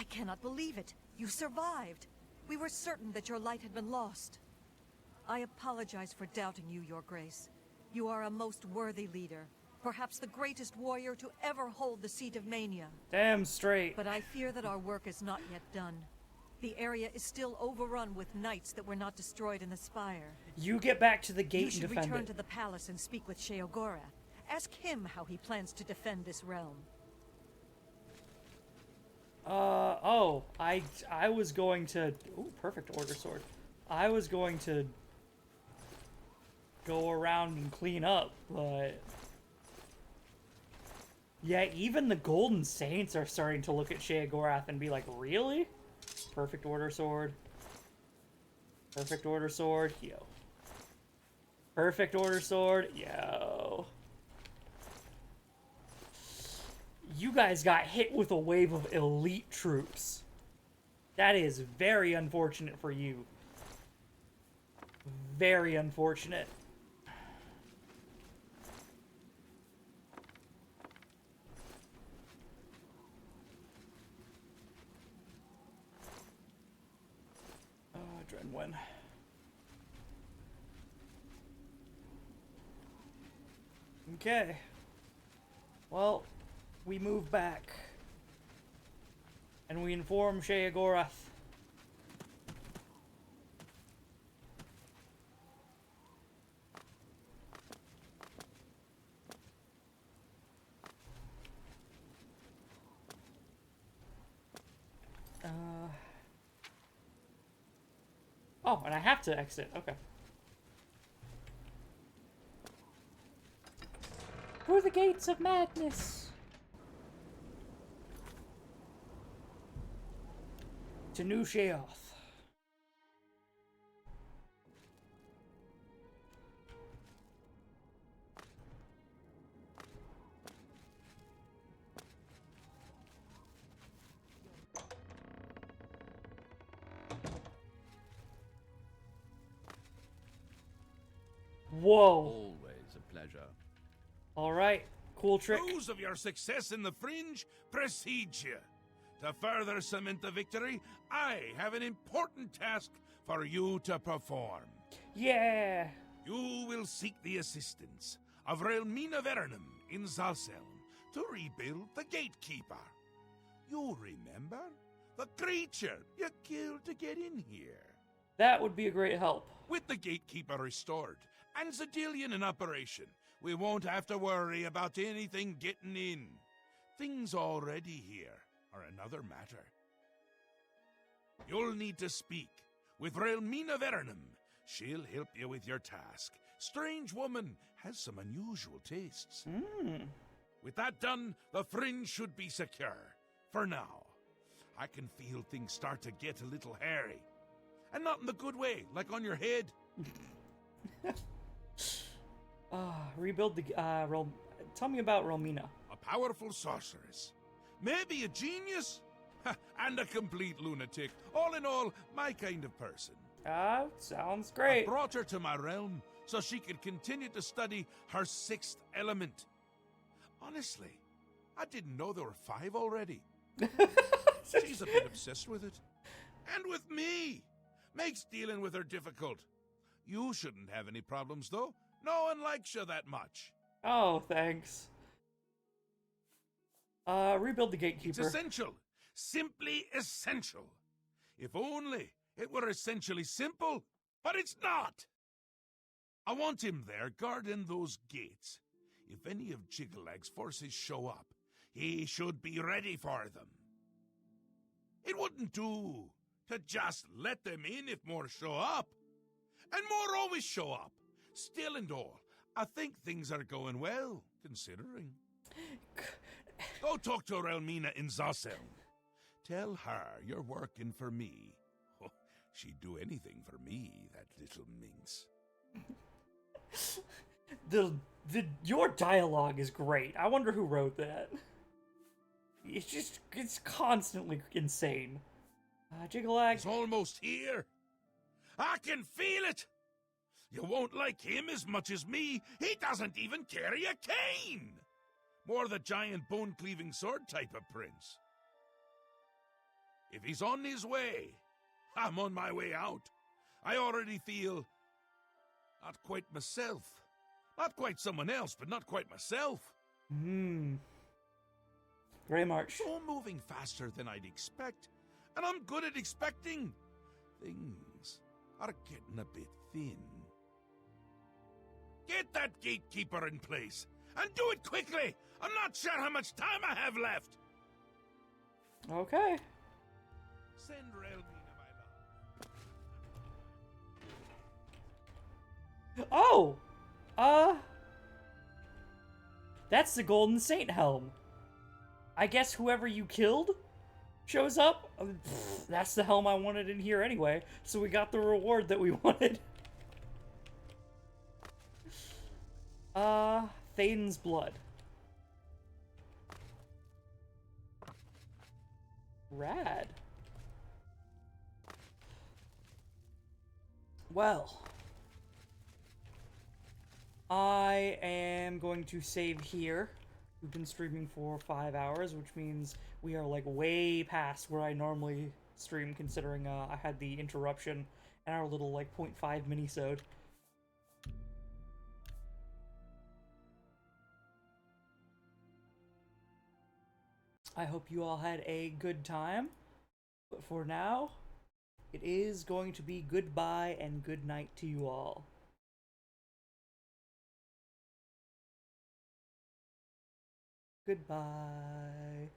cannot believe it. You survived. We were certain that your light had been lost. I apologize for doubting you, Your Grace. You are a most worthy leader. Perhaps the greatest warrior to ever hold the seat of Mania. Damn straight. But I fear that our work is not yet done. The area is still overrun with knights that were not destroyed in the spire. You get back to the gate You and should defend return it. to the palace and speak with Sheogorath. Ask him how he plans to defend this realm. Oh, I was going to... Ooh, perfect order sword. I was going to go around and clean up, but... Yeah, even the Golden Saints are starting to look at Sheogorath and be like, really? Perfect order sword. Perfect order sword. Yo. Perfect order sword. Yo. You guys got hit with a wave of elite troops. That is very unfortunate for you. Very unfortunate. Drenwin. Okay. Well, we move back. And we inform Sheogorath. Oh, and I have to exit. Okay. Through the gates of madness. To New Sheoth. Whoa. Always a pleasure. All right. Cool trick. News of your success in the Fringe precedes you. To further cement the victory, I have an important task for you to perform. Yeah. You will seek the assistance of Relmina Vernum in Zalselm to rebuild the Gatekeeper. You remember? The creature you killed to get in here. That would be a great help. With the Gatekeeper restored and Zedillion in operation, we won't have to worry about anything getting in. Things already here are another matter. You'll need to speak with Relmina Vernum. She'll help you with your task. Strange woman has some unusual tastes. With that done, the Fringe should be secure. For now. I can feel things start to get a little hairy. And not in the good way, like on your head. Rebuild the, tell me about Relmina. A powerful sorceress. Maybe a genius. And a complete lunatic. All in all, my kind of person. Sounds great. I brought her to my realm so she could continue to study her sixth element. Honestly, I didn't know there were 5 already. She's a bit obsessed with it. And with me. Makes dealing with her difficult. You shouldn't have any problems, though. No one likes you that much. Oh, thanks. Rebuild the Gatekeeper. It's essential. Simply essential. If only it were essentially simple, but it's not. I want him there guarding those gates. If any of Jigglag's forces show up, he should be ready for them. It wouldn't do to just let them in if more show up. And more always show up. Still and all, I think things are going well, considering. Go talk to Relmina in Zalselm. Tell her you're working for me. Oh, she'd do anything for me, that little minx. Your dialogue is great. I wonder who wrote that. It's constantly insane. Jiggalag. It's almost here. I can feel it. You won't like him as much as me. He doesn't even carry a cane. More the giant bone-cleaving sword type of prince. If he's on his way, I'm on my way out. I already feel not quite myself. Not quite someone else, but not quite myself. Grey March. So moving faster than I'd expect, and I'm good at expecting. Things are getting a bit thin. Get that Gatekeeper in place, and do it quickly! I'm not sure how much time I have left! Okay. Send Relmina, my love. Oh! That's the Golden Saint helm. I guess whoever you killed shows up. That's the helm I wanted in here anyway, so we got the reward that we wanted. Thaden's Blood. Rad. Well, I am going to save here. We've been streaming for 5 hours, which means we are like way past where I normally stream, considering I had the interruption and our little like 0.5 minisode. I hope you all had a good time, but for now, it is going to be goodbye and good night to you all. Goodbye.